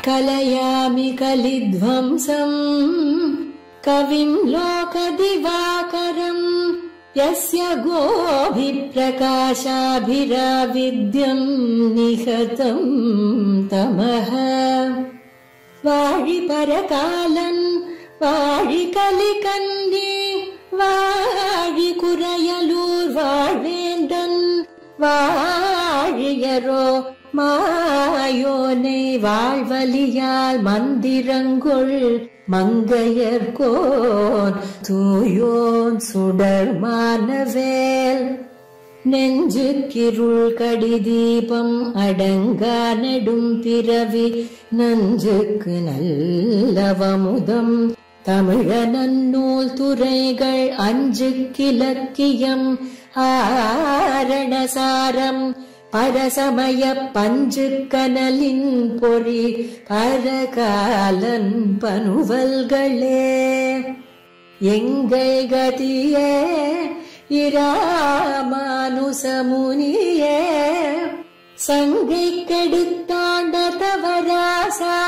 कलयामि कलिध्वंसम् कविं लोकदिवाकरम् यस्य गोभिप्रकाशाभिराविद्यम् निहतम् तमः वाळि परकालन् वाळि कलिकन्ये वाळि कुरयलूर् वाळ्वेन्दन् वाழியரோ மாயோனை வாழ்வலியால் மந்திரங்கொள் மங்கையர்கோன் தூயோன் சுடர் மானவேல் நெஞ்சுக்கிருள் கடிதீபம் அடங்கா நெடும் பிறவி நஞ்சுக்கு நல்லவமுதம் தமிழ நன்னூல் துறைகள் அஞ்சுக்கிலக்கியம் ஆரணசாரம் பரசமய பஞ்சு கனலின் பொறி பரகாலன் பனுவல்களே எங்கள் கதியே இராமானுசமுனியே சங்கை கெடுத்தாண்ட தவராசா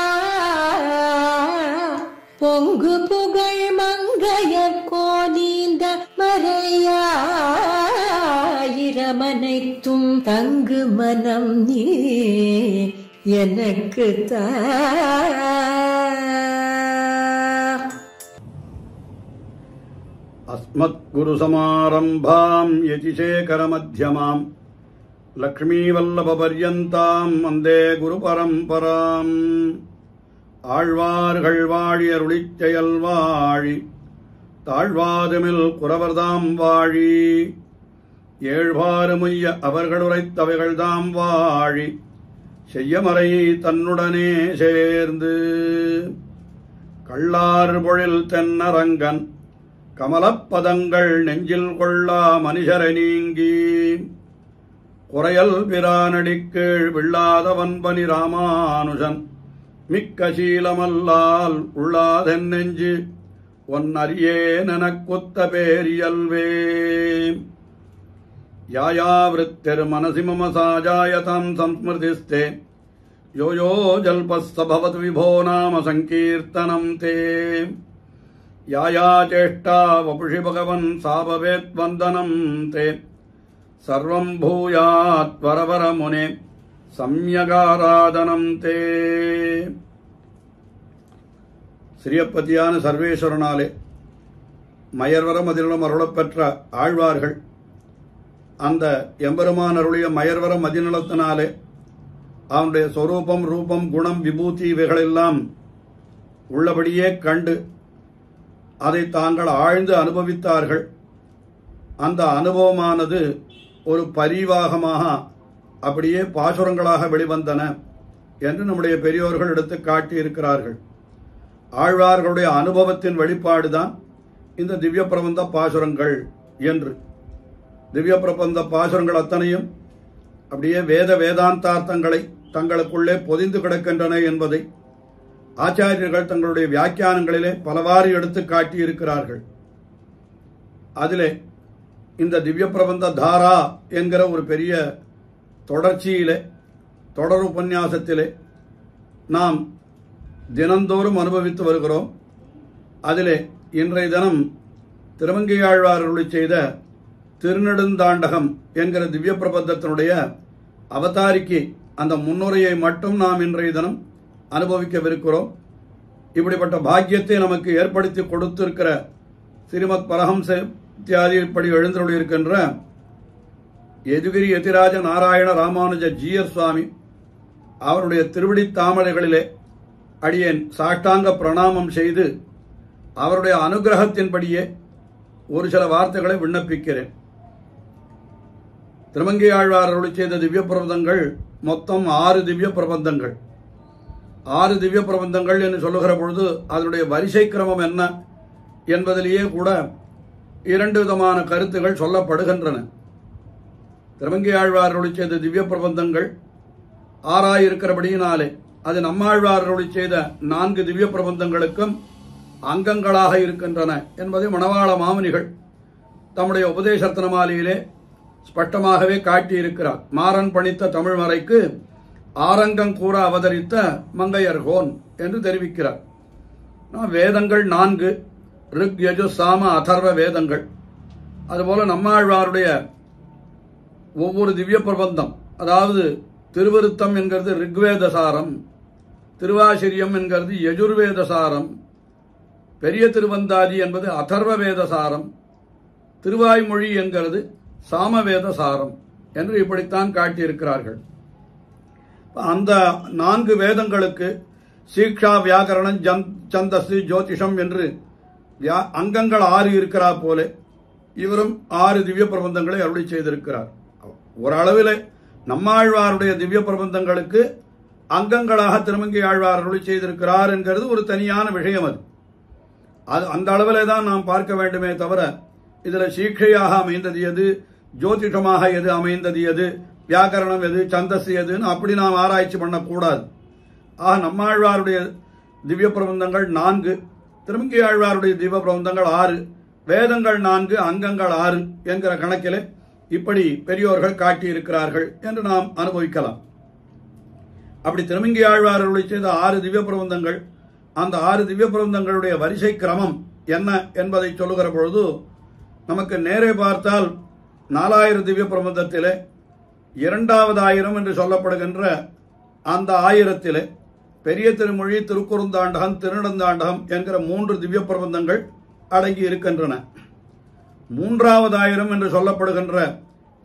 பொங்கு புகழ் மங்கையர் கோனீந்த மறையாயிரமனைத்தும் தங்கு மனம் நீ எனக்கு தா. அஸ்மத் குரு சமாரம்பாம் யதிசேகர மத்யமாம் லக்ஷ்மீவல்லப பர்யந்தாம் வந்தே குரு பரம்பராம். ஆழ்வார்கள் வாழி அருளிச் செயல் வாழி தாழ்வாதுமில் குறவர்தாம் வாழி ஏழ்வாறுமுய்ய அவர்கள் உரைத்தவைகள்தாம் வாழி செய்யமறை தன்னுடனே சேர்ந்து கள்ளார் பொழில் தென்னரங்கன் கமலப்பதங்கள் நெஞ்சில் கொள்ளா மனுஷரை நீங்கி குறையல் பிரானடிக்கீழ் வில்லாதவன் பனி ராமானுஜன் மிக்க சீலமல்லால் உள்ளாதென் நெஞ்சு ஒன்னறியே நனக்குத்த பேரியல்வே யாயாவிருத்திர் மனசி மம சாஜாயதாம் சம்ஸ்மிருதிஸ்தே யோயோ ஜல்பஸ்ஸபவது விபோ நாம சங்கீர்த்தனம் தே யாயா சேஷ்டா வபுஷி பகவன் சாபவேத் வந்தனம் தே சர்வம் பூயாத் வரவர முனே சம்யகாராதனம் தே. சிறியப்பதியான சர்வேஸ்வரனாலே மயர்வரம் அதிலும் அருளப்பெற்ற ஆழ்வார்கள் அந்த எம்பெருமான் அருளிய மயர்வர மதிநலத்தினாலே அவனுடைய சொரூபம் ரூபம் குணம் விபூதி இவைகளெல்லாம் உள்ளபடியே கண்டு அதை தாங்கள் ஆழ்ந்து அனுபவித்தார்கள். அந்த அனுபவமானது ஒரு பரிவாகமாக அப்படியே பாசுரங்களாக வெளிவந்தன என்று நம்முடைய பெரியோர்கள் எடுத்து காட்டியிருக்கிறார்கள். ஆழ்வார்களுடைய அனுபவத்தின் வெளிப்பாடுதான் இந்த திவ்ய பிரபந்த பாசுரங்கள் என்று. திவ்ய பிரபந்த பாசுரங்கள் அத்தனையும் அப்படியே வேத வேதாந்தார்த்தங்களை தங்களுக்குள்ளே பொதிந்து கிடக்கின்றன என்பதை ஆச்சாரியர்கள் தங்களுடைய வியாக்கியானங்களிலே பலவாறு எடுத்து காட்டியிருக்கிறார்கள். அதிலே இந்த திவ்ய பிரபந்த தாரா என்கிற ஒரு பெரிய தொடர்ச்சியிலே தொடர் உபன்யாசத்திலே நாம் தினந்தோறும் அனுபவித்து வருகிறோம். அதிலே இன்றைய தினம் திருமங்கையாழ்வார் அருளி செய்த திருநெடுந்தாண்டகம் என்கிற திவ்ய பிரபந்தத்தினுடைய அவதாரிக்கு அந்த முன்னுரையை மட்டும் நாம் இன்றைய தினம் அனுபவிக்கவிருக்கிறோம். இப்படிப்பட்ட பாக்கியத்தை நமக்கு ஏற்படுத்தி கொடுத்திருக்கிற ஸ்ரீமத் பரஹம்ச இத்தியாதிப்படி எழுந்தருளியிருக்கின்ற யதுகிரி யதிராஜ நாராயண ராமானுஜ ஜீயர் சுவாமி அவருடைய திருவடி தாமரைகளிலே அடியேன் சாஷ்டாங்க பிரணாமம் செய்து அவருடைய அனுகிரகத்தின்படியே ஒரு சில வார்த்தைகளை விண்ணப்பிக்கிறேன். திருமங்கையாழ்வார் அருளி செய்த திவ்ய பிரபந்தங்கள் மொத்தம் 6 திவ்ய பிரபந்தங்கள். 6 திவ்ய பிரபந்தங்கள் என்று சொல்லுகிற பொழுது அதனுடைய வரிசை கிரமம் என்ன என்பதிலேயே கூட 2 விதமான கருத்துகள் சொல்லப்படுகின்றன. திருமங்கையாழ்வார் அருளி செய்த திவ்ய பிரபந்தங்கள் 6 இருக்கிறபடியினாலே அது நம்மாழ்வார் அருளி செய்த 4 திவ்ய பிரபந்தங்களுக்கும் அங்கங்களாக இருக்கின்றன என்பதை மணவாள மாமுனிகள் தம்முடைய உபதேசரத்ன மாலையிலே ஸ்பஷ்டமாகவே காட்டியிருக்கிறார். மாறன் பணித்த தமிழ் மறைக்கு ஆரங்கம் கூற அவதரித்த மங்கையர்கோன் என்று தெரிவிக்கிறார். வேதங்கள் 4, ரிக், யஜு, சாம, அதர்வ வேதங்கள். அதுபோல நம்மாழ்வாருடைய ஒவ்வொரு திவ்ய பிரபந்தம், அதாவது திருவிருத்தம் என்கிறது ரிக்வேதசாரம், திருவாசிரியம் என்கிறது யஜுர்வேதசாரம், பெரிய திருவந்தாதி என்பது அதர்வ வேதசாரம், திருவாய்மொழி என்கிறது சாமவேதசாரம் என்று இப்படித்தான் காட்டியிருக்கிறார்கள். அந்த 4 வேதங்களுக்கு சீக்ஷா, வியாக்கரணம், சந்தஸ், ஜோதிஷம் என்று அங்கங்கள் 6 இருக்கிறா போல இவரும் 6 திவ்ய பிரபந்தங்களை அருளி செய்திருக்கிறார். ஓரளவில் நம்மாழ்வாருடைய திவ்ய பிரபந்தங்களுக்கு அங்கங்களாக திருமங்கை ஆழ்வார் அருளி செய்திருக்கிறார் என்கிறது ஒரு தனியான விஷயம். அது அந்த அளவிலே தான் நாம் பார்க்க வேண்டுமே தவிர இதில் சீக்ஷையாக அமைந்தது எது, ஜோதிஷமாக எது அமைந்தது எது, வியாக்கரணம் எது, சந்தஸ் எதுன்னு அப்படி நாம் ஆராய்ச்சி பண்ணக்கூடாது. ஆக நம்மாழ்வாருடைய திவ்ய பிரபந்தங்கள் 4, திருமங்கை ஆழ்வாருடைய திவ்ய பிரபந்தங்கள் 6, வேதங்கள் 4, அங்கங்கள் 6 என்கிற கணக்கில் இப்படி பெரியோர்கள் காட்டியிருக்கிறார்கள் என்று நாம் அனுபவிக்கலாம். அப்படி திருமங்கை ஆழ்வார் அருளி செய்த 6 திவ்ய பிரபந்தங்கள், அந்த 6 திவ்ய பிரபந்தங்களுடைய வரிசை கிரமம் என்ன என்பதை சொல்லுகிற பொழுது நமக்கு நேரே பார்த்தால் 4000 திவ்ய பிரபந்தத்திலே 2வது 1000 என்று சொல்லப்படுகின்ற அந்த 1000 பெரிய திருமொழி, திருக்குறுந்தாண்டகம், திருநெடுந்தாண்டகம் என்கிற 3 திவ்ய பிரபந்தங்கள் அடங்கி இருக்கின்றன. 3வது 1000 என்று சொல்லப்படுகின்ற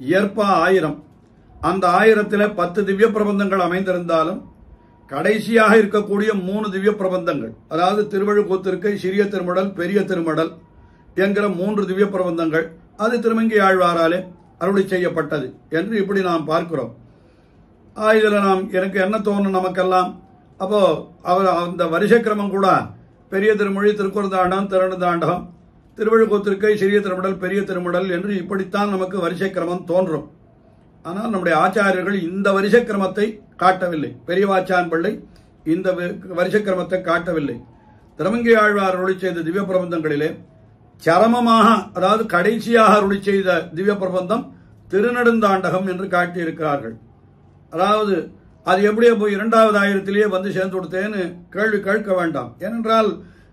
இயற்பா 1000, அந்த 1000 10 திவ்ய பிரபந்தங்கள் அமைந்திருந்தாலும் கடைசியாக இருக்கக்கூடிய 3 திவ்ய பிரபந்தங்கள், அதாவது திருவழுக்கூத்திருக்கை, சிறிய திருமடல், பெரிய திருமடல் என்கிற 3 திவ்ய பிரபந்தங்கள் அது திருமங்கை ஆழ்வாராலே அருளி செய்யப்பட்டது என்று இப்படி நாம் பார்க்கிறோம். இதில் எனக்கு என்ன தோணும் நமக்கெல்லாம், அப்போ அவர் அந்த வரிசை கிரமம் கூட பெரிய திருமொழி, திருக்குறுந்தாண்டம், திருநெடுந்தாண்டகம், திருவழுக்கூத்திருக்கை, சிறிய திருமடல், பெரிய திருமடல் என்று இப்படித்தான் நமக்கு வரிசை கிரமம் தோன்றும். ஆனால் நம்முடைய ஆச்சாரியர்கள் இந்த வரிசை கிரமத்தை காட்டவில்லை. பெரியவாச்சான் பிள்ளை இந்த வரிசை கிரமத்தை காட்டவில்லை. திருமங்கை ஆழ்வார் அருளி செய்த திவ்ய பிரபந்தங்களிலே சரமமாக, அதாவது கடைசியாக அருளி செய்த திவ்ய பிரபந்தம் திருநெடுந்தாண்டகம் என்று காட்டியிருக்கிறார்கள். அதாவது அது எப்படியே போய் 2வது 1000 வந்து சேர்ந்து கொடுத்தேன்னு கேள்வி கேட்க வேண்டாம். ஏனென்றால்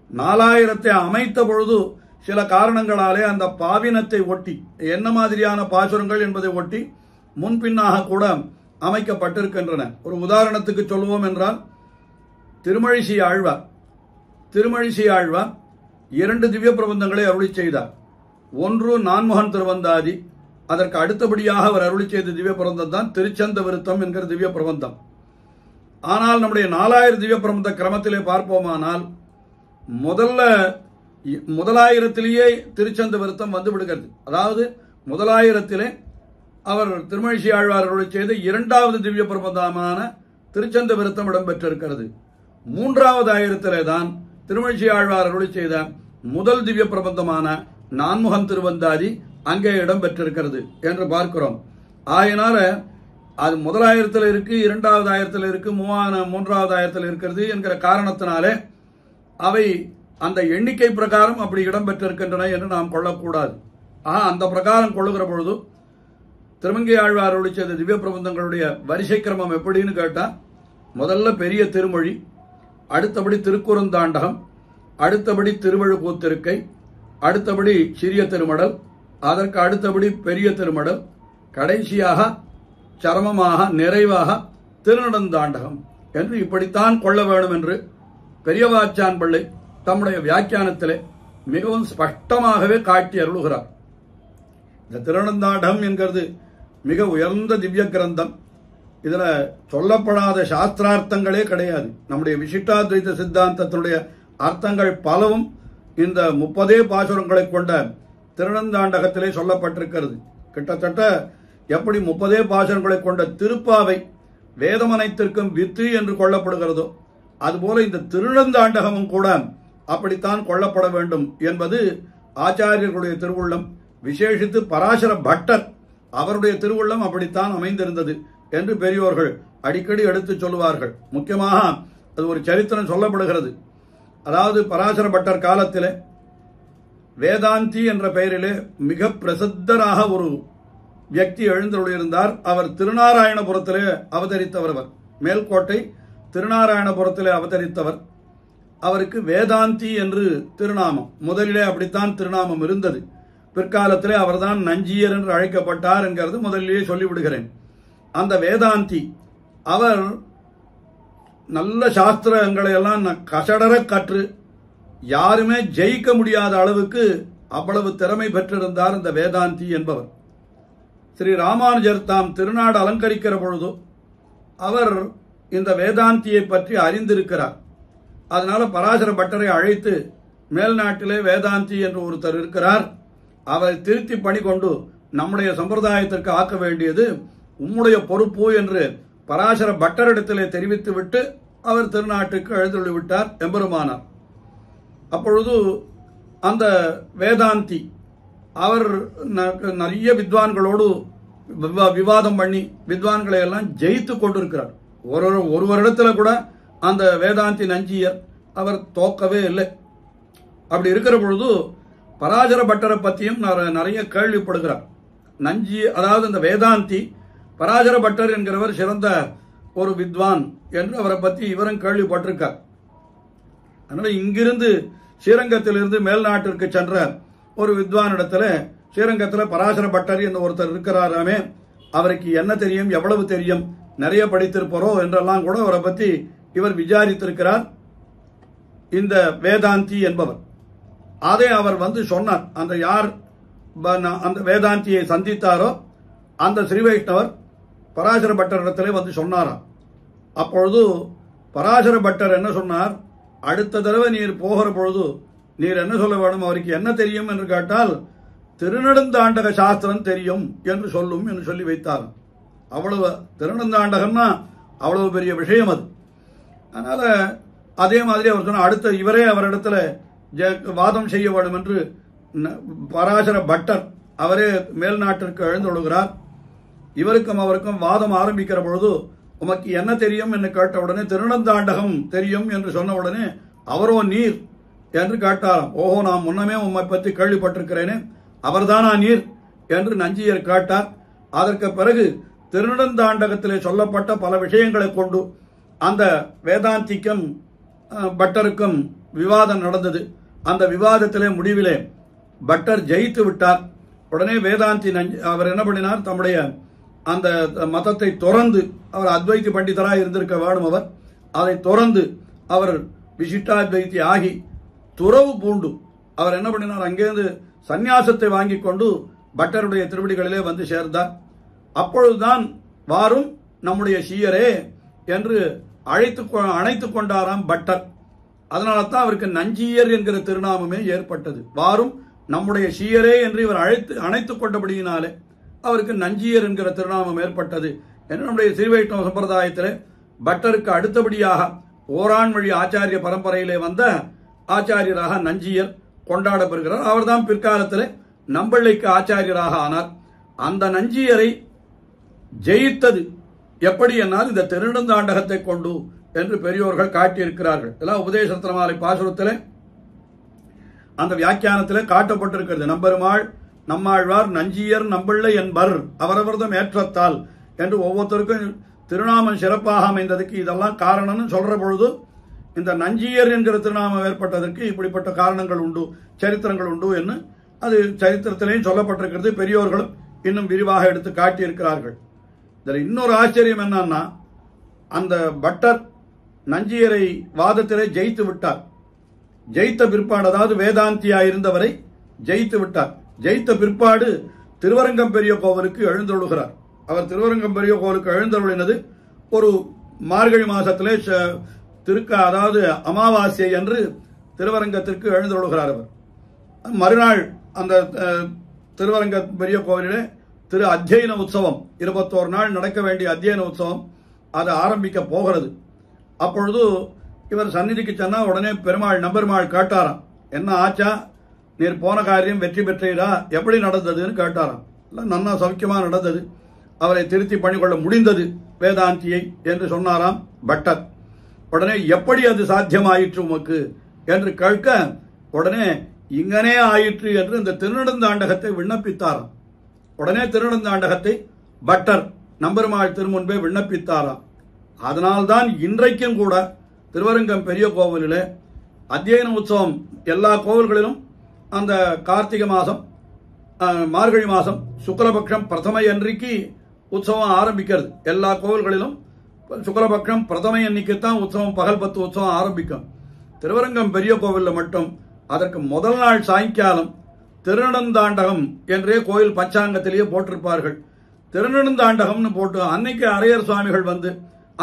4000 அமைத்த பொழுது சில காரணங்களாலே அந்த பாவினத்தை ஒட்டி, என்ன மாதிரியான பாசுரங்கள் என்பதை ஒட்டி முன்பின்னாக கூட அமைக்கப்பட்டிருக்கின்றன. ஒரு உதாரணத்துக்கு சொல்லுவோம் என்றால், திருமழிசை ஆழ்வார் 2 திவ்ய பிரபந்தங்களை அருளி செய்தார். ஒன்று நான்முகன் திருவந்தாதி, அதற்கு அடுத்தபடியாக அவர் அருளி செய்த திவ்ய பிரபந்தம் தான் திருச்சந்த விருத்தம் என்கிற திவ்ய பிரபந்தம். ஆனால் நம்முடைய 4000 திவ்ய பிரபந்த கிரமத்திலே பார்ப்போமானால் முதலாயிரத்திலேயே திருச்சந்த விருத்தம் வந்து விடுகிறது. அதாவது 1000 அவர் திருமழிசை ஆழ்வார் அருளி செய்த 2வது திவ்ய பிரபந்தமான திருச்சந்த விருத்தம் இடம்பெற்றிருக்கிறது. 3வது 1000 தான் திருமழிசை ஆழ்வார் அருளி செய்த முதல் திவ்ய பிரபந்தமான நான்முகன் திருவந்தாதி அங்கே இடம்பெற்றிருக்கிறது என்று பார்க்கிறோம். ஆயினால அது 1000 இருக்கு, 2வது 1000 இருக்கு, 3வது 1000 இருக்கிறது என்கிற காரணத்தினாலே அவை அந்த எண்ணிக்கை பிரகாரம் அப்படி இடம்பெற்றிருக்கின்றன என்று நாம் கொள்ளக்கூடாது. அந்த பிரகாரம் கொள்ளுகிற பொழுது திருமங்கை ஆழ்வார் அருளி செய்த திவ்ய பிரபந்தங்களுடைய வரிசை கிரமம் எப்படின்னு கேட்டா, முதல்ல பெரிய திருமொழி, அடுத்தபடி திருக்குறுந்தாண்டகம், அடுத்தபடி திருவழுக்கூத்திருக்கை, அடுத்தபடி சிறிய திருமடல், அதற்கு அடுத்தபடி பெரிய திருமடல், கடைசியாக சரமமாக நிறைவாக திருநெடுந்தாண்டகம் என்று இப்படித்தான் கொள்ள வேண்டும் என்று பெரியவாச்சான் பிள்ளை தம்முடைய வியாக்கியானத்திலே மிகவும் ஸ்பஷ்டமாகவே காட்டி அருளுகிறார். இந்த திருநெடுந்தாண்டகம் என்கிறது மிக உயர்ந்த திவ்ய கிரந்தம். இதுல சொல்லப்படாத சாஸ்திரார்த்தங்களே கிடையாது. நம்முடைய விசிஷ்டாத்வைத சித்தாந்தத்தினுடைய அர்த்தங்கள் பலவும் இந்த 30 பாசுரங்களை கொண்ட திருநெடுந்தாண்டகத்திலே சொல்லப்பட்டிருக்கிறது. கிட்டத்தட்ட எப்படி 30 பாசுரங்களை கொண்ட திருப்பாவை வேதமனைத்திற்கும் வித்து என்று கொள்ளப்படுகிறதோ அதுபோல இந்த திருநெடுந்தாண்டகமும் கூட அப்படித்தான் கொள்ளப்பட வேண்டும் என்பது ஆச்சாரியர்களுடைய திருவுள்ளம். விசேஷித்து பராசர பட்டர் அவருடைய திருவுள்ளம் அப்படித்தான் அமைந்திருந்தது என்று பெரியோர்கள் அடிக்கடி எடுத்து சொல்லுவார்கள். முக்கியமாக அது ஒரு சரித்திரம் சொல்லப்படுகிறது. அதாவது பராசர பட்டர் காலத்திலே வேதாந்தி என்ற பெயரிலே மிக பிரசித்தராக ஒரு வியக்தி எழுந்தருளியிருந்தார். அவர் திருநாராயணபுரத்திலே அவதரித்தவர். மேல்கோட்டை திருநாராயணபுரத்திலே அவதரித்தவர். அவருக்கு வேதாந்தி என்று திருநாமம். முதலிலே அப்படித்தான் திருநாமம் இருந்தது. பிற்காலத்திலே அவர்தான் நஞ்சியர் என்று அழைக்கப்பட்டார் என்கிறது முதலிலேயே சொல்லிவிடுகிறேன். அந்த வேதாந்தி அவர் நல்ல சாஸ்திரங்களை எல்லாம் கசடர கற்று யாருமே ஜெயிக்க முடியாத அளவுக்கு அவ்வளவு திறமை பெற்றிருந்தார் இந்த வேதாந்தி என்பவர். ஸ்ரீ ராமானுஜர் தாம் திருநாடு அலங்கரிக்கிற பொழுது அவர் இந்த வேதாந்தியை பற்றி அறிந்திருக்கிறார். அதனால பராசர பட்டரை அழைத்து, மேல்நாட்டிலே வேதாந்தி என்று ஒருத்தர் இருக்கிறார், அவரை திருத்தி பணி கொண்டு நம்முடைய சம்பிரதாயத்திற்கு ஆக்க வேண்டியது உம்முடைய பொறுப்பு என்று பராசர பட்டரிடத்திலே தெரிவித்துவிட்டு அவர் திருநாட்டுக்கு எழுந்துள்ளிவிட்டார் எம்பெருமானார். அப்பொழுது அந்த வேதாந்தி அவர் நிறைய வித்வான்களோடு விவாதம் பண்ணி வித்வான்களை எல்லாம் ஜெயித்து கொண்டிருக்கிறார். ஒரு வருடத்துல கூட அந்த வேதாந்தி நஞ்சியர் அவர் தோக்கவே இல்லை. அப்படி இருக்கிற பொழுது பராசர பட்டரை பற்றியும் நிறைய கேள்விப்படுகிறார். அதாவது இந்த வேதாந்தி பராசர பட்டர் என்கிறவர் சிறந்த ஒரு வித்வான் என்று அவரை பற்றி இவரும் கேள்விப்பட்டிருக்கார். அதனால இங்கிருந்து ஸ்ரீரங்கத்திலிருந்து மேல்நாட்டிற்கு சென்ற ஒரு வித்வானிடத்துல ஸ்ரீரங்கத்தில் பராசர பட்டர் என்று ஒருத்தர் இருக்கிறாராமே, அவருக்கு என்ன தெரியும், எவ்வளவு தெரியும், நிறைய படித்திருப்பாரோ என்றெல்லாம் கூட அவரை பற்றி இவர் விசாரித்திருக்கிறார். இந்த வேதாந்தி என்பவர் அதை அவர் சொன்னார். அந்த யார் அந்த வேதாந்தியை சந்தித்தாரோ அந்த ஸ்ரீ வைஷ்ணவர் பராசர பட்டரிடத்திலே சொன்னாராம். அப்பொழுது பராசர பட்டர் என்ன சொன்னார், அடுத்த தடவை நீர் போகிற பொழுது நீர் என்ன சொல்ல வேண்டும், அவருக்கு என்ன தெரியும் என்று கேட்டால் திருநெடுந்தாண்டக சாஸ்திரம் தெரியும் என்று சொல்லும் என்று சொல்லி வைத்தார். அவ்வளவு திருநெடுந்தாண்டகம்னா அவ்வளவு பெரிய விஷயம் அது. அதனால அதே மாதிரி அவர் சொன்ன அடுத்த இவரே அவரிடத்துல வாதம் செய்ய வேண்டும் என்று பராசர பட்டர் அவரே மேல்நாட்டிற்கு எழுந்தொழுகிறார். இவருக்கும் அவருக்கும் வாதம் ஆரம்பிக்கிற பொழுது உமக்கு என்ன தெரியும் என்று கேட்ட உடனே திருநெடுந்தாண்டகம் தெரியும் என்று சொன்ன உடனே அவரோ நீர் என்று கேட்டாராம். ஓஹோ, நான் முன்னமே உம்மை பற்றி கேள்விப்பட்டிருக்கிறேனே, அவர்தானா நீர் என்று நஞ்சியர் கேட்டார். அதற்கு பிறகு திருநெடுந்தாண்டகத்திலே சொல்லப்பட்ட பல விஷயங்களை கொண்டு அந்த வேதாந்திக்கும் பட்டருக்கும் விவாதம் நடந்தது. அந்த விவாதத்திலே முடிவிலே பட்டர் ஜெயித்து விட்டார். உடனே வேதாந்தி அவர் என்ன பண்ணினார், தம்முடைய அந்த மதத்தை துறந்து, அவர் அத்வைத்தி பண்டிதராக இருந்திருக்க வேண்டும், அவர் அதை துறந்து அவர் விசிஷ்டாத்வைத்தி ஆகி துறவு பூண்டு அவர் என்ன பண்ணினார், அங்கேருந்து சந்நியாசத்தை வாங்கி கொண்டு பட்டருடைய திருவடிகளிலே சேர்ந்தார். அப்பொழுதுதான் வாரும் நம்முடைய சீயரே என்று அணைத்துக் கொண்டாராம் பட்டர். அதனால தான் அவருக்கு நஞ்சியர் என்கிற திருநாமமே ஏற்பட்டது. வாரும் நம்முடைய சீயரே என்று இவர் அணைத்துக் கொண்டபடியினாலே அவருக்கு நஞ்சியர் என்கிற திருநாமம் ஏற்பட்டது என்று நம்முடைய ஸ்ரீ வைஷ்ணவ சம்பிரதாயத்திலே பட்டருக்கு அடுத்தபடியாக ஓரான் வழி ஆச்சாரிய பரம்பரையிலே வந்த ஆச்சாரியராக நஞ்சியர் கொண்டாடப்படுகிறார். அவர்தான் பிற்காலத்தில் நம்பிள்ளைக்கு ஆச்சாரியராக ஆனார். அந்த நஞ்சியரை ஜெயித்தது எப்படி என்னால் இந்த திருநெடுந்தாண்டகத்தை கொண்டு என்று பெரியோர்கள் காட்டியிருக்கிறார்கள். இதெல்லாம் உபதேசரத்னமாலை பாசுரத்தில் அந்த வியாக்கியானத்தில் காட்டப்பட்டிருக்கிறது. நம்பெருமாள் நம்மாழ்வார் நஞ்சியர் நம்பிள்ளை என்பர் அவரவர்தம் ஏற்றத்தால் என்று ஒவ்வொருத்தருக்கும் திருநாமம் சிறப்பாக அமைந்ததுக்கு இதெல்லாம் காரணம்னு சொல்ற பொழுது இந்த நஞ்சியர் என்கிற திருநாமம் ஏற்பட்டதற்கு இப்படிப்பட்ட காரணங்கள் உண்டு, சரித்திரங்கள் உண்டு என்று அது சரித்திரத்திலேயும் சொல்லப்பட்டிருக்கிறது. பெரியோர்களும் இன்னும் விரிவாக எடுத்து காட்டியிருக்கிறார்கள். இதில் இன்னொரு ஆச்சரியம் என்னன்னா, அந்த பட்டர் நஞ்சியரை வாதத்திலே ஜெயித்து விட்டார். ஜெயித்த பிற்பாடு, அதாவது வேதாந்தியா இருந்தவரை ஜெயித்து விட்டார். ஜெயித்த பிற்பாடு திருவரங்கம் பெரிய கோவிலுக்கு எழுந்தொழுகிறார். அவர் திருவரங்கம் பெரிய கோவிலுக்கு எழுந்தொழுகினது ஒரு மார்கழி மாசத்திலே அதாவது அமாவாசை என்று திருவரங்கத்திற்கு எழுந்தொழுகிறார். அவர் மறுநாள் அந்த திருவரங்க பெரிய கோவிலிலே திரு அத்தியன உற்சவம் 21 நாள் நடக்க வேண்டிய அத்தியன உற்சவம் அது ஆரம்பிக்க போகிறது. அப்பொழுது இவர் சந்நிதிக்கு சென்னா உடனே பெருமாள் நம்பெருமாள் கேட்டாராம், என்ன ஆச்சா, நீர் போன காரியம் வெற்றி பெற்றீரா, எப்படி நடந்ததுன்னு கேட்டாராம். நன்னா சௌக்கியமா நடந்தது, அவரை திருத்தி பண்ணிக்கொள்ள முடிந்தது வேதாந்தியை என்று சொன்னாராம் பட்டர். உடனே எப்படி அது சாத்தியமாயிற்று உமக்கு என்று கேட்க உடனே இங்கனே ஆயிற்று என்று இந்த திருநெடுந்தாண்டகத்தை விண்ணப்பித்தாராம். உடனே திருநெடுந்தாண்டகத்தை பட்டர் நம்பெருமாள் திருமுன்பே விண்ணப்பித்தாராம். அதனால்தான் இன்றைக்கும் கூட திருவரங்கம் பெரிய கோவிலில் அத்தியன உற்சவம் எல்லா கோவில்களிலும் அந்த கார்த்திகை மாதம் மார்கழி மாதம் சுக்லபக்ஷம் பிரதமை அன்றைக்கு உற்சவம் ஆரம்பிக்கிறது. எல்லா கோவில்களிலும் சுக்லபக்ஷம் பிரதமை அன்னைக்குத்தான் உற்சவம், பகல் 10 உற்சவம் ஆரம்பிக்கும். திருவரங்கம் பெரிய கோவிலில் மட்டும் அதற்கு முதல் நாள் சாயங்காலம் திருநெடுந்தாண்டகம் என்றே கோயில் பஞ்சாங்கத்திலேயே போட்டிருப்பார்கள். திருநெடுந்தாண்டகம்னு போட்டு அன்னைக்கு அரையர் சுவாமிகள் வந்து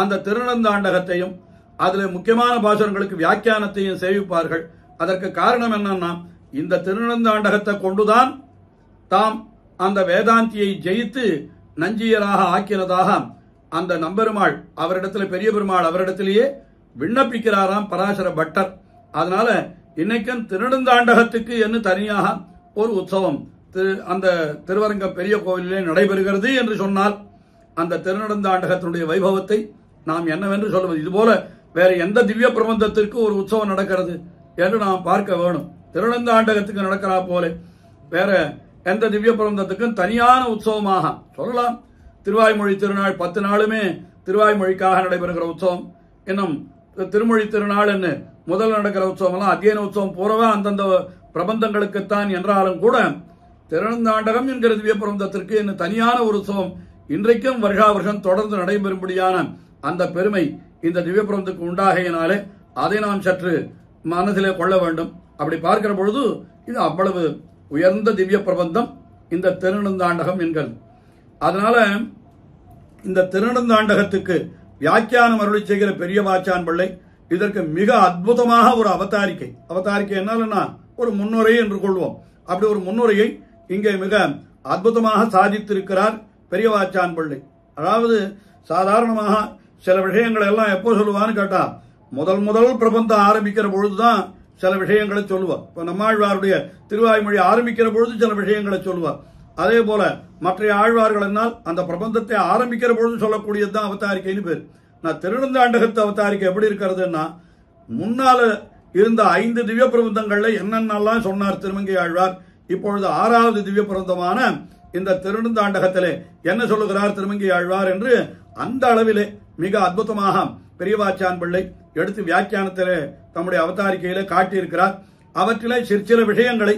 அந்த திருநெடுந்தாண்டகத்தையும் அதில் முக்கியமான பாசுரங்களுக்கு வியாக்கியானத்தையும் சேவிப்பார்கள். அதற்கு காரணம் என்னன்னா, இந்த திருநெடுந்தாண்டகத்தை கொண்டுதான் தாம் அந்த வேதாந்தியை ஜெயித்து நஞ்சியராக ஆக்கிறதாக அந்த நம்பெருமாள் அவரிடத்தில், பெரிய பெருமாள் அவரிடத்திலேயே விண்ணப்பிக்கிறாராம் பராசர பட்டர். அதனால இன்னைக்கும் திருநெடுந்தாண்டகத்துக்கு என்று தனியாக ஒரு உற்சவம் அந்த திருவரங்கம் பெரிய கோவிலிலே நடைபெறுகிறது என்று சொன்னால் அந்த திருநெடுந்தாண்டகத்தினுடைய வைபவத்தை நாம் என்னவென்று சொல்வது? இதுபோல வேற எந்த திவ்ய பிரபந்தத்திற்கு ஒரு உற்சவம் நடக்கிறது என்று நாம் பார்க்க வேணும். திருநெடுந்தாண்டகத்துக்கு நடக்கிறா போல வேற எந்த திவ்ய பிரபந்தத்துக்கும் தனியான உற்சவமாக சொல்லலாம். திருவாய்மொழி திருநாள் 10 நாளுமே திருவாய்மொழிக்காக நடைபெறுகிற உற்சவம், இன்னும் திருமொழி திருநாள் என்ன முதல் நடக்கிற உற்சவம் எல்லாம் அத்தியன உற்சவம் பூரவா அந்தந்த பிரபந்தங்களுக்குத்தான் என்றாலும் கூட திருநெடுந்தாண்டகம் என்கிற திவ்ய பிரபந்தத்திற்கு என்ன தனியான ஒரு உற்சவம் இன்றைக்கும் வருஷா வருஷம் தொடர்ந்து நடைபெறும்படியான அந்த பெருமை இந்த திவ்ய பிரபந்தத்துக்கு உண்டாகையினாலே அதை நாம் சற்று மனதிலே கொள்ள வேண்டும். அப்படி பார்க்கிற பொழுது இது அவ்வளவு உயர்ந்த திவ்ய பிரபந்தம் இந்த திருநெடுந்தாண்டகம் என்கிறது. அதனால இந்த திருநெடுந்தாண்டகத்துக்கு வியாக்கியானம் அருளி செய்கிற பெரிய வாச்சான் பிள்ளை இதற்கு மிக அற்புதமாக ஒரு அவதாரிக்கை என்னன்னா ஒரு முன்னுரை என்று கொள்வோம். அப்படி ஒரு முன்னுரையை இங்கே மிக அற்புதமாக சாதித்திருக்கிறார் பெரிய வாச்சான் பிள்ளை. அதாவது சாதாரணமாக சில விஷயங்களை எல்லாம் எப்போ சொல்லுவான்னு கேட்டா, முதல் பிரபந்தம் ஆரம்பிக்கிற பொழுதுதான் சில விஷயங்களை சொல்லுவார். இப்ப நம்மாழ்வாருடைய திருவாய்மொழி ஆரம்பிக்கிற பொழுது சில விஷயங்களை சொல்லுவார். அதே போல மற்ற ஆழ்வார்கள் என்னால் அந்த பிரபந்தத்தை ஆரம்பிக்கிற பொழுது சொல்லக்கூடியதுதான் அவதாரிக்கைன்னு பேர். நான் திருநெடுந்தாண்டகத்து அவதாரிக்கை எப்படி இருக்கிறதுன்னா, முன்னால இருந்த 5 திவ்ய பிரபந்தங்கள்ல என்னென்னலாம் சொன்னார் திருமங்கை ஆழ்வார், இப்பொழுது 6வது திவ்ய பிரபந்தமான இந்த திருநெடுந்தாண்டகத்திலே என்ன சொல்லுகிறார் திருமங்கை ஆழ்வார் என்று அந்த அளவிலே மிக அற்புதமாக பெரியவாச்சான் பிள்ளை எடுத்து வியாக்கியானத்திலே தம்முடைய அவதாரிக்கையிலே காட்டியிருக்கிறார். அவற்றிலே சிற்சில விஷயங்களை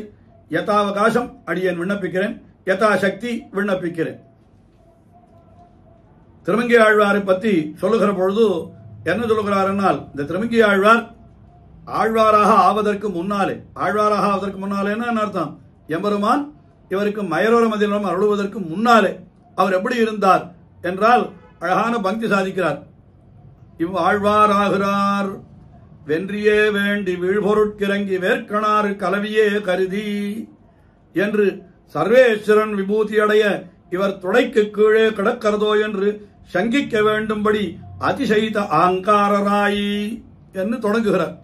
யதாவகாசம் அடியேன் விண்ணப்பிக்கிறேன், யதாசக்தி விண்ணப்பிக்கிறேன். திருமங்கை ஆழ்வாரை பற்றி சொல்லுகிற பொழுது என்ன சொல்லுகிறார் என்னால், இந்த திருமங்கை ஆழ்வார் ஆழ்வாராக ஆவதற்கு முன்னாலே என்ன அர்த்தம், எம்பெருமான் இவருக்கு மயரோர மதிலம் அருளுவதற்கு முன்னாலே அவர் எப்படி இருந்தார் என்றால் அழகான பக்தி சாதிக்கிறார். இவ் ஆழ்வாராகிறார் வென்றியே வேண்டி வீழ்பொருட்கிறங்கி வேர்க்கணாறு கலவியே கருதி என்று சர்வேஸ்வரன் விபூதியடைய இவர் துடைக்கு கீழே கிடக்கிறதோ என்று சங்கிக்க வேண்டும்படி அதிசயித்த ஆங்காரராயி என்று தொடங்குகிறார்.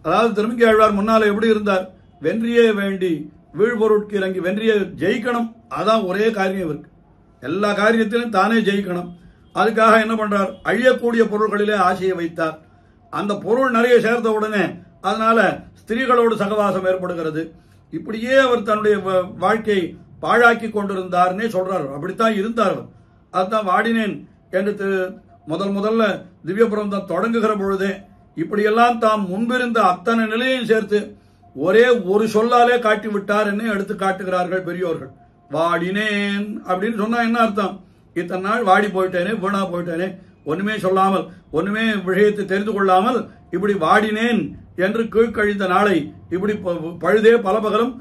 அதாவது திருமங்கை ஆழ்வார் முன்னால எப்படி இருந்தார், வென்றியே வேண்டி வீழ்பொருட்கிறங்கி, வென்றியை ஜெயிக்கணும், அதான் ஒரே காரியம் இவருக்கு. எல்லா காரியத்திலும் தானே ஜெயிக்கணும். அதுக்காக என்ன பண்றார், அழியக்கூடிய பொருள்களிலே ஆசையை வைத்தார். அந்த பொருள் நிறைய சேர்ந்த உடனே அதனால ஸ்திரீகளோடு சகவாசம் ஏற்படுகிறது. இப்படியே அவர் தன்னுடைய வாழ்க்கையை பாழாக்கி கொண்டிருந்தார்னே சொல்றார். அப்படித்தான் இருந்தார் அவர். அதுதான் வாடினேன் என்று முதல்ல திவ்ய பிரபந்தம் தொடங்குகிற பொழுதே இப்படியெல்லாம் தாம் முன்பிருந்த அத்தனை நிலையையும் சேர்த்து ஒரே ஒரு சொல்லாலே காட்டி விட்டார் என்ன எடுத்து காட்டுகிறார்கள் பெரியோர்கள். வாடினேன் அப்படின்னு சொன்னா என்ன அர்த்தம், இத்தனை நாள் வாடி போயிட்டேனே, வீணா போயிட்டேனே, ஒண்ணுமே சொல்லாமல், ஒண்ணுமே விஷயத்தை தெரிந்து கொள்ளாமல் இப்படி வாடினேன் என்று கீழ்கழிந்த நாளை இப்படி பழுதே பல பகலும்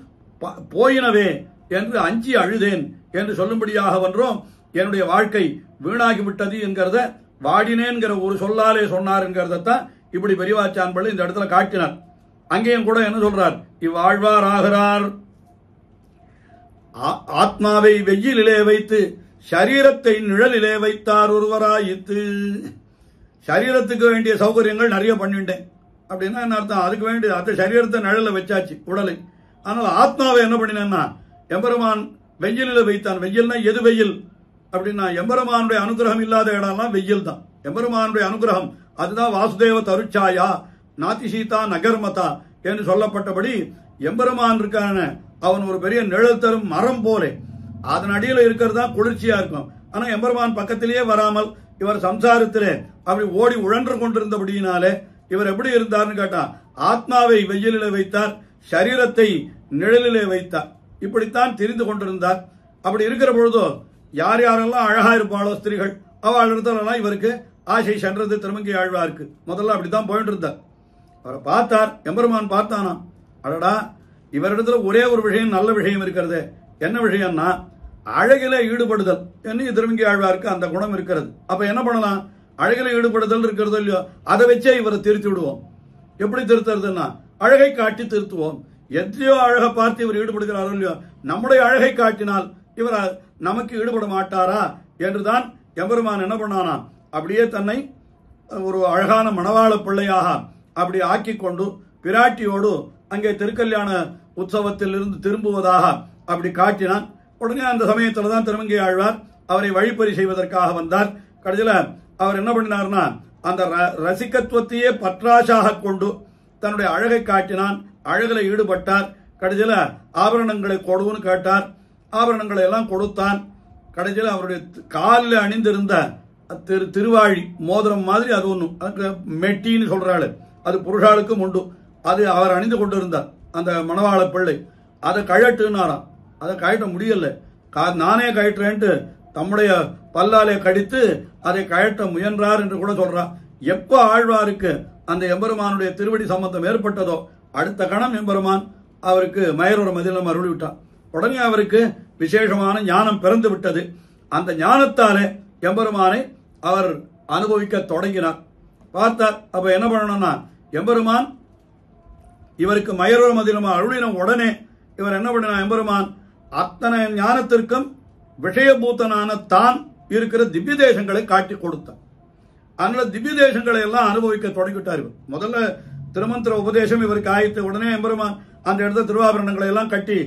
போயினவே என்று அஞ்சி அழுதேன் என்று சொல்லும்படியாக வென்றோம். என்னுடைய வாழ்க்கை வீணாகிவிட்டது என்கிறத வாடினேன்கிற ஒரு சொல்லாலே சொன்னார் என்கிறதான் இப்படி பெரியவாச்சான் பிள்ளை இந்த இடத்துல காட்டினார். அங்கேயும் கூட என்ன சொல்றார், இவ்வாழ்வார் ஆகிறார் ஆத்மாவை வெயிலிலே வைத்து சரீரத்தை நிழலிலே வைத்தார் ஒருவராயித்து. சரீரத்துக்கு வேண்டிய சௌகரியங்கள் நிறைய பண்ணிட்டேன் அப்படின்னா என்ன அர்த்தம், அதுக்கு வேண்டிய அந்த சரீரத்தை நிழல வச்சாச்சு உடலை. ஆனால் ஆத்மாவை என்ன பண்ணினேன்னா எம்பெருமான் வெயிலில் வைத்தான். வெயில்னா எது வெயில் அப்படின்னா எம்பெருமானுடைய அனுகிரகம் இல்லாத இடம்லாம் வெயில் தான். எம்பெருமானுடைய அனுகிரகம் அதுதான் வாசுதேவ தருச்சாயா நாதிசீதா நகர்மதா என்று சொல்லப்பட்டபடி எம்பெருமான் இருக்கான அவன் ஒரு பெரிய நிழல் தரும் மரம் போலே அதன் அடியில் இருக்கிறது தான் குளிர்ச்சியா இருக்கும். ஆனா எம்பெருமான் பக்கத்திலேயே வராமல் இவர் சம்சாரத்திலே அப்படி ஓடி உழன்று கொண்டிருந்தபடியினாலே இவர் எப்படி இருந்தார்னு கேட்டா, ஆத்மாவை வெயிலிலே வைத்தார், சரீரத்தை நிழலிலே வைத்தார், இப்படித்தான் தெரிந்து கொண்டிருந்தார். அப்படி இருக்கிற பொழுதோ யார் யாரெல்லாம் அழகா இருப்பாளோ ஸ்திரீகள், அவள் இடத்துலாம் இவருக்கு ஆசை சென்றது. திருமங்கை ஆழ்வாருக்கு முதல்ல அப்படித்தான் போயிட்டு இருந்தார். அவரை பார்த்தார், எம்பெருமான் பார்த்தானா, அடடா இவரிடத்துல ஒரே ஒரு விஷயம், நல்ல விஷயம் இருக்கிறது. என்ன விஷயம்னா அழகில ஈடுபடுதல் என்று திருமங்கை ஆழ்வாருக்கு அந்த குணம் இருக்கிறது. அப்ப என்ன பண்ணலாம், அழகில ஈடுபடுதல் இருக்கிறதோ இல்லையோ அதை வச்சே இவரை திருத்தி விடுவோம். எப்படி திருத்துறதுன்னா அழகை காட்டி திருத்துவோம். எத்தனையோ அழகை பார்த்து இவர் ஈடுபடுகிறாரோ இல்லையோ, நம்முடைய அழகை காட்டினால் இவர் நமக்கு ஈடுபட மாட்டாரா என்றுதான் எம்பெருமான் என்ன பண்ணானா, அப்படியே தன்னை ஒரு அழகான மணவாள பிள்ளையாக அப்படி ஆக்கி கொண்டு பிராட்டியோடு அங்கே திருக்கல்யாண உற்சவத்தில் இருந்து திரும்புவதாக அப்படி காட்டினான். உடனே அந்த சமயத்தில் தான் திருமங்கை ஆழ்வார் அவரை வழிப்பறி செய்வதற்காக வந்தார். கடைசியில் அவர் என்ன பண்ணினார்னா, அந்த ரசிகத்துவத்தையே பற்றாசாக கொண்டு தன்னுடைய அழகை காட்டினான், அழகில ஈடுபட்டார். கடைசியில் ஆபரணங்களை கொடுன்னு கேட்டார், ஆபரணங்களை எல்லாம் கொடுத்தான். கடைசியில் அவருடைய காலில் அணிந்திருந்த திருவாழி மோதிரம் மாதிரி அது ஒன்றும், அதுக்கு மெட்டின்னு சொல்றாள், அது புருஷாளுக்கும் உண்டு, அது அவர் அணிந்து கொண்டிருந்தார் அந்த மணவாள பிள்ளை. அதை கழட்டுனாராம், அதை கழட்ட முடியல, நானே கழட்டுறேன்ட்டு தம்முடைய பல்லாலே கடித்து அதை கழட்ட முயன்றார் என்று கூட சொல்றார். எப்ப ஆழ்வாருக்கு அந்த எம்பெருமானுடைய திருவடி சம்பந்தம் ஏற்பட்டதோ அடுத்த கணம் எம்பெருமான் அவருக்கு மயரோர மதிலம் அருளிவிட்டார். உடனே அவருக்கு விசேஷமான ஞானம் பிறந்து விட்டது. அந்த ஞானத்தாலே எம்பெருமானை அவர் அனுபவிக்க தொடங்கினார். பார்த்தார். அப்ப என்ன பண்ணணும்னா, எம்பெருமான் இவருக்கு மயரோர மதிலம் அருளின உடனே இவர் என்ன பண்ணினா, எம்பெருமான் அத்தனை ஞானத்திற்கும் விஷயபூத்தனான தான் இருக்கிற திவ்ய தேசங்களை காட்டி கொடுத்தார். அதனால திவ்ய தேசங்களை எல்லாம் அனுபவிக்க தொடங்கிவிட்டார். முதல்ல திருமந்திர உபதேசம் இவருக்கு ஆயிட்டு உடனே எம்பெருமான் அந்த இடத்துல திருவாபரணங்களை எல்லாம் கட்டி,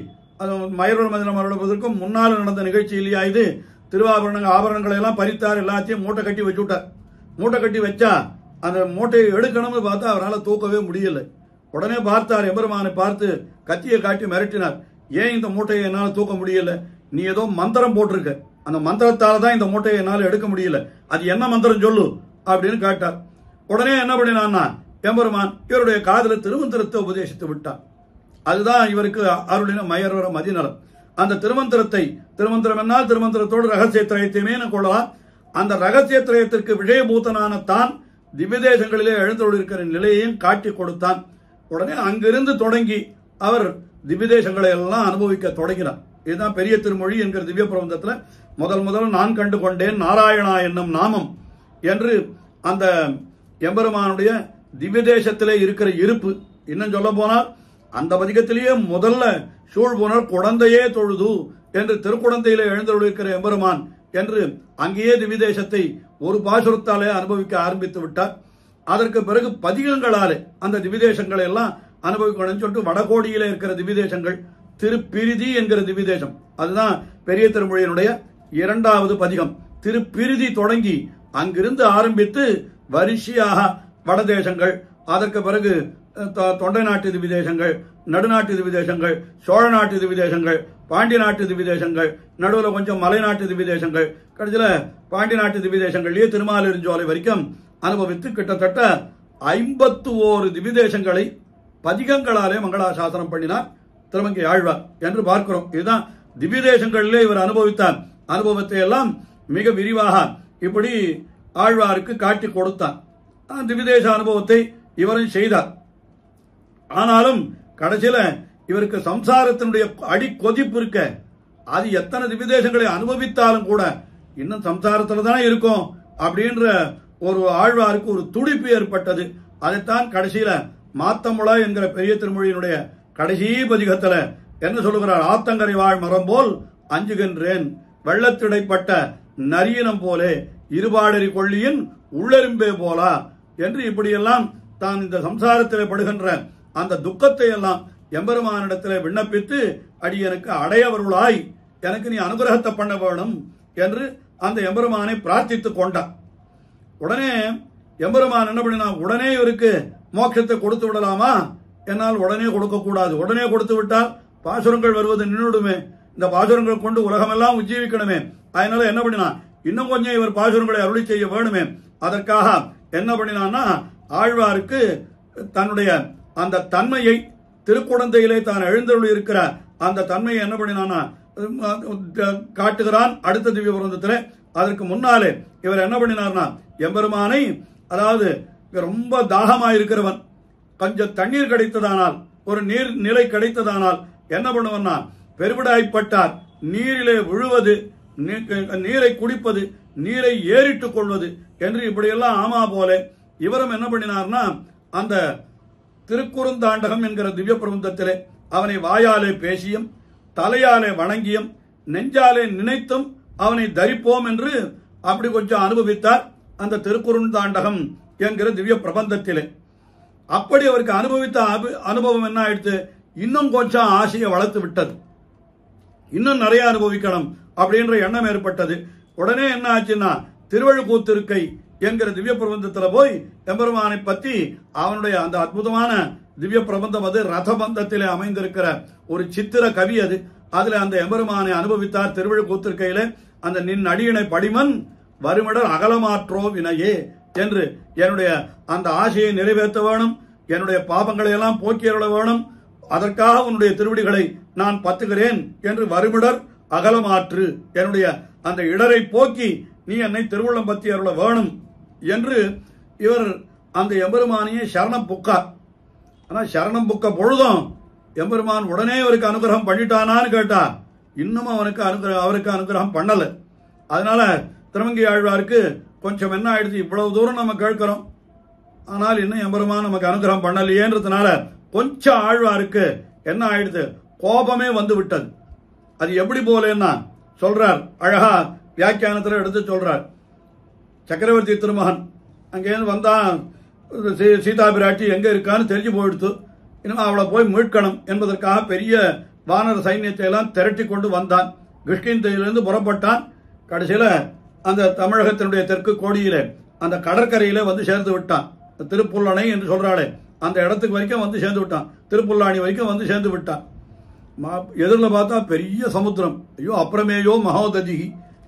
அது மயரோர மதிலம் அருள்வதற்கும் முன்னால் நடந்த நிகழ்ச்சி இல்லையா இது, திருவாபரணங்கள் ஆபரணங்களை எல்லாம் பறித்தார், எல்லாத்தையும் மூட்டை கட்டி வச்சுட்டார். மூட்டை கட்டி வச்சா அந்த மூட்டையை எடுக்கணும்னு பார்த்தா அவரால் தூக்கவே முடியல. உடனே பார்த்தார், எம்பெருமானை பார்த்து கத்தியை காட்டி மிரட்டினார். ஏன் இந்த மூட்டையை என்னால் தூக்க முடியல, நீ ஏதோ மந்திரம் போட்டிருக்க, அந்த மந்திரத்தால தான் இந்த மூட்டையை என்னால் எடுக்க முடியல, அது என்ன மந்திரம் சொல்லு அப்படின்னு கேட்டார். உடனே என்ன பண்ணினான்னா, எம்பெருமான் இவருடைய காதல திருமந்திரத்தை உபதேசித்து விட்டார். அதுதான் இவருக்கு அருளின மயரோர மதிநலம். அந்த திருமந்திரத்தை, திருமந்திரம் என்னால் திருமந்திரத்தோடு ரகசிய திரயத்தையுமே கொள்ளலாம். அந்த ரகசிய திரயத்திற்கு விஷயபூத்தனான தான் திவ்ய தேசங்களிலே எழுந்தொழிருக்கிற நிலையையும் காட்டி கொடுத்தான். உடனே அங்கிருந்து தொடங்கி அவர் திவ்ய தேசங்களை எல்லாம் அனுபவிக்க தொடங்கினார். இதுதான் பெரிய திருமொழி என்கிற திவ்ய பிரபந்தத்துல முதல் நான் கண்டு கொண்டேன் நாராயணா என்னும் நாமம் என்று அந்த எம்பெருமானுடைய திவ்ய தேசத்திலே இருக்கிற இருப்பு. இன்னும் சொல்ல போனால் அந்த பதிகத்திலேயே முதல்ல சூழ்புணர் குழந்தையே தொழுது என்று திருக்குழந்தையிலே எழுந்தொழிருக்கிற எம்பெருமான் என்று அங்கேயே திவ்ய தேசத்தை ஒரு பாசுரத்தாலே அனுபவிக்க ஆரம்பித்து விட்டார். அதற்கு பிறகு பதிகங்களாலே அந்த திவ்ய தேசங்களை எல்லாம் அனுபவிக்கணும்னு சொல்லிட்டு வடகோடியில இருக்கிற திவ்ய தேசங்கள், திருப்பிரிதி என்கிற திவ்ய தேசம், அதுதான் பெரிய திருமொழியினுடைய இரண்டாவது பதிகம். திருப்பிரிதி தொடங்கி அங்கிருந்து ஆரம்பித்து வரிசையாக வடதேசங்கள், அதற்கு பிறகு தொண்டை நாட்டு திவ்ய தேசங்கள், நடுநாட்டு திவ்ய தேசங்கள், சோழ நாட்டு திவ்ய தேசங்கள், பாண்டி நாட்டு திவ்ய தேசங்கள், நடுவில் கொஞ்சம் மலை நாட்டு திவ்ய தேசங்கள், கடைசியில் பாண்டி நாட்டு திவ்ய தேசங்கள்லயே திருமாலிருஞ்சோலை வரைக்கும் அனுபவித்து கிட்டத்தட்ட 51 திவ்ய தேசங்களை பதிகங்களாலே மங்களாசாசனம் பண்ணினார் திருமங்கை ஆழ்வார் என்று பார்க்கிறோம். இதுதான் திவ்ய தேசங்களிலே இவர் அனுபவித்தார். அனுபவத்தை எல்லாம் மிக விரிவாக இப்படி ஆழ்வாருக்கு காட்டி கொடுத்தார். திவ்ய தேச அனுபவத்தை இவரும் செய்தார். ஆனாலும் கடைசியில இவருக்கு சம்சாரத்தினுடைய அடி கொதிப்பு இருக்க, அது எத்தனை திவ்ய தேசங்களை அனுபவித்தாலும் கூட இன்னும் சம்சாரத்துல தான் இருக்கும் அப்படின்ற ஒரு ஆழ்வாருக்கு ஒரு துடிப்பு ஏற்பட்டது. அதைத்தான் கடைசியில மாத்தமுள என்கிற பெரிய திருமொழியினுடைய கடைசி பதிகத்துல என்ன சொல்லுகிறார், ஆத்தங்கரை வாழ் மரம் போல் அஞ்சுகின்றேன், வெள்ளத்திடைப்பட்ட நரியனம் போலே இருபாடறி கொள்ளியின் உள்ளெரும்பே போலா என்று இப்படியெல்லாம் தான் இந்த சம்சாரத்திலே படுகின்ற அந்த துக்கத்தை எல்லாம் எம்பெருமானிடத்திலே விண்ணப்பித்து அடியனுக்கு அடையவருளாய் எனக்கு நீ அனுகிரகத்தை பண்ண வேணும் என்று அந்த எம்பெருமானை பிரார்த்தித்துக் கொண்டார். உடனே எம்பெருமான் என்ன பண்ணினா, உடனே இவருக்கு மோட்சத்தை கொடுத்து விடலாமா, என்னால் உடனே கொடுக்க கூடாது, உடனே கொடுத்து விட்டால் பாசுரங்கள் வருவது நின்றுடுமே, இந்த பாசுரங்கள் கொண்டு உலகமெல்லாம் உஜ்ஜீவிக்கணுமே, அதனால என்ன பண்ணினா இன்னும் கொஞ்சம் இவர் பாசுரங்களை அருளி செய்ய வேணுமே. அதற்காக என்ன பண்ணினான்னா, ஆழ்வாருக்கு தன்னுடைய அந்த தன்மையை, திருக்குடந்தையிலே தான் எழுந்தருளி இருக்கிற அந்த தன்மையை என்ன பண்ணினான்னா காட்டுகிறான் அடுத்த திவ்ய பிரபந்தத்திலே. அதற்கு முன்னாலே இவர் என்ன பண்ணினார்னா, எம்பெருமானை, அதாவது ரொம்ப தாகமாயிருக்கிறவன், கொஞ்சம் தண்ணீர் கிடைத்ததானால், ஒரு நீர் நிலை கிடைத்ததானால் என்ன பண்ணுவன்னா, பெருவிடாய்ப்பட்டார் நீரிலே விழுவது, நீரை குடிப்பது, நீரை ஏறிட்டுக் கொள்வது என்று இப்படியெல்லாம் ஆமா போல இவரும் என்ன பண்ணினார்னா, அந்த திருக்குறுந்தாண்டகம் என்கிற திவ்ய பிரபந்தத்திலே அவனை வாயாலே பேசியும் தலையாலே வணங்கியும் நெஞ்சாலே நினைத்தும் அவனை தரிப்போம் என்று அப்படி கொஞ்சம் அனுபவித்தார் அந்த திருக்குறுந்தாண்டகம் என்கிற திவ்ய பிரபந்தத்திலே. அப்படி அவருக்கு அனுபவித்த அனுபவம் என்ன ஆயிடுத்து, இன்னும் கொஞ்சம் ஆசையை வளர்த்து விட்டது. இன்னும் நிறைய அனுபவிக்கணும் அப்படின்ற எண்ணம் ஏற்பட்டது. உடனே என்ன ஆச்சுன்னா, திருவழுக்கூத்திருக்கை என்கிற திவ்ய பிரபந்தத்தில் போய் எம்பெருமானை பற்றி அவனுடைய அந்த அற்புதமான திவ்ய பிரபந்தம், அது ரதபந்தத்திலே அமைந்திருக்கிற ஒரு சித்திர கவி அது. அதுல அந்த எம்பெருமானை அனுபவித்தார் திருவழுக்கூத்திருக்கையில. அந்த நின் அடியினை படிமன் வருமிடர் அகலமாற்றோ வினையே என்று, என்னுடைய அந்த ஆசையை நிறைவேற்ற வேணும், என்னுடைய பாபங்களை எல்லாம் போக்கியருள வேணும், அதற்காக உன்னுடைய திருவடிகளை நான் பத்துகிறேன் என்று வருமிடர் அகலமாற்று, என்னுடைய அந்த இடரை போக்கி நீ என்னை திருவுள்ளம் பத்தி அருள வேணும் என்று இவர் அந்த எம்பெருமானையே சரணம் புக்கார். ஆனா சரணம் புக்க பொழுதும் எம்பெருமான் உடனே அவருக்கு அனுகிரகம் பண்ணிட்டானான்னு கேட்டா, இன்னும் அவருக்கு அனுகிரகம் பண்ணல. அதனால திருமங்கை ஆழ்வாருக்கு கொஞ்சம் என்ன ஆயிடுச்சு, இவ்வளவு தூரம் நம்ம கேட்கிறோம், ஆனால் இன்னும் எம்பெருமான் நமக்கு அனுகிரகம் பண்ணலையேன்றதுனால கொஞ்சம் ஆழ்வாருக்கு என்ன ஆயிடுது, கோபமே வந்து விட்டது. அது எப்படி போலன்னா சொல்றார், அழகா வியாக்கியானத்தில் எடுத்து சொல்றார். சக்கரவர்த்தி திருமகன் அங்கேருந்து வந்தான், சீதா பிராட்டி எங்க இருக்கான்னு தெரிஞ்சு போயிடுத்து, இன்னும் அவளை போய் மீட்கணும் என்பதற்காக பெரிய வானர சைன்யத்தை எல்லாம் திரட்டி கொண்டு வந்தான். கிஷ்கிந்தையிலிருந்து புறப்பட்டான். கடைசியில அந்த தமிழகத்தினுடைய தெற்கு கோடியில அந்த கடற்கரையில வந்து சேர்ந்து விட்டான். திருப்புல்லணை என்று சொல்றாளே அந்த இடத்துக்கு வரைக்கும் வந்து சேர்ந்து விட்டான். திருப்புல்லாணி வரைக்கும் வந்து சேர்ந்து விட்டான். எதிரில் பார்த்தா பெரிய சமுத்திரம். ஐயோ அப்புறமேயோ மகோததி,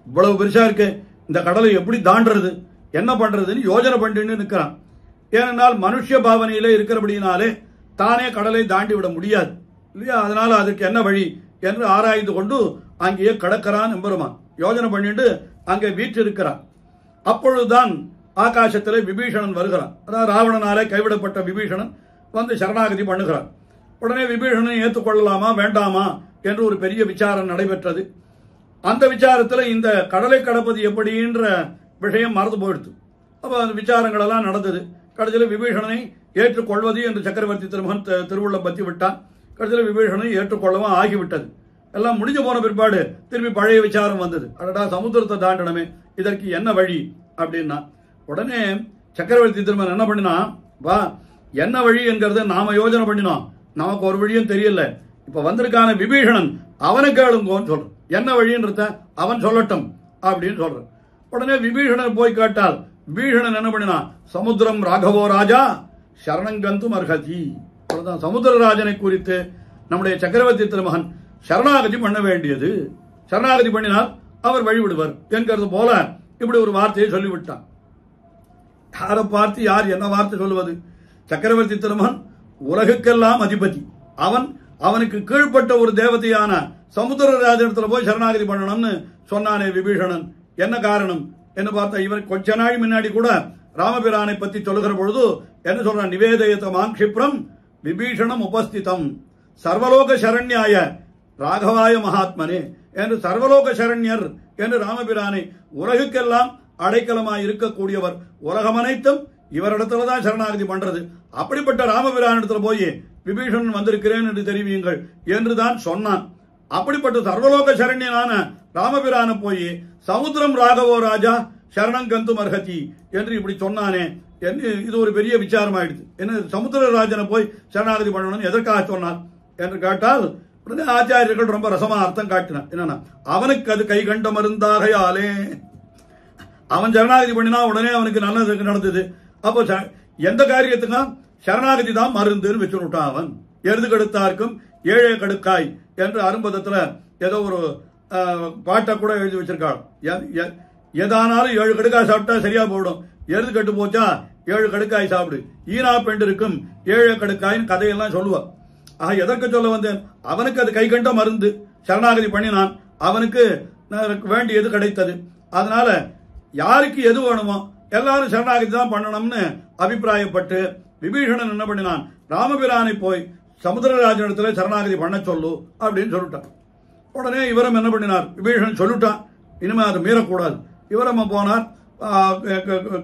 இவ்வளவு பெருசா இருக்கு, இந்த கடலை எப்படி தாண்டறது, என்ன பண்றதுன்னு யோஜனை பண்ணிட்டு நிற்கிறான். ஏனென்றால் மனுஷ பாவனையிலே இருக்கிறபடினாலே தானே கடலை தாண்டி விட முடியாது இல்லையா. அதனால அதுக்கு என்ன வழி என்று ஆராய்ந்து கொண்டு அங்கேயே கடக்கிறான் எம்பெருமான். யோஜனை பண்ணிட்டு அங்கே வீற்றிருக்கிறான். அப்பொழுதுதான் ஆகாசத்திலே விபீஷணன் வருகிறான். அதாவது ராவணனாலே கைவிடப்பட்ட விபீஷணன் வந்து சரணாகதி பண்ணுகிறான். உடனே விபீஷணனை ஏற்றுக்கொள்ளலாமா வேண்டாமா என்று ஒரு பெரிய விசாரம் நடைபெற்றது. அந்த விசாரத்தில் இந்த கடலை கடப்பது எப்படின்ற விஷயம் மறந்து போயிடுது. அப்போ அந்த விசாரங்கள் எல்லாம் நடந்தது. கடைசியில் விபீஷணனை ஏற்றுக்கொள்வது என்று சக்கரவர்த்தி திருமகன் திருவுள்ளம் பற்றி விட்டான். கடைசியில் விபீஷணனை ஏற்றுக்கொள்ளவும் ஆகிவிட்டது. எல்லாம் முடிஞ்சு போன பிற்பாடு திரும்பி பழைய விசாரம் வந்தது. அடடா சமுத்திரத்தை தாண்டனமே, இதற்கு என்ன வழி அப்படின்னா, உடனே சக்கரவர்த்தி திருமகன் என்ன பண்ணினா, வா என்ன வழி என்கிறத நாம யோஜனை பண்ணினோம், நமக்கு ஒரு வழியும் தெரியல, இப்ப வந்திருக்கான விபீஷணன் அவனை கேளுங்கன்னு சொல்ற, என்ன வழின்றத அவன் சொல்லட்டும் அப்படின்னு சொல்ற. உடனே விபீஷணன் போய் கேட்டால் விபீஷணன் என்ன பண்ணினா, சமுத்திரம் ராகவோ ராஜா சரணங்கந்தும் அர்ஹதி. சமுத்திரராஜனை குறித்து நம்முடைய சக்கரவர்த்தி திருமகன் சரணாகதி பண்ண வேண்டியது, சரணாகதி பண்ணினால் அவர் வழிவிடுவர் என்கிறது போல இப்படி ஒரு வார்த்தையை சொல்லிவிட்டான். யாரை பார்த்து யார் என்ன வார்த்தை சொல்லுவது? சக்கரவர்த்தி திருமகன் உலகுக்கெல்லாம் அதிபதி, அவனுக்கு கீழ்பட்ட ஒரு தேவதையான சமுத்திரராஜனத்துல போய் சரணாகதி பண்ணணும்னு சொன்னானே விபீஷணன், என்ன காரணம் என்று பார்த்தா, இவர் கொஞ்ச நாள் முன்னாடி கூட ராமபிரானை பத்தி சொல்லுகிற பொழுது என்ன சொல்றான், நிவேதயத மாங்கிப்ரம் விபீஷணம் உபஸ்திதம் சர்வலோக சரண்யாய ராகவாய மகாத்மனே என்று, சர்வலோக சரண்யர் என்று ராமபிரானை, உலகுக்கெல்லாம் அடைக்கலமாய் இருக்கக்கூடியவர், உலகம் அனைத்தும் இவரிடத்துலதான் சரணாகதி பண்றது, அப்படிப்பட்ட ராமபிரான் இடத்துல போய் விபீஷணன் வந்திருக்கிறேன் என்று தெரிவியுங்கள் என்றுதான் சொன்னான். அப்படிப்பட்ட சர்வலோக சரண்யனான ராமபிரான போய் சமுத்திரம் ராகவோ ராஜா சரணங்கந்தும் அர்ஹதி என்று இப்படி சொன்னானே என்று இது ஒரு பெரிய விசாரம் ஆயிடுச்சு. என்ன சமுத்திரராஜனை போய் சரணாகதி பண்ணணும் எதற்காக சொன்னார் என்று கேட்டால், உடனே ஆச்சாரியர்கள் ரொம்ப ரசமா அர்த்தம் காட்டினார். என்னன்னா, அவனுக்கு அது கை கண்ட மருந்தாகையாலே, அவன் சரணாகதி பண்ணினா உடனே அவனுக்கு நல்லது நடந்தது. அப்போ எந்த காரியத்துக்கும் சரணாகதி தான் மருந்துன்னு வச்சுட்டான். அவன் எருது கெடுத்தார்க்கும் ஏழை கடுக்காய் என்று அரும்பதத்துல ஏதோ ஒரு பாட்டை கூட எழுதி வச்சிருக்காள். எதானாலும் 7 கடுக்காய் சாப்பிட்டா சரியா போயிடும். எருது கட்டு போச்சா 7 கடுக்காய் சாப்பிடு, ஈனா பெண்டு இருக்கும் 7 கடுக்காயின் கதையெல்லாம் சொல்லுவார். ஆக எதற்கு சொல்ல வந்தேன், அவனுக்கு அது கை கண்ட மருந்து, சரணாகதி பண்ணினான், அவனுக்கு வேண்டியது கிடைத்தது. அதனால யாருக்கு எது வேணுமோ எல்லாரும் சரணாகதி தான் பண்ணணும்னு அபிப்பிராயப்பட்டு விபீஷணன் என்ன பண்ணினான், ராமபிரானை போய் சமுத்திரராஜனிடத்துல சரணாகதி பண்ண சொல்லு அப்படின்னு சொல்லிட்டான். உடனே இவரும் என்ன பண்ணினார், விபீஷணன் சொல்லிட்டான், இனிமே அது மீறக்கூடாது. இவரம் போனார்,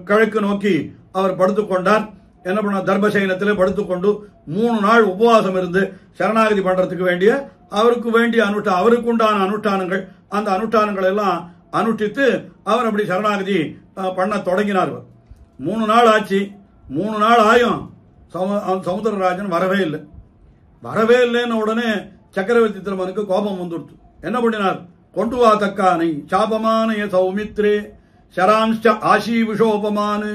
கிழக்கு நோக்கி அவர் படுத்துக்கொண்டார். என்ன பண்ண, தர்பசைனத்திலே படுத்துக்கொண்டு 3 நாள் உபவாசம் இருந்து சரணாகதி பண்றதுக்கு வேண்டிய அவருக்கு வேண்டிய அவருக்கு உண்டான அனுஷ்டானங்கள், அந்த அனுஷ்டானங்கள் எல்லாம் அனுஷ்டித்து அவர் அப்படி சரணாகதி பண்ண தொடங்கினார். 3 நாள் ஆச்சு. 3 நாள் ஆயும் சமுத்திரராஜன் வரவே இல்லை. வரவே இல்லைன்னு உடனே சக்கரவர்த்தி திருமனுக்கு கோபம் வந்துடுச்சு. என்ன பண்ணினார், கொண்டு வா தக்கானை சாபமான சௌமித்ரே சராம்ச ஆசி விஷோபமானு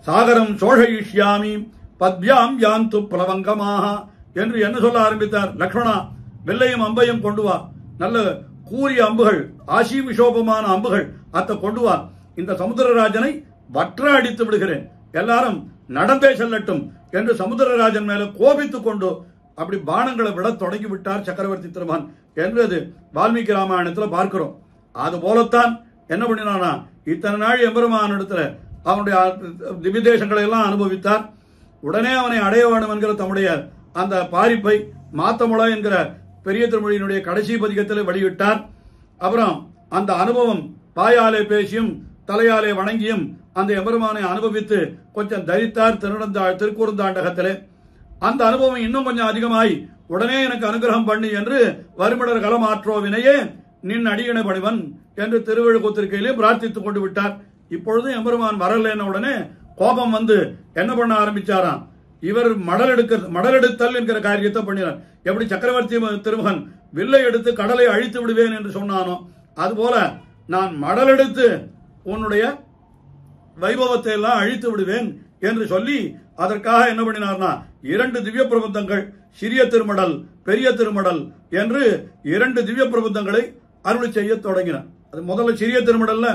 சாகரம் சோஷயிஷ்யாமி பத்யாம் யாந்து பிளவங்கமாக என்று என்ன சொல்ல ஆரம்பித்தார். லக்ஷ்மணா, வெள்ளையும் அம்பையும் கொண்டு வா, நல்ல கூறிய அம்புகள், ஆசி விஷோபமான அம்புகள், அத்தை கொண்டு வா, இந்த சமுத்திரராஜனை வற்ற அடித்து விடுகிறேன், எல்லாரும் நடந்தே செல்லட்டும் என்று சமுத்திரராஜன் மேல கோபித்துக் கொண்டு அப்படி பானங்களை விட தொடங்கி விட்டார் சக்கரவர்த்தி திருமகன் என்றது வால்மீகி ராமாயணத்தில் பார்க்கிறோம். அது போலத்தான் என்ன பண்ணினானா, இத்தனை நாள் எம்பெருமான் இடத்துல அவனுடைய திவ்யதேசங்களை எல்லாம் அனுபவித்தார். உடனே அவனை அடைய வேண்டும் என்கிற தம்முடைய அந்த பாரிப்பை மாத்தமுள என்கிற பெரிய திருமொழியினுடைய கடைசி பதிகத்தில் வெளியிட்டார். அப்புறம் அந்த அனுபவம் வாயாலே பேசியும் தலையாலே வணங்கியும் அந்த எம்பெருமானை அனுபவித்து கொஞ்சம் தரித்தார் திருக்குறுந்தாண்டகத்திலே. அந்த அனுபவம் இன்னும் கொஞ்சம் அதிகமாய் உடனே எனக்கு அனுகிரகம் பண்ணி என்று வருமிடர் களமாற்றோவினையே நின் அடியணை பணிவன் என்று திருவள்ளுவத்திற்கையிலே பிரார்த்தித்துக் கொண்டு விட்டார். இப்பொழுது எம்பெருமான் வரலன்னு உடனே கோபம் வந்து என்ன பண்ண ஆரம்பிச்சாராம், இவர் மடலெடுத்தல் என்கிற காரியத்தை பண்ணினார். எப்படி சக்கரவர்த்தி திருமகன் வில்லை எடுத்து கடலை அழித்து விடுவேன் என்று சொன்னானோ அதுபோல நான் மடலெடுத்து உன்னுடைய வைபவத்தை எல்லாம் அழித்து விடுவேன் என்று சொல்லி அதற்காக என்ன பண்ணினார்னா 2 திவ்ய பிரபந்தங்கள், சிறிய திருமடல் பெரிய திருமடல் என்று 2 திவ்ய பிரபந்தங்களை அருளி செய்ய தொடங்கினார். அது முதல்ல சிறிய திருமடல்ல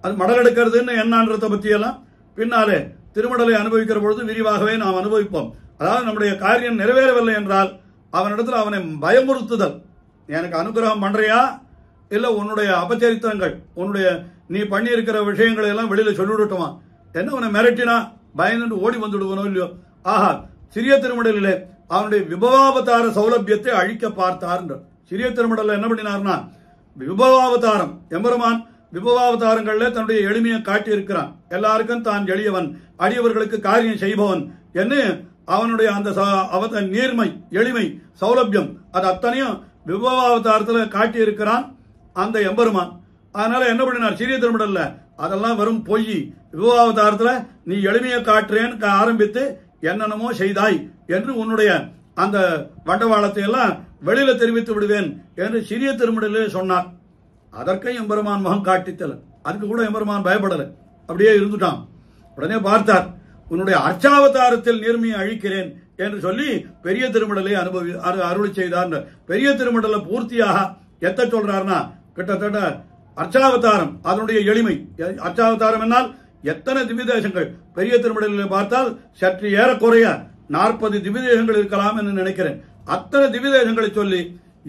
அது மடல் எடுக்கிறதுன்னு என்னன்றத பத்தி எல்லாம் பின்னாலே திருமடலை அனுபவிக்கிற பொழுது விரிவாகவே நாம் அனுபவிப்போம். அதாவது நம்முடைய காரியம் நிறைவேறவில்லை என்றால் அவனிடத்தில் அவனை பயமுறுத்துதல், எனக்கு அனுகிரகம் பண்றியா இல்ல உன்னுடைய அபச்சரித்திரங்கள் உன்னுடைய நீ பண்ணி இருக்கிற விஷயங்களை எல்லாம் வெளியில சொல்லிவிட்டுமா, என்ன உன்னை மிரட்டினா பயந்து ஓடி வந்துடுவனோ இல்லையோ. ஆஹா, சிறிய திருமடலிலே அவனுடைய விபவாவதார சௌலபியத்தை அழிக்க பார்த்தார். சிறிய திருமடல்ல என்ன பண்ணினார்னா விபவாவதாரம், எம்பெருமான் விபவாவதாரங்கள்ல தன்னுடைய எளிமையை காட்டி இருக்கிறான். எல்லாருக்கும் தான் எளியவன், அடியவர்களுக்கு காரியம் செய்பவன் என்று அவனுடைய அந்த நீர்மை எளிமை சௌலபியம் அது அத்தனையும் விபவாவதாரத்தில் காட்டி இருக்கிறான் அந்த எம்பெருமான். அதனால என்ன பண்ணினார், சிறிய திருமடல்ல அதெல்லாம் வெறும் பொய், விபவாவதாரத்துல நீ எளிமையை காட்டுறேன்னு ஆரம்பித்து என்னென்னமோ செய்தாய் என்று உன்னுடைய அந்த வண்டவாளத்தை எல்லாம் வெளியில தெரிவித்து விடுவேன் என்று சிறிய திருமடலில் சொன்னார். அதற்கும் எம்பெருமான் முகம் காட்டித்தல, அதுக்கு கூட எம்பெருமான் பயப்படல, அப்படியே இருந்துட்டான். உடனே பார்த்தார், உன்னுடைய அர்ச்சாவதாரத்தில் நேர்மையை அழிக்கிறேன் என்று சொல்லி பெரிய திருமடலை அருளி செய்தார். பெரிய திருமடல பூர்த்தியாக எத்த சொல்றாருன்னா கிட்டத்தட்ட அர்ச்சாவதாரம் அதனுடைய எளிமை. அர்ச்சாவதாரம் என்னால் எத்தனை திவ்யதேசங்கள் பெரிய திருமடலில் பார்த்தால் சற்று ஏறக்குறைய 40 திவ்யதேசங்கள் இருக்கலாம் என்று நினைக்கிறேன். அத்தனை திவ்யதேசங்களை சொல்லி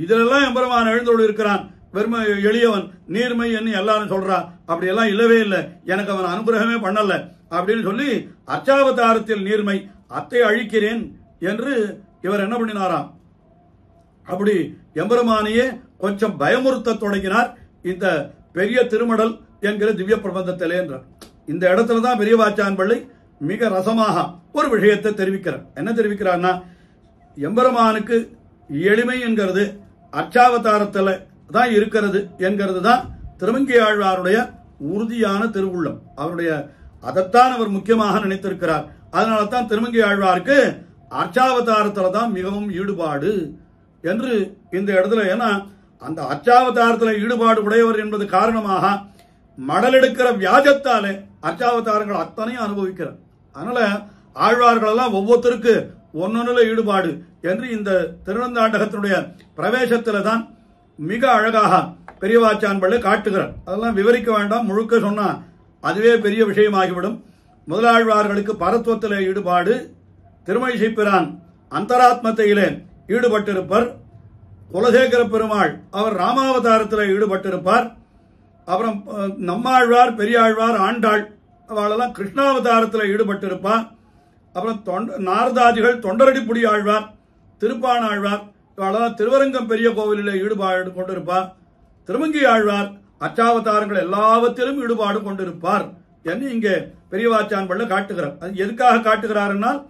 இதெல்லாம் எம்பெருமான் எழுந்தோடு இருக்கிறான், வெறுமை எளியவன் நீர்மை என்று எல்லாரும் சொல்றா, அப்படி எல்லாம் இல்லவே இல்லை, எனக்கு அவன் அனுகிரகமே பண்ணல அப்படின்னு சொல்லி அர்ச்சாவதாரத்தில் நீர்மை அத்தை அழிக்கிறேன் என்று இவர் என்ன பண்ணினாராம். அப்படி எம்பெருமானையே கொஞ்சம் பயமுறுத்த தொடங்கினார் இந்த பெரிய திருமடல் என்கிற திவ்ய பிரபந்தத்திலே என்றார். இந்த இடத்துல தான் பெரியவாச்சான் பிள்ளை மிக ரசமாக ஒரு விஷயத்தை தெரிவிக்கிறார். என்ன தெரிவிக்கிறார்னா, எம்பெருமானுக்கு எளிமை என்கிறது அர்ச்சாவதாரத்தில் தான் இருக்கிறது என்கிறது தான் திருமங்கை ஆழ்வாருடைய உறுதியான திருவுள்ளம். அவருடைய அதைத்தான் அவர் முக்கியமாக நினைத்திருக்கிறார். அதனால தான் திருமங்கை ஆழ்வாருக்கு அர்ச்சாவதாரத்தில் தான் மிகவும் ஈடுபாடு என்று இந்த இடத்துல, ஏன்னா அந்த அர்ச்சாவதாரத்தில் ஈடுபாடு உடையவர் என்பது காரணமாக மடல் எடுக்கிற வியாஜத்தாலே அர்ச்சாவதாரங்கள் அத்தனையும் அனுபவிக்கிறார். அதனால ஆழ்வார்கள் எல்லாம் ஒவ்வொருத்தருக்கு ஒன்னொன்னுல ஈடுபாடு என்று இந்த திருநந்தாண்டகத்தினுடைய பிரவேசத்தில தான் மிக அழகாக பெரியவாச்சான் பிள்ளை காட்டுகிறார். அதெல்லாம் விவரிக்க வேண்டாம், முழுக்க சொன்னா அதுவே பெரிய விஷயமாகிவிடும். முதலாழ்வார்களுக்கு பரத்துவத்திலே ஈடுபாடு, திருமழிசைப்பிரான் அந்தராத்மத்தையிலே ஈடுபட்டிருப்பர், குலசேகர பெருமாள் அவர் ராமாவதாரத்தில் ஈடுபட்டிருப்பார், அப்புறம் நம்மாழ்வார், பெரியாழ்வார், ஆண்டாள் அவளெல்லாம் கிருஷ்ணாவதாரத்தில் ஈடுபட்டிருப்பார், அப்புறம் நாரதாதிகள், தொண்டரடிப்புடி ஆழ்வார், திருப்பாணாழ்வார் இவளெல்லாம் திருவரங்கம் பெரிய கோவிலில் ஈடுபாடு கொண்டிருப்பார், திருமங்கி ஆழ்வார் அச்சாவதாரங்கள் எல்லாவற்றிலும் ஈடுபாடு கொண்டிருப்பார் என்று இங்கே பெரியவாச்சான் பிள்ளை காட்டுகிறார். அது எதுக்காக காட்டுகிறார் என்றால்,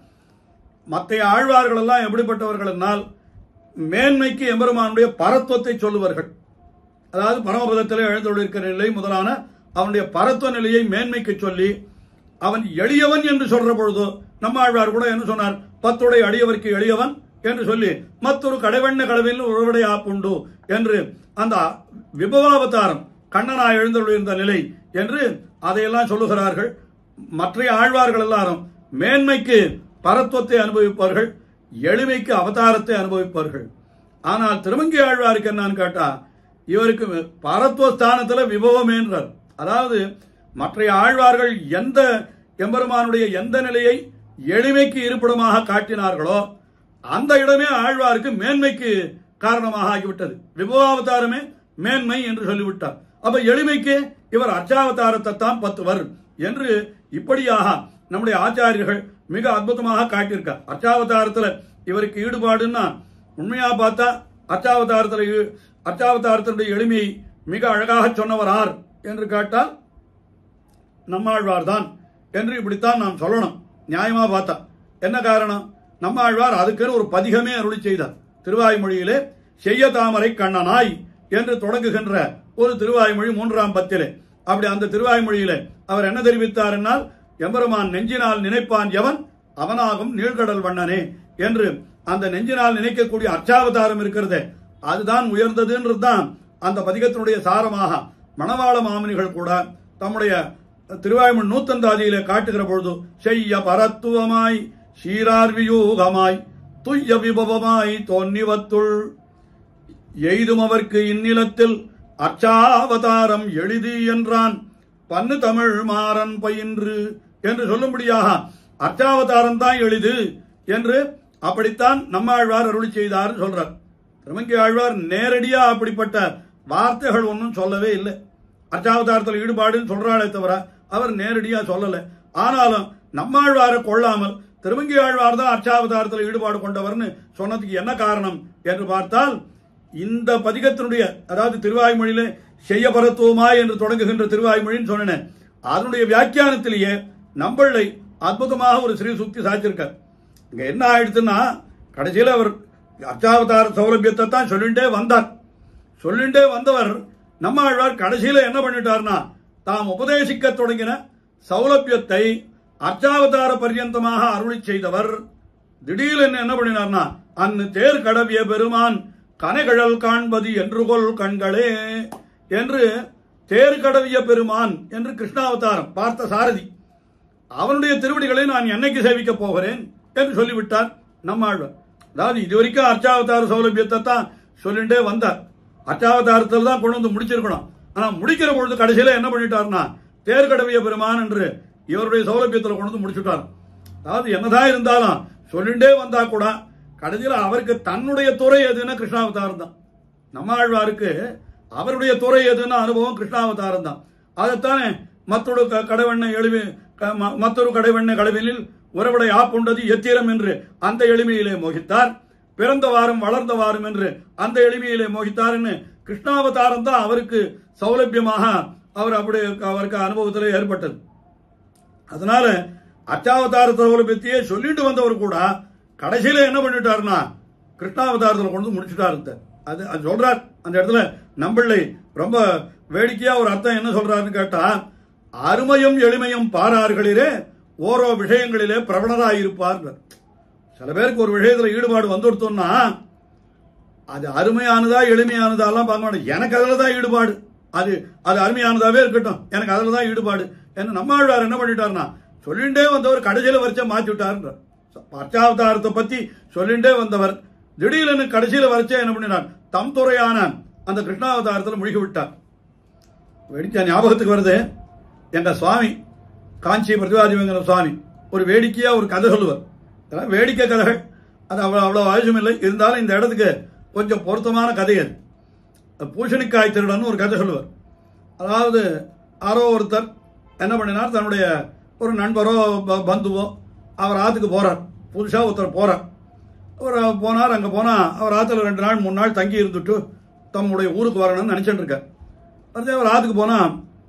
மற்ற ஆழ்வார்கள் எல்லாம் எப்படிப்பட்டவர்கள் என்றால் மேன்மைக்கு எம்பெருமானுடைய பரத்துவத்தை சொல்லுவார்கள். அதாவது பரமபதத்திலே எழுந்துள்ளிருக்கிற நிலை முதலான அவனுடைய பரத்துவ நிலையை மேன்மைக்கு சொல்லி, அவன் எளியவன் என்று சொல்ற பொழுது நம்மாழ்வார் கூட என்ன சொன்னார், பத்துடைய அடியவருக்கு எளியவன் என்று சொல்லி மற்றொரு கடைவண்ண கடவில் உறவுடைய ஆப்புண்டு என்று அந்த விபவாவதாரம் கண்ணனாய் எழுந்துள்ளிருந்த நிலை என்று அதையெல்லாம் சொல்லுகிறார்கள். மற்ற ஆழ்வார்கள் எல்லாரும் மேன்மைக்கு பரத்துவத்தை அனுபவிப்பார்கள், எளிமைக்கு அவதாரத்தை அனுபவிப்பார்கள். ஆனால் திருமங்கி ஆழ்வாருக்கு என்னன்னு கேட்டா, இவருக்கு பரத்துவ ஸ்தானத்தில் விபவம் என்றார். அதாவது மற்ற ஆழ்வார்கள் எந்த எம்பெருமானுடைய எந்த நிலையை எளிமைக்கு இருப்பிடமாக காட்டினார்களோ அந்த இடமே ஆழ்வாருக்கு மேன்மைக்கு காரணமாக ஆகிவிட்டது. விபவாவதாரமே மேன்மை என்று சொல்லிவிட்டார். அப்ப எளிமைக்கு இவர் அச்சாவதாரத்தை தான் பத்துவர் என்று இப்படியாக நம்முடைய ஆச்சாரியர்கள் மிக அற்புதமாக காட்டியிருக்கார். அச்சாவதாரத்தில் இவருக்கு ஈடுபாடுன்னா உண்மையா பார்த்தா அச்சாவதாரத்தினுடைய எளிமையை மிக அழகாக சொன்னவர் யார் என்று கேட்டால் நம்மாழ்வார் தான் என்று இப்படித்தான் நாம் சொல்லணும். நியாயமா பார்த்தா என்ன காரணம், நம்மாழ்வார் அதுக்கு ஒரு பதிகமே அருளி செய்தார். திருவாய்மொழியிலே செய்ய தாமரை கண்ணனாய் என்று தொடங்குகின்ற ஒரு திருவாய்மொழி 3ஆம் பத்திலே. அப்படி அந்த திருவாய்மொழியிலே அவர் என்ன தெரிவித்தார் என்னால், எம்பெருமான் நெஞ்சினால் நினைப்பான் எவன் அவனாகும் நீழ்கடல் வண்ணனே என்று அந்த நெஞ்சினால் நினைக்கக்கூடிய அச்சாவதாரம் இருக்கிறதே அதுதான் உயர்ந்ததுன்றதுதான் அந்த பதிகத்தினுடைய சாரமாக மணவாள மாமுனிகள் கூட தம்முடைய திருவாய்மொழி நூத்தந்தாதியிலே காட்டுகிற பொழுது செய்ய பரத்துவமாய் சீரார் வியூகமாய் துய்ய விபவமாய் தோன்னிவத்துள் எய்தும் அவர்க்கு இந்நிலத்தில் அச்சாவதாரம் எளிது என்றான் பன்னு தமிழ் மாறன் பயின்று என்று சொல்லும்படியாக அச்சாவதாரம் தான் எளிது என்று அப்படித்தான் நம்மாழ்வார் அருளி செய்தார் சொல்றார். திருமங்கி ஆழ்வார் நேரடியா அப்படிப்பட்ட வார்த்தைகள் ஒன்றும் சொல்லவே இல்லை. அச்சாவதாரத்தில் ஈடுபாடுன்னு சொல்றாளே தவிர அவர் நேரடியா சொல்லல. ஆனாலும் நம்மாழ்வாரை கொள்ளாமல் திருமங்கி ஆழ்வார் தான் அச்சாவதாரத்தில் ஈடுபாடு கொண்டவர்னு சொன்னதுக்கு என்ன காரணம் என்று பார்த்தால், இந்த பதிகத்தினுடைய அதாவது திருவாய்மொழியிலே செய்ய பரத்துவமாய் என்று தொடங்குகின்ற திருவாய்மொழின்னு சொன்னேன், அதனுடைய வியாக்கியானத்திலேயே நம்மளை அற்புதமாக ஒரு ஸ்ரீ சுக்தி சாய்ச்சிருக்கார். இங்க என்ன ஆயிடுச்சுன்னா, கடைசியில் அவர் அச்சாவதார சௌலபியத்தை தான் சொல்லிண்டே வந்தவர் நம்மாழ்வார் கடைசியில என்ன பண்ணிட்டார்னா, தாம் உபதேசிக்க தொடங்கின சௌலபியத்தை அச்சாவதார பர்யந்தமாக அருளி செய்தவர் திடீரென என்ன பண்ணினார்னா, அன்னு தேர் கடவிய பெருமான் கனைகழல் காண்பது என்று கொள் கண்களே என்று தேர் கடவிய பெருமான் என்று கிருஷ்ணாவதாரம் பார்த்த சாரதி அவனுடைய திருவடிகளை நான் என்னைக்கு சேவிக்க போகிறேன் என்று சொல்லிவிட்டார் நம்மாழ்வார். அதாவது இதுவரைக்கும் அச்சாவதார சௌலபியத்தை தான் சொல்லிண்டே வந்தார், அச்சாவதாரத்தில் தான் கொண்டு வந்து முடிச்சிருக்கணும். ஆனா முடிக்கிற பொழுது கடைசியில என்ன பண்ணிட்டார்னா, தேர்கடவிய பெருமான் என்று இவருடைய சௌலபியத்தில் கொண்டு வந்து முடிச்சுட்டார். அதாவது என்னதான் இருந்தாலும் சொல்லிண்டே வந்தா கூட கடைசியில் அவருக்கு தன்னுடைய துறை எதுன்னா கிருஷ்ணாவதாரம் தான். நம்மாழ்வாருக்கு அவருடைய துறை எதுன்னா அனுபவம் கிருஷ்ணாவதாரம் தான். அதைத்தானே மற்றொரு கடைவெண்ண கடவிலில் உறவுடை ஆப்புண்டது எத்திரம் என்று அந்த எளிமையிலே மோகித்தார், பிறந்த வாரம் வளர்ந்த வாரம் என்று அந்த எளிமையிலே மோகித்தார் என்று கிருஷ்ணாவதாரம் தான் அவருக்கு சௌலபியமாக அவருக்கு அனுபவத்தில் ஏற்பட்டது. அதனால அச்சாவதார சௌலபியத்தையே சொல்லிட்டு வந்தவர் கூட கடைசியில என்ன பண்ணிட்டாருன்னா கிருஷ்ணாவதாரத்தில் கொண்டு முடிச்சுட்டாரு. அது சொல்றார் அந்த இடத்துல நம்மளை ரொம்ப வேடிக்கையா ஒரு அர்த்தம் என்ன சொல்றாருன்னு கேட்டா, அருமையும் எளிமையும் பாரார்களிலே ஓரோ விஷயங்களிலே பிரபலராயிருப்பார். சில பேருக்கு ஒரு விஷயத்துல ஈடுபாடு வந்துடுத்தோம்னா அது அருமையானதா எளிமையானதா எல்லாம் பார்க்க மாட்டேன், எனக்கு அதுல தான் ஈடுபாடு, அது அருமையானதாவே இருக்கட்டும், எனக்கு அதுல தான் ஈடுபாடு என்ன நம்மாழ்வார் என்ன பண்ணிட்டாருன்னா சொல்லிண்டே வந்தவர் கடைசியில வரைச்ச மாற்றி விட்டார். அச்சாவதாரத்தை பத்தி சொல்லிண்டே வந்தவர் திடீர்னு கடைசியில வரைச்சே என்ன பண்ணினார், தம் துறையான அந்த கிருஷ்ணாவதாரத்தில் முழுகி விட்டார். வேடிக்கை ஞாபகத்துக்கு வருது, எங்க சுவாமி காஞ்சி பிரதிபாதிவங்கர சுவாமி ஒரு வேடிக்கையா ஒரு கதை சொல்லுவார். இதெல்லாம் வேடிக்கை கதைகள், அது அவ்வளவு அவசியம் இல்லை. இருந்தாலும் இந்த இடத்துக்கு கொஞ்சம் பொருத்தமான கதை அது. பூஷணிக்காய் திருடன் ஒரு கதை சொல்லுவார். அதாவது யாரோ ஒருத்தர் என்ன பண்ணினார், தன்னுடைய ஒரு நண்பரோ பந்துவோ அவர் ஆத்துக்கு போறார். புதுசா ஒருத்தர் போறார். அவர் போனார். அங்க போனா அவர் ஆத்துல 2 நாள் 3 நாள் தங்கி இருந்துட்டு தம்முடைய ஊருக்கு வரணும்னு நினைச்சிட்டு இருக்கார். அதே அவர் ஆத்துக்கு போனா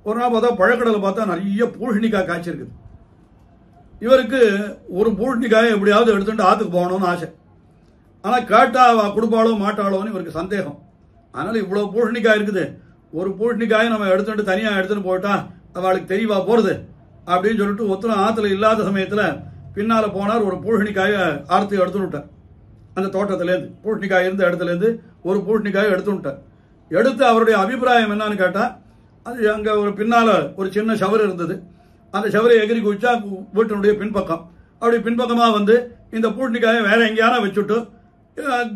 ஒரு நாள் பார்த்தா பழக்கடலை பார்த்தா நிறைய பூஷணிக்காய் காய்ச்சிருக்குது. இவருக்கு ஒரு பூஷணிக்காயை எப்படியாவது எடுத்துட்டு ஆத்துக்கு போகணும்னு ஆசை. ஆனா கேட்டா கொடுப்பாளோ மாட்டாளோன்னு இவருக்கு சந்தேகம். அதனால இவ்வளவு பூஷணிக்காய் இருக்குது, ஒரு பூஷணிக்காயை நம்ம எடுத்துட்டு தனியா எடுத்துட்டு போயிட்டா அவளுக்கு தெரியவா போறது அப்படின்னு சொல்லிட்டு ஒருத்தர் ஆத்துல இல்லாத சமயத்துல பின்னால போனார். ஒரு பூஷணிக்காயை ஆர்த்தி எடுத்துட்டு விட்டார். அந்த தோட்டத்திலேருந்து பூஷணிக்காய் இருந்த இடத்துல இருந்து ஒரு பூஷணிக்காயை எடுத்து விட்டார். எடுத்து அவருடைய அபிப்பிராயம் என்னன்னு கேட்டா, அது அங்க ஒரு பின்னால ஒரு சின்ன ஷவர் இருந்தது. அந்த ஷவரை எகிரி குதிச்சா வீட்டினுடைய பின்பக்கம், அப்படி பின்பக்கமா வந்து இந்த பூஷணிக்காயை வேற எங்கேயான வச்சுட்டு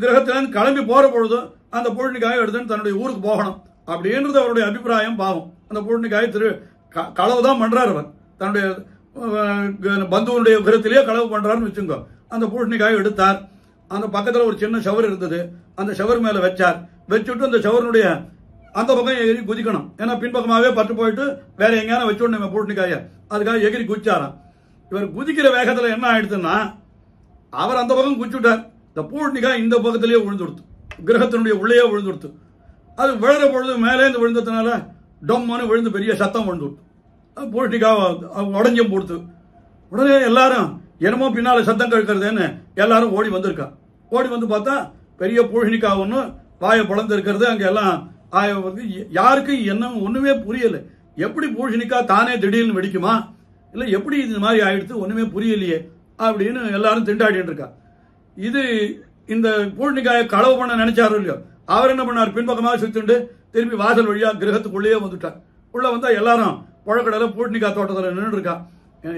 கிரகத்திலேருந்து கிளம்பி போற பொழுது அந்த பூஷணிக்காயை எடுத்துன்னு தன்னுடைய ஊருக்கு போகணும் அப்படின்றது அவருடைய அபிப்பிராயம். பாவம், அந்த பூஷணிக்காயை களவு தான் பண்றாரு. அவர் தன்னுடைய பந்துவனுடைய கிரகத்திலேயே களவு பண்றாருன்னு வச்சுங்க. அந்த பூஷணிக்காயை எடுத்தார். அந்த பக்கத்துல ஒரு சின்ன ஷவர் இருந்தது, அந்த ஷவர் மேல வச்சார். வச்சுட்டு அந்த ஷவருடைய அந்த பக்கம் எகிரி குதிக்கணும். ஏன்னா பின்பக்கமாவே பட்டு போயிட்டு வேற எங்கேயான வச்சுடணும் பூஷணிக்காய, அதுக்காக எகிரி குதிச்சாராம். இவர் குதிக்கிற வேகத்துல என்ன ஆயிடுச்சுன்னா, அவர் அந்த பக்கம் குதிச்சுட்டார். இந்த பூஷணிக்காய் இந்த பக்கத்திலேயே விழுந்துடுத்து, கிரகத்தினுடைய உள்ளேயே விழுந்துடுத்து. அது விழுற பொழுது மேலேந்து விழுந்ததுனால டொம்னு விழுந்து பெரிய சத்தம் விழுந்துடுத்து. பூஷணிக்காய் உடஞ்சும் போடுத்து. உடனே எல்லாரும் என்னமோ பின்னால சத்தம் கேட்கறதுன்னு எல்லாரும் ஓடி வந்திருக்கா. ஓடி வந்து பார்த்தா பெரிய பூஷணிக்காய் ஒன்று வாயை பிளந்து இருக்கிறது. அங்க எல்லாம் யாருக்கு என்ன ஒண்ணுமே புரியல. எப்படி பூஷணிக்காய் தானே திடீர்னு வெடிக்குமா, இல்ல எப்படி இது மாதிரி ஆயிடுத்து ஒண்ணுமே புரியலையே அப்படின்னு எல்லாரும் திண்டாடிட்டு இருக்கா. இது இந்த பூஷணிக்காயை களவு பண்ண நினைச்சாரு இல்லையோ, அவர் என்ன பண்ணார், பின்பக்கமாக சுத்திண்டு திரும்பி வாசல் வழியா கிரகத்துக்குள்ளேயே வந்துட்டார். உள்ள வந்தா எல்லாரும் பழக்கடையில பூஷணிக்காய் தோட்டத்தில் நின்று இருக்கா.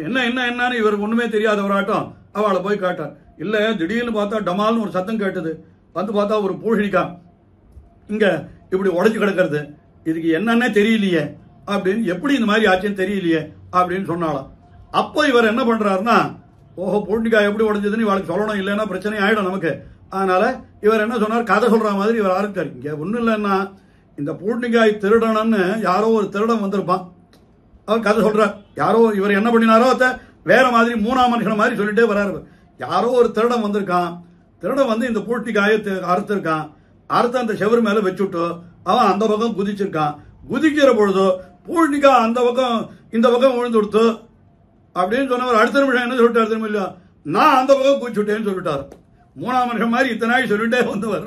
என்ன என்ன என்னன்னு இவர் ஒண்ணுமே தெரியாதவராட்டம் அவளை போய் காட்டார். இல்ல திடீர்னு பார்த்தா டமால்னு ஒரு சத்தம் கேட்டது. வந்து பார்த்தா ஒரு பூஷணிக்காய் இங்க இப்படி உடைச்சு கிடக்கிறது. இதுக்கு என்னன்னே தெரியலையே அப்படின்னு, எப்படி இந்த மாதிரி ஆச்சுன்னு தெரியலையே அப்படின்னு சொன்னாலாம். அப்போ இவர் என்ன பண்றாருன்னா, ஓஹோ பூஷணிக்காய் எப்படி உடைஞ்சதுன்னு இவளுக்கு சொல்லணும், இல்லைன்னா பிரச்சனை ஆயிடும் நமக்கு. அதனால இவர் என்ன சொன்னார், கதை சொல்ற மாதிரி இவர் ஆரம்பிச்சார். இங்க ஒண்ணும் இல்லைன்னா, இந்த பூஷணிக்காய் திருடணும்னு யாரோ ஒரு திருடன் வந்திருப்பான். அவர் கதை சொல்றார். யாரோ இவர் என்ன பண்ணினாரோ வேற மாதிரி 3ஆம் மனுஷன் மாதிரி சொல்லிட்டே வர்றாரு. யாரோ ஒரு திருடன் வந்திருக்கான். திருடன் வந்து இந்த பூஷணிக்காயை அறுத்திருக்கான். அறுத்த அந்த செவர் மேல வச்சுட்டு அவன் அந்த பக்கம் குதிச்சிருக்கான். குதிக்கிற பொழுது பூஷணிக்காய் அந்த பக்கம் இந்த பக்கம் விழுந்து கொடுத்து அப்படின்னு சொன்னவர் அடுத்த நிமிஷம் என்ன சொல்லிட்டாரு தெரியுமா, இல்லையா, நான் அந்த பக்கம் குதிச்சுட்டேன்னு சொல்லிட்டாரு. 3ஆம் மனுஷன் மாதிரி இத்தனை நாள் சொல்லிட்டே வந்தவர்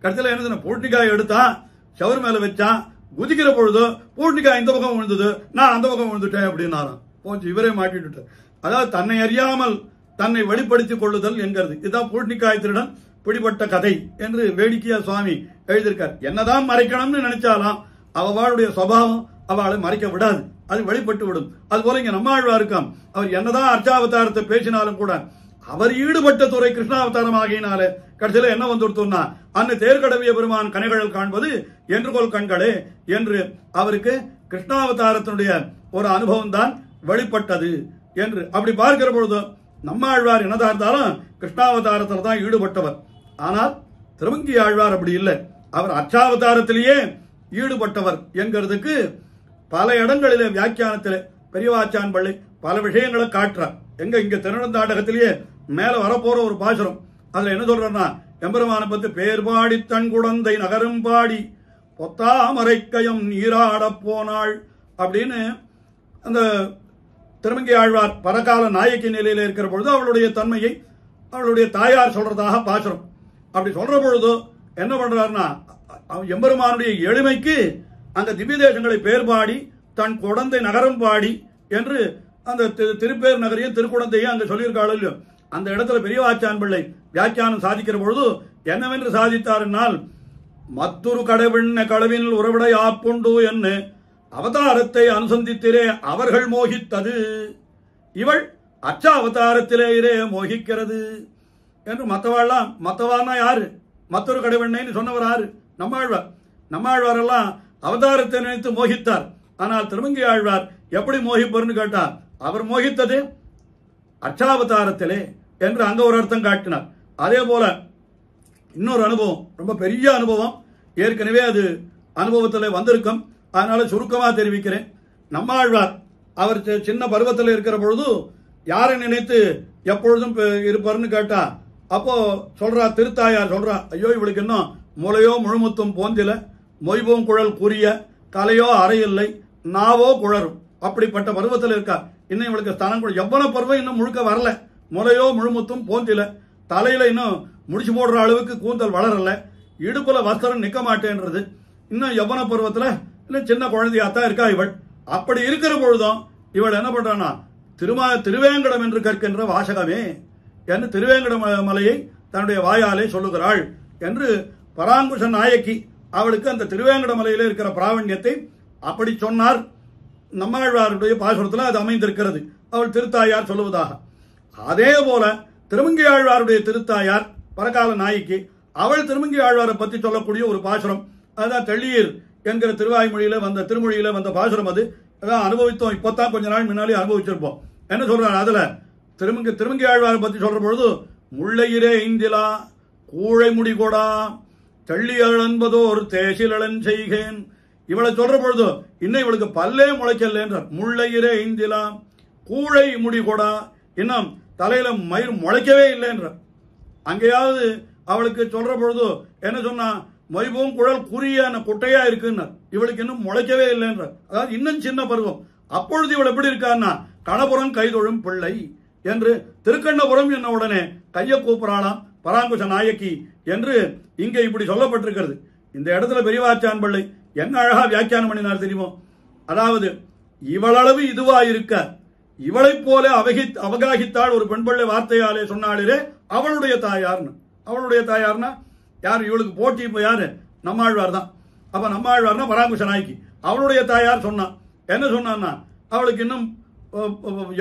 கடைசியில் என்ன சொன்ன, பூஷணிக்காய் எடுத்தான், செவர் மேல வச்சான், குதிக்கிற பொழுது பூஷணிக்காய் இந்த பக்கம் விழுந்தது, நான் அந்த பக்கம் விழுந்துட்டேன் அப்படின்னாராம். போச்சு, இவரே மாட்டிட்டு. அதாவது தன்னை அறியாமல் தன்னை வெளிப்படுத்திக் கொள்ளுதல் என்கிறது. இதுதான் பூஷணிக்காய் திருடன் பிடிபட்ட கதை என்று வேடிக்கையா சுவாமி எழுதியிருக்கார். என்னதான் மறைக்கணும்னு நினைச்சாலும் அவளுடைய சுபாவம் அவளை மறைக்க விடாது, அது வெளிப்பட்டு விடும். அது போல இங்க நம்மாழ்வாருக்காம், அவர் என்னதான் அர்ச்சாவதாரத்தை பேசினாலும் கூட அவர் ஈடுபட்ட துறை கிருஷ்ணாவதாரம் ஆகினால கடைசியில என்ன வந்துடுத்தோம்னா, அன்னு தேர்கடவிய பெருமான் கனைகள் காண்பது என்று கொள் கண்களே என்று அவருக்கு கிருஷ்ணாவதாரத்தினுடைய ஒரு அனுபவம் தான் வெளிப்பட்டது என்று அப்படி பார்க்கிற பொழுது நம்மாழ்வார் என்னதான் இருந்தாலும் கிருஷ்ணாவதாரத்தில் தான் ஈடுபட்டவர். ஆனால் திருமங்கி ஆழ்வார் அப்படி இல்லை, அவர் அர்ச்சாவதாரத்திலேயே ஈடுபட்டவர் என்கிறதுக்கு பல இடங்களிலே வியாக்கியானத்திலே பெரியவாச்சான் பள்ளி பல விஷயங்களை காட்டுறார். எங்க இங்க திருநந்தாண்டகத்திலேயே மேல வரப்போற ஒரு பாசுரம், அதுல என்ன சொல்றா, எம்பெருமான பத்தி பேர் பாடி தன் குழந்தை நகரும் பாடி பொத்தாமரைக்கயம் நீராட போனாள் அப்படின்னு அந்த திருமங்கை ஆழ்வார் பரகால நாயக்கி நிலையில இருக்கிற பொழுது அவளுடைய தன்மையை அவளுடைய தாயார் சொல்றதாக பாசுரம். அப்படி சொல்ற பொழுது என்ன பண்றாருன்னா, எம்பெருமானுடைய எளிமைக்கு அந்த திவ்ய தேசங்களை பேர் பாடி தன் குழந்தை நகரம் பாடி என்று அந்த திருப்பேர் நகரையும் திருக்குழந்தையும் அங்க சொல்லியிருக்காள் இல்லையோ, அந்த இடத்துல பெரியவாச்சான் பிள்ளை வியாக்கியானம் சாதிக்கிற பொழுது என்னவென்று சாதித்தார் என்னால், மற்றொரு கடவின் கடவின் உறவிடை ஆப்புண்டு என்ன அவதாரத்தை அனுசந்தித்திலே அவர்கள் மோகித்தது, இவள் அச்ச அவதாரத்திலே மோகிக்கிறது என்று. மற்றவாள்னா யாரு, மற்றொரு கடவெண்ணைன்னு சொன்னவர் யாரு, நம்மாழ்வார். நம்மாழ்வாரெல்லாம் அவதாரத்தை நினைத்து மோகித்தார். ஆனால் திருமங்கை ஆழ்வார் எப்படி மோகிப்பர்னு கேட்டார். அவர் மோகித்தது அர்ச்சாவதாரத்திலே என்று அங்க ஒரு அர்த்தம் காட்டினார். அதே போல இன்னொரு அனுபவம், ரொம்ப பெரிய அனுபவம், ஏற்கனவே அது அனுபவத்தில் வந்திருக்கும், அதனால சுருக்கமா தெரிவிக்கிறேன். நம்மாழ்வார் அவர் சின்ன பருவத்தில் இருக்கிற பொழுது யாரை நினைத்து எப்பொழுதும் இருப்பார்னு கேட்டா, அப்போ சொல்றா, திருத்தாயார் சொல்றா, ஐயோ இவளுக்கு இன்னும் முலையோ முழுமுத்தும் போந்தில, மொய்போம் குழல் கூறிய கலையோ அறையில்லை, நாவோ குழரும். அப்படிப்பட்ட பருவத்தில் இருக்கா. இன்னும் இவளுக்கு ஸ்தானம் கூட எவ்வளவு பருவம் இன்னும் முழுக்க வரல. முலையோ முழுமுத்தும் போந்தில, தலையில இன்னும் முடிச்சு போடுற அளவுக்கு கூந்தல் வளரல, இடுப்புல வஸ்திரம் நிக்க மாட்டேன்றது. இன்னும் எவ்வள பருவத்துல இன்னும் சின்ன குழந்தையாத்தான் இருக்கா இவள். அப்படி இருக்கிற பொழுதும் இவள் என்ன பண்றானா, திருவேங்கடம் என்று கற்கின்ற வாசகமே என்று திருவேங்கட மலையை தன்னுடைய வாயாலே சொல்லுகிறாள் என்று பராங்குஷ நாயக்கி அவளுக்கு அந்த திருவேங்கட மலையில இருக்கிற பிராவண்யத்தை அப்படி சொன்னார். நம்மாழ்வாருடைய பாசுரத்தில் அது அமைந்திருக்கிறது, அவள் திருத்தாயார் சொல்லுவதாக. அதே போல திருமங்கை ஆழ்வாருடைய திருத்தாயார் பரகால நாயக்கி, அவள் திருமங்கை ஆழ்வாரை பற்றி சொல்லக்கூடிய ஒரு பாசுரம், அதுதான் தெள்ளியர் என்கிற திருமொழியில வந்த பாசுரம். அது அதான் அனுபவித்தோம், இப்பதான் கொஞ்ச நாள் முன்னாலே அனுபவிச்சிருப்போம். என்ன சொல்றாரு அதுல, திருமங்கை ஆழ்வாரை பற்றி சொல்ற பொழுது, முள்ளையிரே இந்திலா கூழை முடிகொடா தெள்ளியள் என்பதோர் தேசிலன் செய்கேன். இவளை சொல்ற பொழுது இன்னும் இவளுக்கு பல்லே முளைக்கல என்றார். முள்ளையிரே இந்திலா கூழை முடிகொடா, இன்னும் தலையில மயிர் முளைக்கவே இல்லை என்றார். அங்கேயாவது அவளுக்கு சொல்ற பொழுது என்ன சொன்னா, மொய்போம் குழல் குறியான குட்டையா இருக்குன்னார். இவளுக்கு இன்னும் முளைக்கவே இல்லை என்றார். அதாவது இன்னும் சின்ன பருவம். அப்பொழுது இவள் எப்படி இருக்கான்னா, கணபுரம் கைதொழும் பிள்ளை என்று திருக்கண்ணபுரம் என்ன உடனே கைய கூப்புறாளாம் பராங்குஷ நாயக்கி என்று இங்கே இப்படி சொல்லப்பட்டிருக்கிறது. இந்த இடத்துல பெரியவாச்சான் பிள்ளை என்ன அழகா வியாக்கியானம் பண்ணினார் தெரியுமோ. அதாவது இவளளவு இதுவா இருக்க இவளைப் போல அவகாகித்தாள் ஒரு பெண் பிள்ளை வார்த்தையாலே சொன்னாலே அவளுடைய தாயார்னு. அவளுடைய தாயார்னா யார், இவளுக்கு போட்டி இப்ப யாரு, நம்மாழ்வார் தான். அப்ப நம்மாழ்வார்னா பராங்குஷ நாயக்கி. அவளுடைய தாயார் சொன்னான். என்ன சொன்னான்னா, அவளுக்கு இன்னும்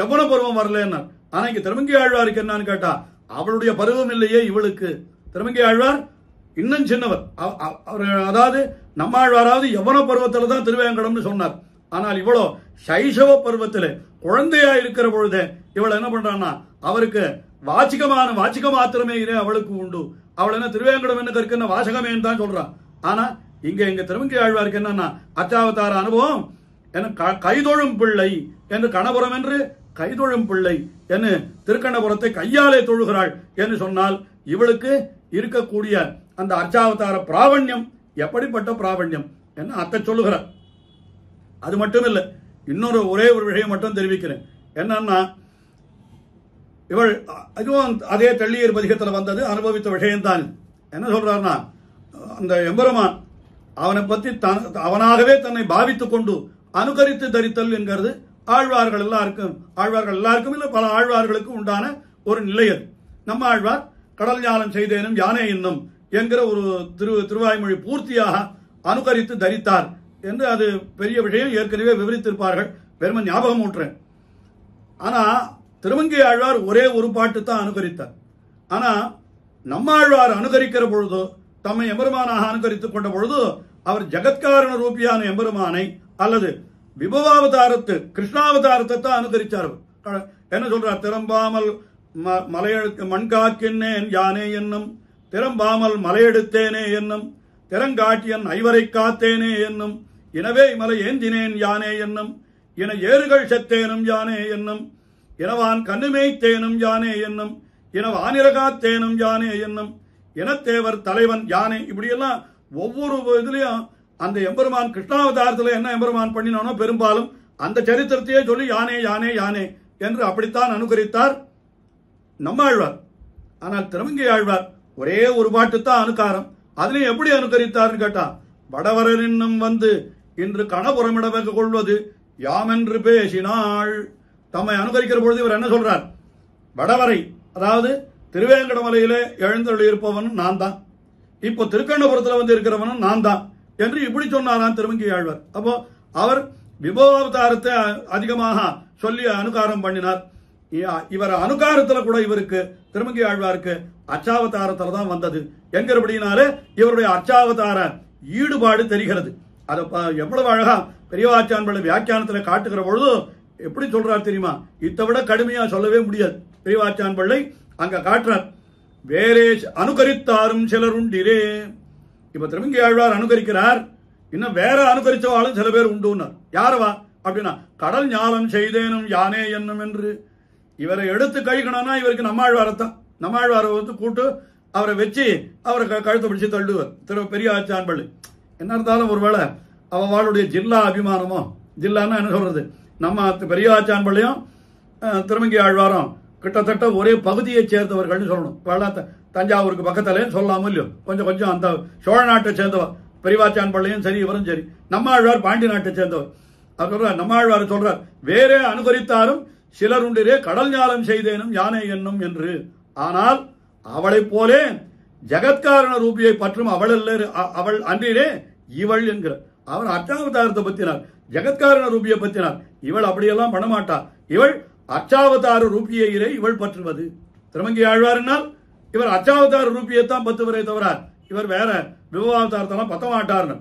யவன பருவம் வரலன்னா. ஆனா இங்க திருமங்கை ஆழ்வாருக்கு என்னன்னு கேட்டா, அவளுடைய பருவம் இல்லையே இவளுக்கு. திருமங்கை ஆழ்வார் இன்னும் சின்னவர். அதாவது நம்மாழ்வாராவது யவன பருவத்துல தான் திருவேங்கடம்னு சொன்னார். ஆனால் இவ்வளோ சைசவ பருவத்தில் குழந்தையா இருக்கிற பொழுதே இவள் என்ன பண்றான்னா, அவருக்கு வாச்சிக மாத்திரமே இதே அவளுக்கு உண்டு. அவள் என்ன திருவேங்கடம் என்ன கற்கின்ற வாசகமேன்னு தான் சொல்றான். ஆனா இங்க திருமங்கை ஆழ்வாருக்கு என்னன்னா, அச்சாவதார அனுபவம் என்ன, கைதொழும் பிள்ளை என்று கணபுரம் என்று கைதொழும் பிள்ளை என்று திருக்கண்ணபுரத்தை கையாலே தொழுகிறாள் என்று சொன்னால், இவளுக்கு இருக்கக்கூடிய அந்த அர்ச்சாவதார பிராவண்யம் எப்படிப்பட்ட பிராவண்யம் என்ன அத்தை சொல்லுகிறார். அது மட்டும் இல்லை, இன்னொரு ஒரே ஒரு விஷயம் மட்டும் தெரிவிக்கிறேன். என்னன்னா, இவள் அதுவும் அதே தெள்ளியர் பதிகத்தில் வந்தது, அனுபவித்த விஷயம்தான். என்ன சொல்றாருன்னா, அந்த எம்பெருமான் அவனை பற்றி அவனாகவே தன்னை பாவித்துக் கொண்டு அனுகரித்து தரித்தல் என்கிறது ஆழ்வார்கள் எல்லாருக்கும் இல்லை, பல ஆழ்வார்களுக்கு உண்டான ஒரு நிலை. அது நம்ம ஆழ்வார் கடல் ஞானம் செய்தேனும் யானே இன்னும் என்கிற ஒரு திருவாய்மொழி பூர்த்தியாக அனுகரித்து தரித்தார் என்று அது பெரிய விஷயம், ஏற்கனவே விவரித்திருப்பார்கள், பெருமை ஞாபகம் ஊட்டுறேன். ஆனா திருமங்கை ஆழ்வார் ஒரே ஒரு பாட்டு தான் அனுகரித்தார். ஆனா நம்மாழ்வார் அனுகரிக்கிற பொழுது, தம்மை எம்பெருமானாக அனுகரித்துக் கொண்ட பொழுது, அவர் ஜெகத்காரண ரூபியான எம்பெருமானை அல்லது விபவாவதாரத்து கிருஷ்ணாவதாரத்தை தான் அனுகரிச்சார். என்ன சொல்றார், திறம்பாமல் மலையெடுத்து மண்காக்கின்னேன் யானே என்னும், திறம்பாமல் மலையெடுத்தேனே என்னும், திறங்காட்டியன் ஐவரை காத்தேனே என்னும், எனவே மலை ஏந்தினேன் யானே என்னும், என ஏறுகள் செத்தேனும் யானே என்னும், எனவான் கண்ணுமேய்த்தேனும் யானே என்னும், எனவானிரகாத்தேனும் யானே என்னும், எனத்தேவர் தலைவன் யானே. இப்படியெல்லாம் ஒவ்வொரு இதுலயும் அந்த எம்பெருமான் கிருஷ்ணாவதாரத்தில் என்ன எம்பெருமான் பண்ணினானோ பெரும்பாலும் அந்த சரித்திரத்தையே சொல்லி யானே யானே யானே என்று அப்படித்தான் அனுகரித்தார் நம்மாழ்வார். ஆனால் திருமங்கை ஆழ்வார் ஒரே ஒரு பாட்டு தான் அனுகாரம். அதுலயும் எப்படி அனுகரித்தார் கேட்டா, வடவரர் இன்னும் வந்து இன்று கணபுரமிட கொள்வது யாமென்று பேசினாள். தம்மை அனுகரிக்கிற பொழுது இவர் என்ன சொல்றார், வடவரை அதாவது திருவேங்கடமலையிலே எழுந்தருளி இருப்பவனும் நான் தான், இப்போ திருக்கண்ணபுரத்தில் வந்து இருக்கிறவனும் நான் தான் என்று இப்படி சொன்னாராம் திருமங்கை ஆழ்வார். அப்போ அவர் விபவாவதாரத்தை அதிகமாக சொல்லி அனுகாரம் பண்ணினார். இவர் அனுகாரத்தில் கூட இவருக்கு திருமங்கை ஆழ்வாருக்கு அச்சாவதாரத்தில் தான் வந்தது என்கிறபடினாலே இவருடைய அச்சாவதார ஈடுபாடு தெரிகிறது. அதை எவ்வளவு அழகா பெரியவாச்சான் பிள்ளை வியாக்கியானத்தில் காட்டுகிற பொழுது எப்படி சொல்றார் தெரியுமா? இதை விட கடுமையா சொல்லவே முடியாது. பெரியவாச்சான் பிள்ளை அங்க காட்டுறார். வேறே அனுகரித்தாரும் சிலர் உண்டிரே. இப்ப திருமங்கை ஆழ்வார் அனுகரிக்கிறார், இன்னும் வேற அனுகரிச்சவாளும் சில பேர் உண்டுன்னார். யாரவா அப்படின்னா, கடல் ஞாலம் செய்தேனும் யானே என்னும் என்று. இவரை எடுத்து கழிக்கணும்னா இவருக்கு நம்மாழ்வாரத்தான். நம்மாழ்வாரை வந்து கூட்டு அவரை வச்சு அவரை கழுத்தை பிடிச்சு தள்ளுவார் பெரிய ஆச்சான் பள்ளி. என்ன இருந்தாலும் ஒருவேளை அவளுடைய ஜில்லா அபிமானமோ, ஜில்லான்னா என்ன சொல்றது, நம்ம பெரிய ஆச்சான் பள்ளியும் திருமங்கை ஆழ்வாரும் கிட்டத்தட்ட ஒரே பகுதியை சேர்ந்தவர்கள் சொல்லணும். தஞ்சாவூருக்கு பக்கத்துல சொல்லாம இல்லையோ, கொஞ்சம் கொஞ்சம் அந்த சோழ நாட்டை சேர்ந்தவர் பெரியவாச்சான் பள்ளியும் சரி, இவரும் சரி. நம்மாழ்வார் பாண்டி நாட்டை சேர்ந்தவர். அவர் சொல்றார், நம்மாழ்வார் சொல்றார், வேறே அனுகரித்தாரும் சிலர் உண்டிரே கடல் ஞாலம் செய்தேனும் யானை என்னும் என்று. ஆனால் அவளை போலே ஜெகத்காரண ரூபியை பற்றும் அவள் அன்றிலே இவள் என்கிறார். அவர் அர்ச்சாவதாரத்தை பத்தினார், ஜெகத்காரண ரூபியை பத்தினார். இவள் அப்படியெல்லாம் பண்ண மாட்டார். இவள் அர்ச்சாவதார ரூபியை இவள் பற்றுவது. திருமங்கை ஆழ்வார்னால் இவர் அர்ச்சாவதார ரூபியைத்தான் பத்துவரே தவிர இவர் வேற விபவாவதாரத்தெல்லாம் பத்த மாட்டார்னு.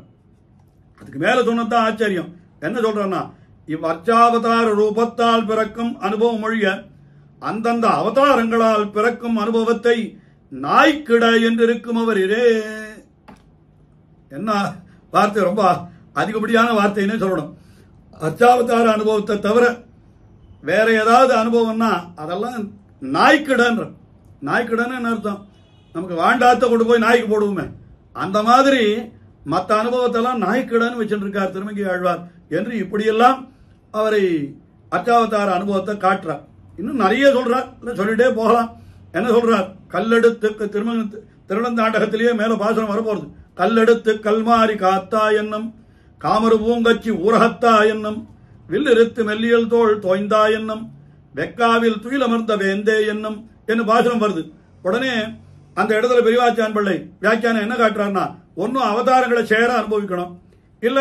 அதுக்கு மேல சொன்னதான் ஆச்சரியம். என்ன சொல்றன்னா, இவ் அர்ச்சாவதார ரூபத்தால் பிறக்கும் அனுபவம் மொழிய அந்தந்த அவதாரங்களால் பிறக்கும் அனுபவத்தை நாய்க்கிட என்றிருக்கும் அவரே. என்ன வார்த்தை, ரொம்ப அதிகப்படியான வார்த்தைன்னு சொல்லணும். அர்ச்சாவதார அனுபவத்தை தவிர வேற ஏதாவது அனுபவம்னா அதெல்லாம் நாய்க்கிடன்ற. நாய்க்கிடன்னு என்ன அர்த்தம், நமக்கு வாண்டாத்த கொண்டு போய் நாய்க்கு போடுவோமே, அந்த மாதிரி மற்ற அனுபவத்தெல்லாம் நாய்க்கிடன்னு வச்சுட்டு இருக்கார் திருமங்கை ஆழ்வார் என்று இப்படியெல்லாம் அவரை அர்ச்சாவதார அனுபவத்தை காட்டுறார். இன்னும் நிறைய சொல்றார், சொல்லிட்டே போகலாம். என்ன சொல்றார், கல்லெடுத்து திருநந்தாண்டகத்திலேயே மேல பாசனம் வரப்போறது. கல்லெடுத்து கல்மாரி காத்தா என்னும் காமரு பூங்கச்சி ஊரகத்தா என்னும் வில்லிருத்து மெல்லியல் தோல் தோய்ந்தா என்னும் வெக்காவில் துயிலமர்ந்த வேந்தே என்னும் என்று பாசனம் வருது. உடனே அந்த இடத்துல பெரியவாச்சான் பிள்ளை வியாக்கியானம் என்ன காட்டுறாருன்னா, ஒன்னும் அவதாரங்களை சேர அனுபவிக்கணும், இல்ல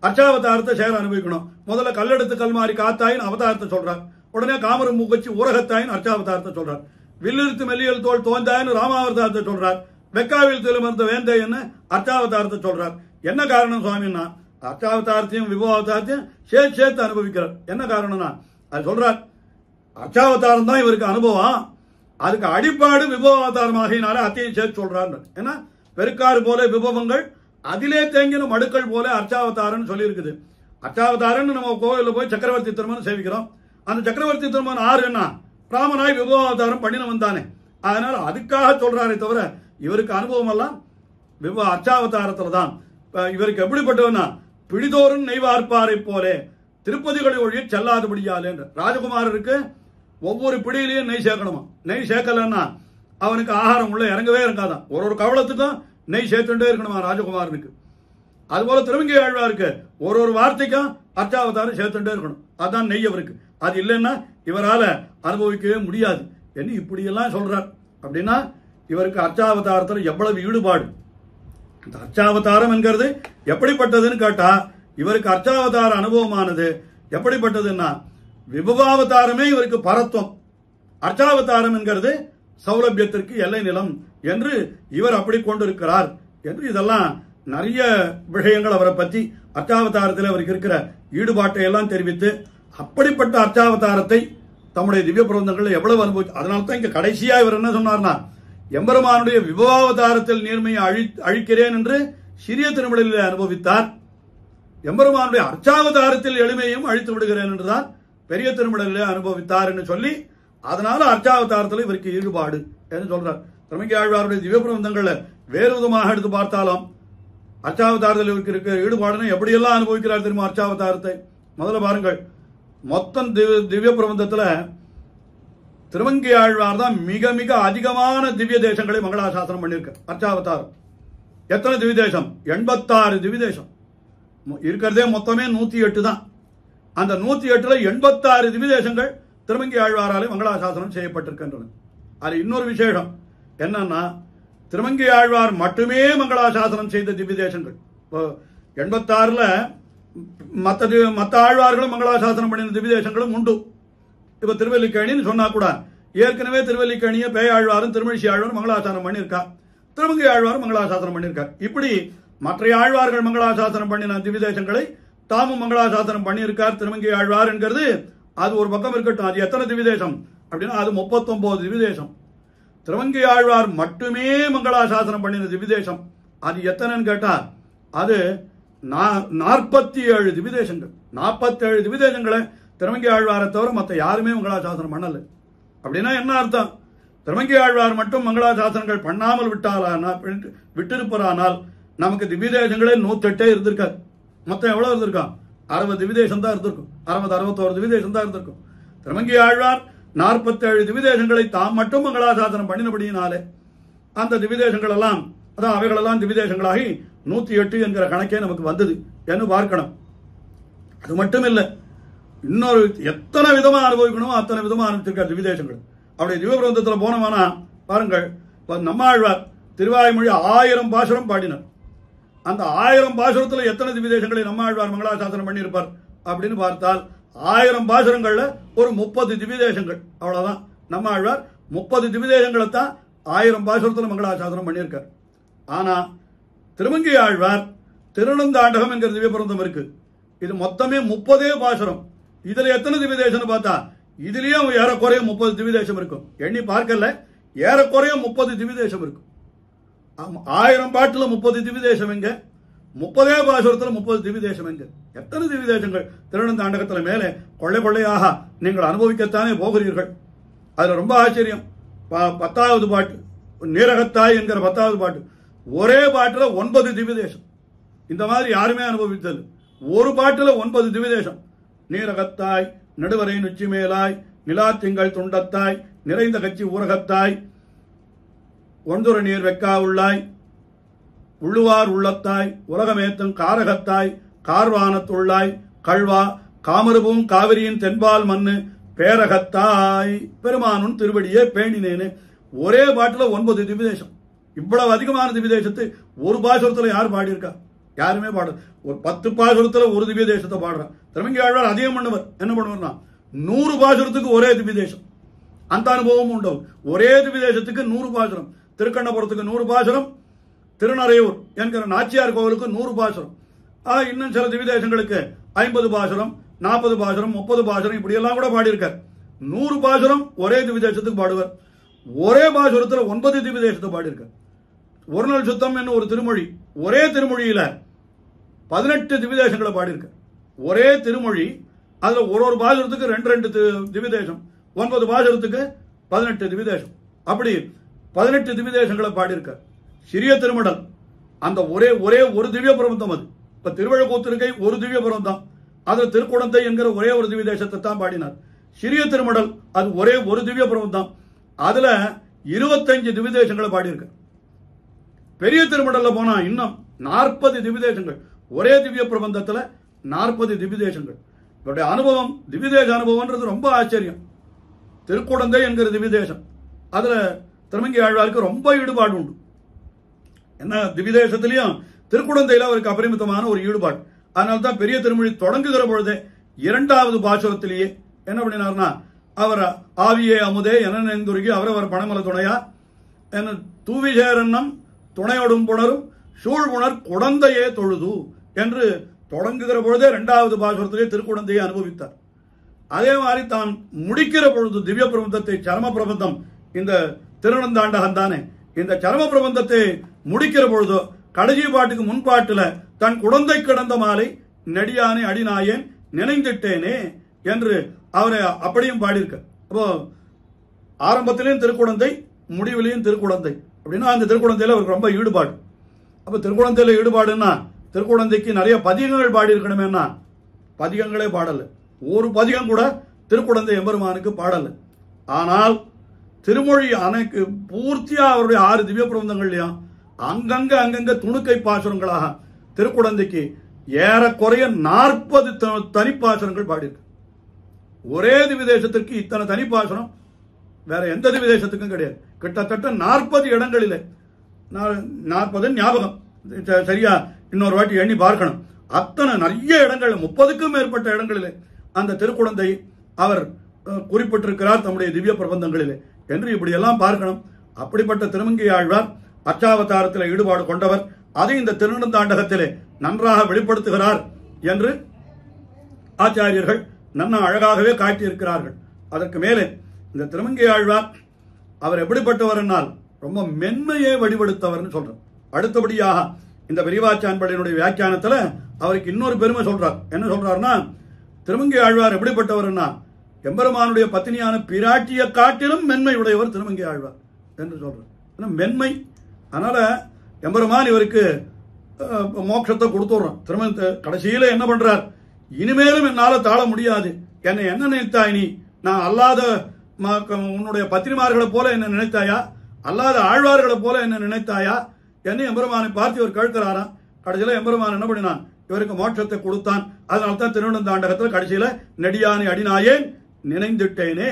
அர்ச்சாவதாரத்தை சேர அனுபவிக்கணும். முதல்ல கல்லெடுத்து கல்மாரி காத்தாயின் அவதாரத்தை சொல்றார். உடனே காமரு மூக்கச்சி ஊரகத்தாயின் அர்ச்சாவதாரத்தை சொல்றார். வில்லிருத்து மெல்லியல் தோல் தோய்ந்தாயின் ராமாவதாரத்தை சொல்றார். வெக்காவில் துயிலமர்ந்த வேந்தே என்ன அர்ச்சாவதாரத்தை சொல்றார். என்ன காரணம் சுவாமின்னா, அர்ச்சாவதாரத்தையும் விபவாவதாரத்தையும் சேர்த்து அனுபவிக்கிறார். என்ன காரணம்னா, அது சொல்றார், அர்ச்சாவதாரம் தான் இவருக்கு அனுபவம், அதுக்கு அடிப்பாடு விபவாவதாரமாகினால அத்தையும் சேர்த்து சொல்றாரு. ஏன்னா பெருக்காறு போல விபவங்கள், அதிலே தேங்கின மடுக்கள் போல அர்ச்சாவதாரன் சொல்லி இருக்குது. அர்ச்சாவதாரன் நம்ம கோவிலில் போய் சக்கரவர்த்தி திருமணம் சேவிக்கிறோம். அந்த சக்கரவர்த்தி திருமணம் ஆறு என்ன, ராமனாய் விபவாவதாரம் பண்ணினவன் தானே. அதனால அதுக்காக சொல்றாரே தவிர இவருக்கு அனுபவம் எல்லாம் அர்ச்சாவதாரத்துல தான். இவருக்கு எப்படிப்பட்டவனா, பிடிதோறும் நெய்வார்ப்பாரை போலே திருப்பதிகளை ஒழிய செல்லாதபடியாலே. ராஜகுமாரருக்கு ஒவ்வொரு பிடியிலையும் நெய் சேர்க்கணுமா, நெய் சேர்க்கலன்னா அவனுக்கு ஆகாரம் உள்ள இறங்கவே இருக்காதான். ஒரு கவளத்துக்கும் நெய் சேர்த்துட்டே இருக்கணுமா ராஜகுமாரனுக்கு. அதுபோல திருமங்கை ஆழ்வாருக்கு ஒரு வார்த்தைக்கும் அர்ச்சாவதாரம் சேர்த்துட்டே இருக்கணும். அதான் நெய் அவருக்கு. அது இல்லைன்னா இவரால அனுபவிக்கவே முடியாது என்று இப்படியெல்லாம் சொல்றார். அப்படின்னா இவருக்கு அர்ச்சாவதாரத்தில் எவ்வளவு ஈடுபாடு. இந்த அர்ச்சாவதாரம் என்கிறது எப்படிப்பட்டதுன்னு கேட்டா, இவருக்கு அர்ச்சாவதார அனுபவமானது எப்படிப்பட்டதுன்னா, விபவாவதாரமே இவருக்கு பரத்வம், அர்ச்சாவதாரம் என்கிறது சௌலபியத்திற்கு எல்லை நிலம் என்று இவர் அப்படி கொண்டிருக்கிறார் என்று இதெல்லாம் நிறைய விஷயங்கள் அவரை பற்றி அர்ச்சாவதாரத்தில் அவருக்கு இருக்கிற ஈடுபாட்டை எல்லாம் தெரிவித்து, அப்படிப்பட்ட அர்ச்சாவதாரத்தை தம்முடைய திவ்ய பிரபந்தங்கள் எவ்வளவு அனுபவிச்சு. அதனால தான் இங்க கடைசியா இவர் என்ன சொன்னார்னா, எம்பெருமானுடைய விபவாவதாரத்தில் நீர்மையை அழிக்கிறேன் என்று சிறிய திருமடலில் அனுபவித்தார். எம்பெருமானுடைய அர்ச்சாவதாரத்தில் எளிமையும் அழித்து விடுகிறேன் என்றுதான் பெரிய திருமடலில் அனுபவித்தார் என்று சொல்லி, அதனால அர்ச்சாவதாரத்தில் இவருக்கு ஈடுபாடு என்று சொல்றார். திருமங்கை ஆழ்வாருடைய திவ்ய பிரபந்தங்களை வேறு விதமாக எடுத்து பார்த்தாலும் அர்ச்சாவதாரத்தில் இவருக்கு இருக்க ஈடுபாடுன்னு எப்படியெல்லாம் அனுபவிக்கிறார் தெரியுமா அர்ச்சாவதாரத்தை. முதல்ல பாருங்கள், மொத்தம் திவ்ய பிரபந்தத்துல திருமங்கை ஆழ்வார் தான் மிக மிக அதிகமான திவ்ய தேசங்களை மங்களாசாசனம் பண்ணிருக்க. அர்ச்சாவதாரம் எத்தனை திவ்ய தேசம்? 86 திவ்ய தேசம் இருக்கிறதே. மொத்தமே 108 தான். அந்த 108ல 86 திவ்ய தேசங்கள் திருமங்கை ஆழ்வாராலே மங்களாசாசனம் செய்யப்பட்டிருக்கின்றன. அது இன்னொரு விசேஷம் என்னன்னா, திருமங்கை ஆழ்வார் மட்டுமே மங்களாசாசனம் செய்த திவ்ய தேசங்கள் 86ல மற்ற ஆழ்வார்களும் மங்களாசாசனம் பண்ணின திவ்ய தேசங்களும் உண்டு. இப்ப திருவல்லிக்கேணின்னு சொன்னா கூட ஏற்கனவே திருவல்லிக்கேணிய பேயாழ்வாரும் திருமழிசி ஆழ்வாரும் மங்களாசாசனம் பண்ணியிருக்கா. திருமங்கை ஆழ்வார் மங்களாசாசனம் பண்ணியிருக்கார். இப்படி மற்ற ஆழ்வார்கள் மங்களாசாசனம் பண்ணின திவ்யதேசங்களை தாமும் மங்களாசாசனம் பண்ணியிருக்கார் திருமங்கை ஆழ்வார் என்கிறது. அது ஒரு பக்கம் இருக்கட்டும். அது எத்தனை திவ்யதேசம் அப்படின்னா அது 39 திவ்யதேசம். திருமங்கை ஆழ்வார் மட்டுமே மங்களாசாசனம் பண்ணின திவ்யதேசம் அது எத்தனைன்னு கேட்டா அது 47 திவ்யதேசங்கள். 47 திவ்யதேசங்களை திருமங்கை ஆழ்வாரை தவிர மற்ற யாருமே மங்களாசாசனம் பண்ணல. அப்படின்னா என்ன அர்த்தம்? திருமங்கை ஆழ்வார் மட்டும் மங்களாசாசனங்கள் பண்ணாமல் விட்டிருப்பாரானால் நமக்கு திவ்யதேசங்களே 108 இருந்திருக்காது. மொத்தம் எவ்வளவு இருந்திருக்கான்? 60 திவ்யதேசம் தான் இருந்திருக்கும். 61 திவ்யதேசம் தான் இருந்திருக்கும். திருமங்கை ஆழ்வார் 47 திவ்யதேசங்களை தாம் மட்டும் மங்களாசாசனம் பண்ணினபடியினாலே அந்த திவ்யதேசங்கள் எல்லாம் அதான் அவைகளெல்லாம் திவ்யதேசங்களாகி 108 என்கிற கணக்கே நமக்கு வந்தது என்று பார்க்கணும். அது மட்டும் இல்லை, இன்னொரு எத்தனை விதமா அனுபவிக்கணுமோ அத்தனை விதமா அனுபவிச்சிருக்கார் திவ்யதேசங்கள். அப்படி திவ்யபிரபந்தத்தில் போனோம்னா பாருங்கள், நம்மாழ்வார் திருவாய்மொழி 1000 பாசுரம் பாடினார். அந்த 1000 பாசுரத்தில் எத்தனை திவ்யதேசங்களை நம்மாழ்வார் மங்களாசாசனம் பண்ணியிருப்பார் அப்படின்னு பார்த்தால் 1000 பாசுரங்கள்ல ஒரு 30 திவ்யதேசங்கள். அவ்வளவுதான். நம்மாழ்வார் 30 திவ்யதேசங்களை தான் 1000 பாசுரத்தில் மங்களாசாசனம் பண்ணியிருக்கார். ஆனா திருமங்கை ஆழ்வார் திருநந்தாண்டகம் என்கிற திவ்யபிரபந்தம் இருக்கு. இது மொத்தமே 30 பாசுரம். இதுல எத்தனை திவ்யதேசம் பார்த்தா இதுலயும் ஏறக்குறைய 30 திவ்யதேசம் இருக்கும். எண்ணி பார்க்கல, ஏறக்குறைய 30 திவ்யதேசம் இருக்கும். 1000 பாட்டுல 30 திவ்யதேசம் எங்க? 30 பாசுரத்துல 30 திவ்யதேசம் எங்க? எத்தனை திவ்யதேசங்கள் திருநந்தாண்டகத்துல மேலே கொள்ளை கொள்ளையாக நீங்கள் அனுபவிக்கத்தானே போகிறீர்கள். அதுல ரொம்ப ஆச்சரியம். 10வது பாட்டு நீரகத்தாய் என்கிற 10வது பாட்டு ஒரே பாட்டுல 9 திவ்யதேசம். இந்த மாதிரி யாருமே அனுபவித்தது. ஒரு பாட்டுல 9 திவ்யதேசம். நீரகத்தாய், நடுவரை நுச்சி மேலாய், நிலா திங்கள் துண்டத்தாய், நிறைந்த கட்சி ஊரகத்தாய், ஒன்றுர நீர் வெக்கா உள்ளாய், உள்ளுவார் உள்ளத்தாய், உலகமேத்தும் காரகத்தாய், கார்வானத்துள்ளாய், கல்வா காமருபும் காவிரியின் தென்பால் மண்ணு பேரகத்தாய், பெருமானும் திருவடியே பேணினேன்னு ஒரே பாட்டுல 9 திவ்யதேசம். இவ்வளவு அதிகமான திவ்யதேசத்தை ஒரு பாசுரத்துல யார் பாடியிருக்கா? யாருமே பாடு. ஒரு 10 பாசுரத்துல ஒரு திவ்யதேசத்தை பாடுறான். திருமங்கை ஆழ்வார் அதிகம் பண்ணுவர். என்ன பண்ணுவார்னா 100 பாசுரத்துக்கு ஒரே திவ்யதேசம். அந்த அனுபவமும் உண்டு. ஒரே திவ்யதேசத்துக்கு 100 பாசுரம். திருக்கண்ணபுரத்துக்கு 100 பாசுரம், திருநறையூர் என்கிற நாச்சியார் கோவிலுக்கு 100 பாசுரம். இன்னும் சில திவ்யதேசங்களுக்கு 50 பாசுரம், 40 பாசுரம், 30 பாசுரம் இப்படி எல்லாம் கூட பாடியிருக்கார். 100 பாசுரம் ஒரே திவ்யதேசத்துக்கு பாடுவார். ஒரே பாசுரத்தில் 9 திவ்யதேசத்தை பாடியிருக்கார். ஒரு நாள் சுத்தம் என்ன ஒரு திருமொழி, ஒரே திருமொழியில 18 திவ்யதேசங்களை பாடியிருக்கார். ஒரே திருமொழி, அதுல ஒரு பாசுரத்துக்கு 2 திவ்யதேசம், 9 பாசுரத்துக்கு 18 திவ்யதேசம். அப்படி 18 திவ்யதேசங்களை பாடியிருக்கார். சிறிய திருமடல் அந்த ஒரே ஒரு திவ்ய பிரபந்தம். அது இப்ப திருவழுக்கூத்திருக்கை ஒரு திவ்ய பிரபந்தம். அதுல திருக்குடந்தை என்கிற ஒரே ஒரு திவ்யதேசத்தை தான் பாடினார். சிறிய திருமடல் அது ஒரே ஒரு திவ்ய பிரபந்தம். அதுல 25 திவ்யதேசங்களை பாடியிருக்கார். பெரிய திருமடல்ல போனா இன்னும் 40 திவ்யதேசங்கள். ஒரே திவ்ய பிரபந்தத்துல 40 திவ்யதேசங்கள். இவருடைய அனுபவம், திவ்யதேச அனுபவம்ன்றது ரொம்ப ஆச்சரியம். திருக்குடந்தை என்கிற திவ்யதேசம், அதுல திருமங்கை ஆழ்வாருக்கு ரொம்ப ஈடுபாடு உண்டு. என்ன திவ்யதேசத்திலையும் திருக்குடந்தையில அவருக்கு அபரிமிதமான ஒரு ஈடுபாடு. அதனால்தான் பெரிய திருமொழி தொடங்குகிற பொழுதே 2வது பாசுரத்திலேயே என்ன பண்ணினார்னா, அவர் ஆவியே அமுதே என நெந்துருகி அவரவர் பணமல துணையா என தூவிசேரன்னம் துணையோடும் புணரும் சூழ்புணர் குடந்தையே தொழுது என்று தொடங்குகிற பொழுதே 2வது பாசுரத்திலே திருக்குடந்தையை அனுபவித்தார். அதே மாதிரி தான் முடிக்கிற பொழுது திவ்ய பிரபந்தத்தை, சரம பிரபந்தம், இந்த திருநந்தாண்டகம் தானே, இந்த சரம பிரபந்தத்தை முடிக்கிற பொழுது கடைசி பாட்டுக்கு முன்பாட்டுல தன் குடந்தை கிடந்த மாலை நெடியானே அடிநாயேன் நினைந்திட்டேனே என்று அவரை அப்படியும் பாடியிருக்க. அப்போ ஆரம்பத்திலையும் திருக்குடந்தை, முடிவிலையும் திருக்குடந்தை. அப்படின்னா அந்த திருக்குடந்தையில அவருக்கு ரொம்ப ஈடுபாடு. அப்ப திருக்குடந்தையில ஈடுபாடுன்னா திருக்குடந்தைக்கு நிறைய பதிகங்கள் பாடி இருக்கணுமேனா பதிகங்களே பாடல. ஒரு பதிகம் கூட திருக்குடந்தை எம்பெருமானுக்கு பாடல. ஆனால் திருமொழி அனைக்கு பூர்த்தியா அவருடைய 6 திவ்ய பிரபந்தங்கள்லயும் அங்கங்க துணுக்கை பாசுரங்களாக திருக்குடந்தைக்கு ஏறக்குறைய 40 தனிப்பாசுரங்கள் பாடியிருக்கு. ஒரே திவ்யதேசத்திற்கு இத்தனை தனிப்பாசுரம் வேற எந்த திவ்யதேசத்துக்கும் கிடையாது. கிட்டத்தட்ட 40 இடங்களிலே, 40 ஞாபகம் சரியா, இன்னொரு வாட்டி எண்ணி பார்க்கணும். அத்தனை நிறைய இடங்கள், 30க்கும் மேற்பட்ட இடங்களிலே அந்த திருக்குடந்தை அவர் குறிப்பிட்டிருக்கிறார் தம்முடைய திவ்ய பிரபந்தங்களிலே என்று இப்படி எல்லாம் பார்க்கணும். அப்படிப்பட்ட திருமங்கை ஆழ்வார் அர்ச்சாவதாரத்தில் ஈடுபாடு கொண்டவர். அதை இந்த திருநெடுந்தாண்டகத்திலே நன்றாக வெளிப்படுத்துகிறார் என்று ஆச்சாரியர்கள் நன்ன அழகாகவே காட்டியிருக்கிறார்கள். அதற்கு மேலே இந்த திருமங்கை ஆழ்வார் அவர் எப்படிப்பட்டவர் என்னால் ரொம்ப மென்மையை வழிபடுத்தவர் சொல்றார். அடுத்தபடியாக இந்த பெரியவாச்சான்படியினுடைய வியாக்கியானத்தில் அவருக்கு இன்னொரு பெருமை சொல்றார். என்ன சொல்றாருன்னா, திருமங்கை ஆழ்வார் எப்படிப்பட்டவர்னா எம்பெருமானுடைய பத்தினியான பிராட்டியை காட்டிலும் மென்மை உடையவர் திருமங்கை ஆழ்வார் என்று சொல்றார். மென்மை. அதனால எம்பெருமான் இவருக்கு மோட்சத்தை கொடுத்துடுறான். திருமணத்தை கடைசியில என்ன பண்றார், இனிமேலும் என்னால தாழ முடியாது, என்னை என்ன நினைத்தாய் நீ, நான் அல்லாத உன்னுடைய பத்திரிமார்களை போல என்ன நினைத்தாயா, அல்லாத ஆழ்வார்களை போல என்ன நினைத்தாயா என்னை எம்பெருமானை பார்த்து இவர் கேட்கிறாராம். கடைசியில எம்பெருமான் என்ன பண்ணினான், இவருக்கு மோட்சத்தை கொடுத்தான். அதனால்தான் திருநெடுந்தாண்டகத்தில் கடைசியில நெடியானை அடினாயேன் நினைந்துட்டேனே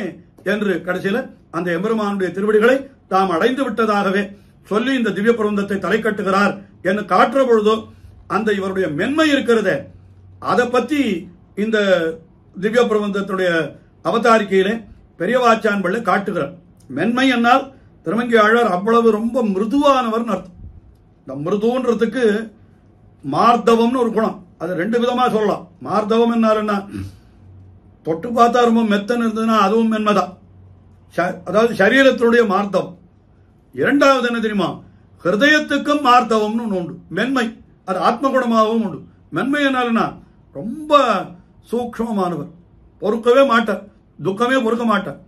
என்று கடைசியில அந்த எம்பெருமானுடைய திருவடிகளை தாம் அடைந்து விட்டதாகவே சொல்லி இந்த திவ்ய பிரபந்தத்தை தலை கட்டுகிறார் என்று காட்டுற பொழுதோ அந்த இவருடைய மென்மை இருக்கிறதே அதை பத்தி இந்த திவ்ய பிரபந்தத்துடைய அவதாரிக்கையிலே பெரியவாச்சான் பிள்ளை காட்டுகிறார். மென்மை என்னால் திருமங்கை ஆழ்வார் அவ்வளவு ரொம்ப மிருதுவானவர் அர்த்தம். இந்த மிருதுன்றதுக்கு மார்தவம்னு ஒரு குணம், அது ரெண்டு விதமா சொல்லலாம். மார்தவம் என்னால் என்ன, தொட்டு பார்த்தா ரொம்ப மெத்தன் இருந்ததுன்னா அதுவும் மென்மைதான், அதாவது சரீரத்தினுடைய மார்தவம். இரண்டாவது என்ன தெரியுமா, ஹிருதயத்துக்கும் மார்தவம்னு ஒன்று உண்டு, மென்மை. அது ஆத்ம குணமாகவும் உண்டு. மென்மை என்னாலுன்னா ரொம்ப சூக்ஷ்மமானவர், பொறுக்கவே மாட்டார், துக்கமே பொறுக்க மாட்டார்.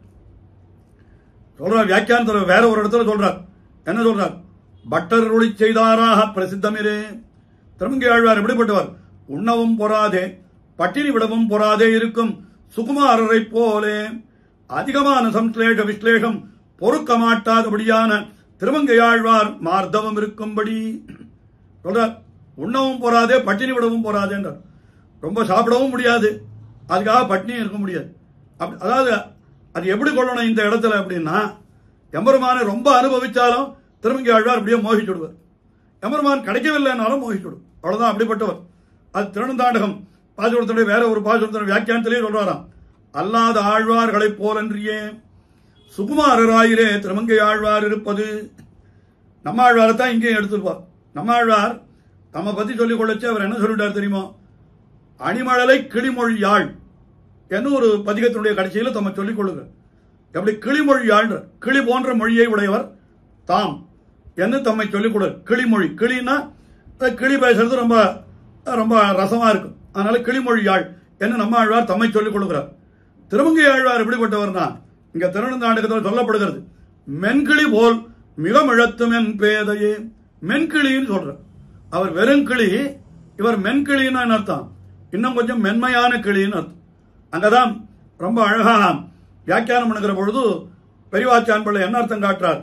சொல்றார் வியாக்கியானத்தில் வேற ஒரு இடத்துல சொல்றார். என்ன சொல்றார், பட்டர் ஒளி செய்தாராக பிரசித்தமிரே. திருமங்கை ஆழ்வார் எப்படிப்பட்டவர், உண்ணவும் பொறாதே பட்டினி விடவும் பொறாதே இருக்கும் சுகுமாரரை போலே அதிகமான சம்ஸ்லேஷ விஸ்லேஷம் பொறுக்க மாட்டாதபடியான திருமங்கை ஆழ்வார் மார்தவம் இருக்கும்படி சொல்றார். உண்ணவும் பொறாதே பட்டினி விடவும் பொறாதே என்றார். ரொம்ப சாப்பிடவும் முடியாது, அதுக்காக பட்டினியும் இருக்க முடியாது. அதாவது அது எப்படி கொள்ளணும் இந்த இடத்துல அப்படின்னா, எம்பெருமானை ரொம்ப அனுபவிச்சாலும் திருமங்கை ஆழ்வார் அப்படியே மோகிச்சுடுவார், எம்பெருமான் கிடைக்கவில்லைனாலும் மோகிச்சுடும், அவ்வளவுதான். அப்படிப்பட்டவர். அது திருநெடுந்தாண்டகம் பாசுரத்துடைய வேற ஒரு பாசுரத்துடைய வியாக்கியானத்திலே சொல்றாராம், அல்லாத ஆழ்வார்களை போலன்றியே சுகுமாரராயிரே திருமங்கை ஆழ்வார் இருப்பது. நம்ம ஆழ்வாரை தான் இங்கேயும் எடுத்துருப்பார். நம்ம ஆழ்வார் தம்மை பத்தி சொல்லிக் கொள்ளச்சு அவர் என்ன சொல்லிட்டார் தெரியுமா, அணிமழலை கிளிமொழி யாழ் என்ன ஒரு பதிகத்தினுடைய கடைசியில் தம்மை சொல்லிக் கொள்ளுங்க. எப்படி கிளிமொழி யாழ், கிளி போன்ற மொழியை உடையவர் தாம் என்று தம்மை சொல்லிக் கொடு. கிளிமொழி, கிளின்னா கிளி பேசுறது ரொம்ப ரொம்ப ரசமா இருக்கும், அதனால கிளிமொழி யாழ் என்று நம்ம ஆழ்வார் தம்மை சொல்லிக் கொள்கிறார். திருமங்கை ஆழ்வார் எப்படிப்பட்டவர்னா இங்க திருநெடுந்தாண்டகத்தில் சொல்லப்படுகிறது, மென்கிளி போல் மிக மிழத்தும் என் பேதையே. மென்கிளின்னு சொல்ற அவர் வெறும் கிளி, இவர் மென்கிளின்னு அர்த்தம், இன்னும் கொஞ்சம் மென்மையான கிளின்னு அர்த்தம். அங்கதான் ரொம்ப அழகா வியாக்கியானம் பண்ணுகிற பொழுது பெரியவாச்சான் பிள்ளை என்ன அர்த்தம் காட்டுறார்,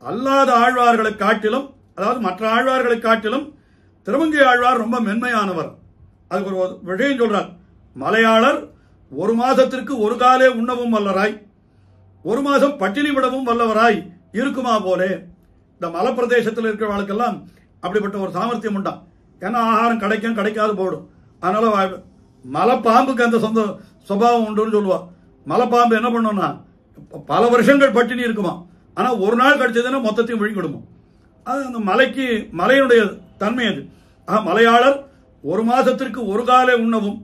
அல்லாத ஆழ்வார்களை காட்டிலும், அதாவது மற்ற ஆழ்வார்களை காட்டிலும் திருமங்கை ஆழ்வார் ரொம்ப மென்மையானவர். அதுக்கு ஒரு விஷயம் சொல்றார், மலையாளர் ஒரு மாதத்திற்கு ஒரு காலே உண்ணவும் வல்லராய் ஒரு மாதம் பட்டினி விடவும் வல்லவராய் இருக்குமா போலே. இந்த மலைப்பிரதேசத்தில் இருக்கிறவர்களுக்கெல்லாம் அப்படிப்பட்ட ஒரு சாமர்த்தியம் உண்டாம். ஏன்னா ஆகாரம் கிடைக்கும் கிடைக்காது போடும், அதனால மலைப்பாம்புக்கு அந்த சொந்த சுபாவம் உண்டுன்னு சொல்லுவா. மலைப்பாம்பு என்ன பண்ணும்னா பல வருஷங்கள் பட்டினி இருக்குமா, ஆனா ஒரு நாள் கிடைச்சதுன்னா மொத்தத்தையும் விழுங்கிடுமா. அது அந்த மலைக்கு மலையினுடைய தன்மை அது. மலையாளர் ஒரு மாதத்திற்கு ஒரு காலை உண்ணவும்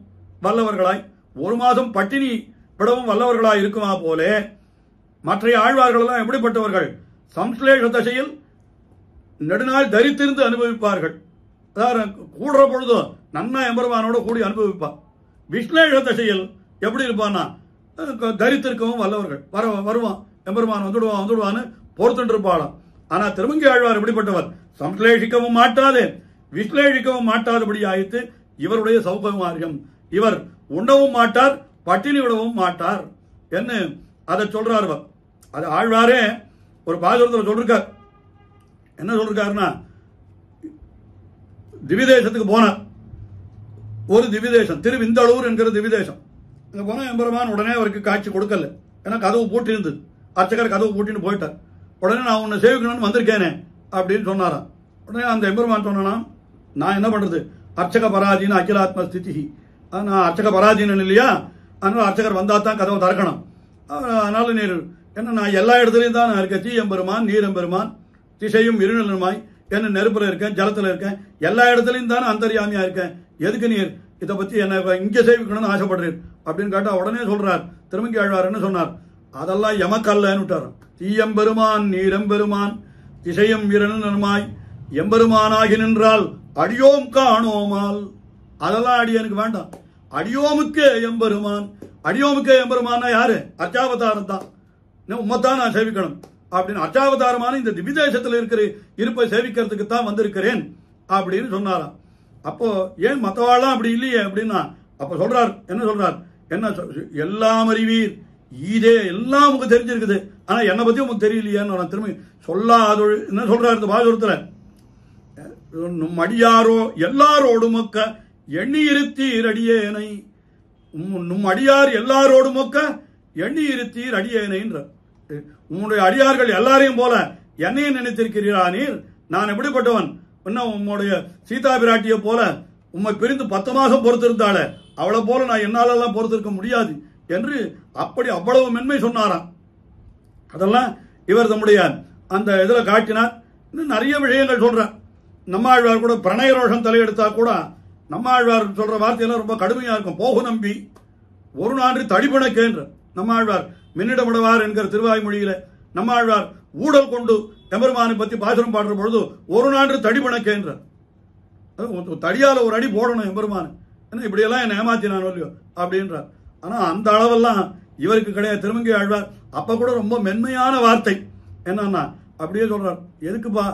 வல்லவர்களாய் ஒரு மாதம் பட்டினி விடவும் வல்லவர்களாய் இருக்குமா போலே மற்ற ஆழ்வார்கள் எல்லாம் எப்படிப்பட்டவர்கள், சம்ஸ்லேஷ தசையில் நெடுநாள் தரித்திருந்து அனுபவிப்பார்கள். அதாவது கூடுற பொழுதும் நன்னா எம்பெருமானோட கூடி அனுபவிப்பார். விஸ்லேஷ தசையில் எப்படி இருப்பான்னா தரித்திருக்கவும் வல்லவர்கள், வருவான் எம்பெருமான் வந்துடுவான்னு பொறுத்துட்டு இருப்பாளாம். ஆனா திருமங்கை ஆழ்வார் எப்படிப்பட்டவர், சம்ஸ்லேஷிக்கவும் மாட்டாதே விஸ்லேஷிக்கவும் மாட்டாதபடி ஆயிட்டு இவருடைய சௌகமாரியம். இவர் உண்ணவும் மாட்டார் பட்டினி விடவும் மாட்டார் என்ன அதை சொல்றார். அது ஆழ்வாரே ஒரு பாசுரத்தில் சொல்றார். என்ன சொல்றாருன்னா, திவிதேசத்துக்கு போனார். ஒரு திவிதேசம் திருவிந்தளூர் என்கிற திவிதேசம். அங்க போனா எம்பெருமான் உடனே அவருக்கு காட்சி கொடுக்கல, ஏன்னா கதவு பூட்டி இருந்தது. அர்ச்சகர் கதவு பூட்டின்னு போயிட்டார். உடனே நான் உன்னை சேவிக்கணும்னு வந்திருக்கேனே அப்படின்னு சொன்னாராம். உடனே அந்த எம்பெருமான் சொன்னா, நான் என்ன பண்றது, அர்ச்சக பராதீன அகிலாத்ம ஸ்திதி, நான் அர்ச்சக பராதீனன் இல்லையா, அதனால அர்ச்சகர் வந்தா தான் கதவை திறக்கணும். அதனால நீர் என்ன, நான் எல்லா இடத்துலையும் தான் நான் இருக்க, தீ எம்பெருமான் நீர் எம்பெருமான் திசையும் இருநிலனுமாய் என்ன நெருப்புல இருக்கேன், ஜலத்துல இருக்கேன், எல்லா இடத்துலயும் தானே அந்தர்யாமியா இருக்கேன், எதுக்கு நீர் இதை பத்தி என்ன இங்க சேவிக்கணும்னு ஆசைப்படுறீர் அப்படின்னு கேட்டா உடனே சொல்றார் திருமங்கி ஆழ்வார் என்ன சொன்னார், அதெல்லாம் எமக்கல்லன்னு விட்டார். தீயம்பெருமான் நீரெம்பெருமான் திசையும் இருநிலனுமாய் எம்பெருமானாகி நின்றால் அடியோம் காணோமால், அதெல்லாம் அடியனுக்கு வேண்டாம், அடியோமுக்கே எம்பெருமான். அடியோமுக்கே எம்பெருமானா யாரு? அர்ச்சாவதாரம் தான், உம்மத்தான் நான் சேவிக்கணும் அப்படின்னு அர்ச்சாவதாரமான இந்த திவ்யதேசத்தில் இருக்கிற இருப்பை சேவிக்கிறதுக்கு தான் வந்திருக்கிறேன் அப்படின்னு சொன்னாராம். அப்போ ஏன் மற்றவாழ்லாம் அப்படி இல்லையே அப்படின்னா அப்ப சொல்றார், என்ன சொல்றார், என்ன எல்லாம் அறிவீர் இதே எல்லாம் உங்களுக்கு தெரிஞ்சிருக்குது, ஆனா என்னை பத்தி உங்களுக்கு தெரியலையான்னு நான் திரும்பி சொல்லாத என்ன சொல்றாரு இந்த பாசுரத்துல, நும் அடியாரோ எல்லாரோடு மொக்க எண்ணி இருத்தீர் அடியேனை, நும் அடியார் எல்லாரோடு மொக்க எண்ணி இருத்தீர் அடியேனைன்ற, உன்னுடைய அடியார்கள் எல்லாரையும் போல என்னையும் நினைத்திருக்கிறீரா நீர், நான் எப்படிப்பட்டவன், இன்னும் உம்முடைய சீதா பிராட்டியை போல உம்மை பிரிந்து 10 மாசம் பொறுத்திருந்தாளே அவளை போல நான் என்னாலெல்லாம் பொறுத்திருக்க முடியாது என்று அப்படி அவ்வளவு மென்மை சொன்னாராம். அதெல்லாம் இவர் தம்முடைய அந்த இதுல காட்டினார். இன்னும் நிறைய விஷயங்கள் சொல்றார். நம்மாழ்வார் கூட பிரணயரோஷம் தலையெடுத்தா கூட நம்மாழ்வார் சொல்ற வார்த்தையெல்லாம் ரொம்ப கடுமையா இருக்கும். போகு நம்பி ஒரு நான்று தடிபணக்கேன்ற நம்மாழ்வார் மின்னிடமுடவார் என்கிற திருவாய்மொழியில நம்மாழ்வார் ஊடல் கொண்டு எம்பெருமானை பத்தி பாசுரம் பாடுற பொழுது ஒரு நான்று தடிபணக்கேன்ற, தடியால ஒரு அடி போடணும் எம்பெருமான், என்ன இப்படியெல்லாம் என்ன ஏமாத்தினானோ இல்லையோ அப்படின்றார். ஆனா அந்த அளவெல்லாம் இவருக்கு கிடையாது. திருமங்கை ஆழ்வார் அப்ப கூட ரொம்ப மென்மையான வார்த்தை என்னன்னா அப்படியே சொல்றார், எதுக்குப்பா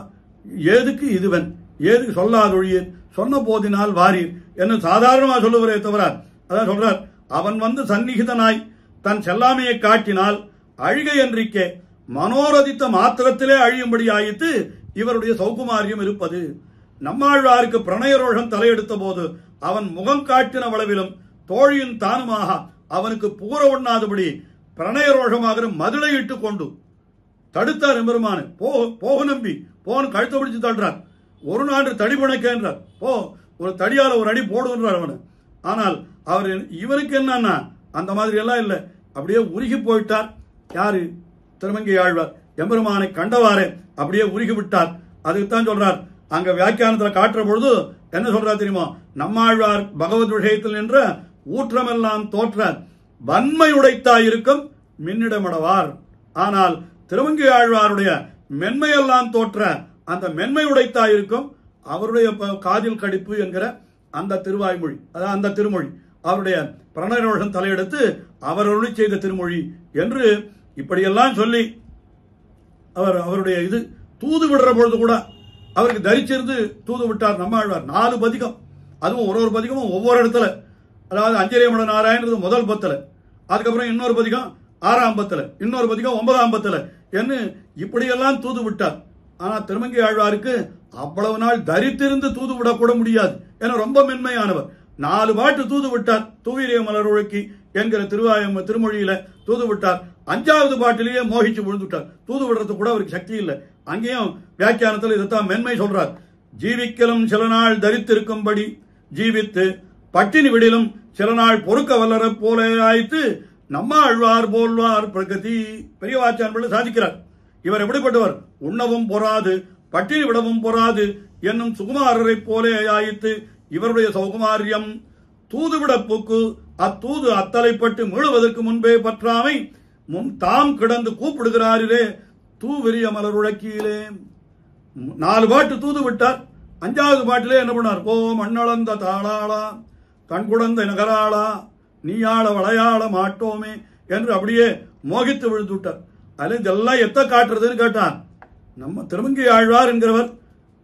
ஏதுக்கு இதுவன் ஏதுக்கு சொல்லாதொழியர் சொன்ன போதினால் வாரீர் என்ன சாதாரணமா சொல்லுவரே தவிர, அதான் சொல்றார், அவன் வந்து சந்நிகிதனாய் தன் செல்லாமையை காட்டினால் அழுகை என்றிக்கே மனோரதித்த மாத்திரத்திலே அழியும்படி ஆயித்து இவருடைய சௌகுமாரியம் இருப்பது. நம்மாழ்வாருக்கு பிரணயரோஷம் தலையெடுத்த போது அவன் முகம் காட்டின அளவிலும் தோழியின் தானுமாக அவனுக்கு புகழ ஒண்ணாதபடி பிரணயரோஷமாக மதுளை இட்டு கொண்டு தடுத்தார் எம்பெருமானு. போக நம்பி போன்னு கழுத்த பிடிச்சு தள்ளுறார். ஒரு நாடு தடி பிணைக்கின்றார், போ ஒரு தடியால ஒரு அடி போடுன்றார் அவனு. ஆனால் அவர் இவனுக்கு என்னன்னா அந்த மாதிரி எல்லாம் இல்லை, அப்படியே உருகி போயிட்டார். யாரு? திருமங்கை ஆழ்வார் எம்பெருமானை கண்டவாறே அப்படியே உருகி விட்டார். அதுக்குத்தான் சொல்றார் அங்க வியாக்கியானத்தில் காட்டுற பொழுது என்ன சொல்றார் தெரியுமா, நம்மாழ்வார் பகவத் விஷயத்தில் நின்ற ஊற்றமெல்லாம் தோற்ற வன்மை உடைத்தாயிருக்கும் மின்னிடமடவார். ஆனால் திருமங்கை ஆழ்வாருடைய மென்மையெல்லாம் தோற்ற அந்த மென்மை உடைத்தாயிருக்கும் அவருடைய காதில் கடிப்பு என்கிற அந்த திருவாய்மொழி, அதாவது அந்த திருமொழி அவருடைய பிரணயரோஷம் தலையெடுத்து அவர் அருளி செய்த திருமொழி என்று இப்படியெல்லாம் சொல்லி அவருடைய இது தூது விடுற பொழுது கூட அவருக்கு தரிச்சிருந்து தூது விட்டார் நம்மாழ்வார். 4 பதிகம், அதுவும் ஒரு பதிகமும் ஒவ்வொரு இடத்துல, அதாவது அஞ்சரியமட நாராயணது முதல் பத்துல, அதுக்கப்புறம் இன்னொரு பதிகம் 6ஆம் பத்துல, இன்னொரு பதிகம் 9ஆம் பத்துல என்று இப்படியெல்லாம் தூது விட்டார். ஆனா திருமங்கை ஆழ்வாருக்கு அவ்வளவு நாள் தரித்திருந்து தூது விடக்கூட முடியாது, ஏன்னா ரொம்ப மென்மையானவர். 4 பாட்டு தூது விட்டார். தூவிரிய மலர் உழக்கி என்கிற திருமொழியில தூது விட்டார். 5வது பாட்டிலேயே மோகிச்சு விழுந்துட்டார். தூது விடுறது கூட அவருக்கு சக்தி இல்லை. அங்கேயும் வியாக்கியானத்தில் இதைத்தான் மென்மை சொல்றார். ஜீவிக்கலும் சில நாள் தரித்திருக்கும்படி ஜீவித்து பட்டினி விடிலும் சில நாள் பொறுக்க வல்லற போல ஆய்த்து நம்ம ஆழ்வார் போல்வார் பிரகதி. பெரியவாச்சான் பிள்ளை சாதிக்கிறார். இவர் எப்படிப்பட்டவர்? உண்ணவும் பொறாது பட்டினி விடவும் பொறாது என்னும் சுகுமாரரை போலே ஆயித்து இவருடைய சௌகுமாரியம் தூதுவிடப்புக்கு அத்தூது அத்தலைப்பட்டு மீளுவதற்கு முன்பே பற்றாமை முன் தாம் கிடந்து கூப்பிடுகிறாரிலே தூவிரிய மலர் உழக்கியிலே. 4 பாட்டு தூது விட்டார். 5வது பாட்டிலே என்ன பண்ணார்? ஓம் அண்ணளந்த தாளாளா கண்குடந்த நகராளா நீயாள வளையாள மாட்டோமே என்று அப்படியே மோகித்து விழுந்து விட்டார். அதில் இதெல்லாம் எத்த காட்டுறதுன்னு கேட்டான். நம்ம திருமங்கை ஆழ்வார் என்கிறவர்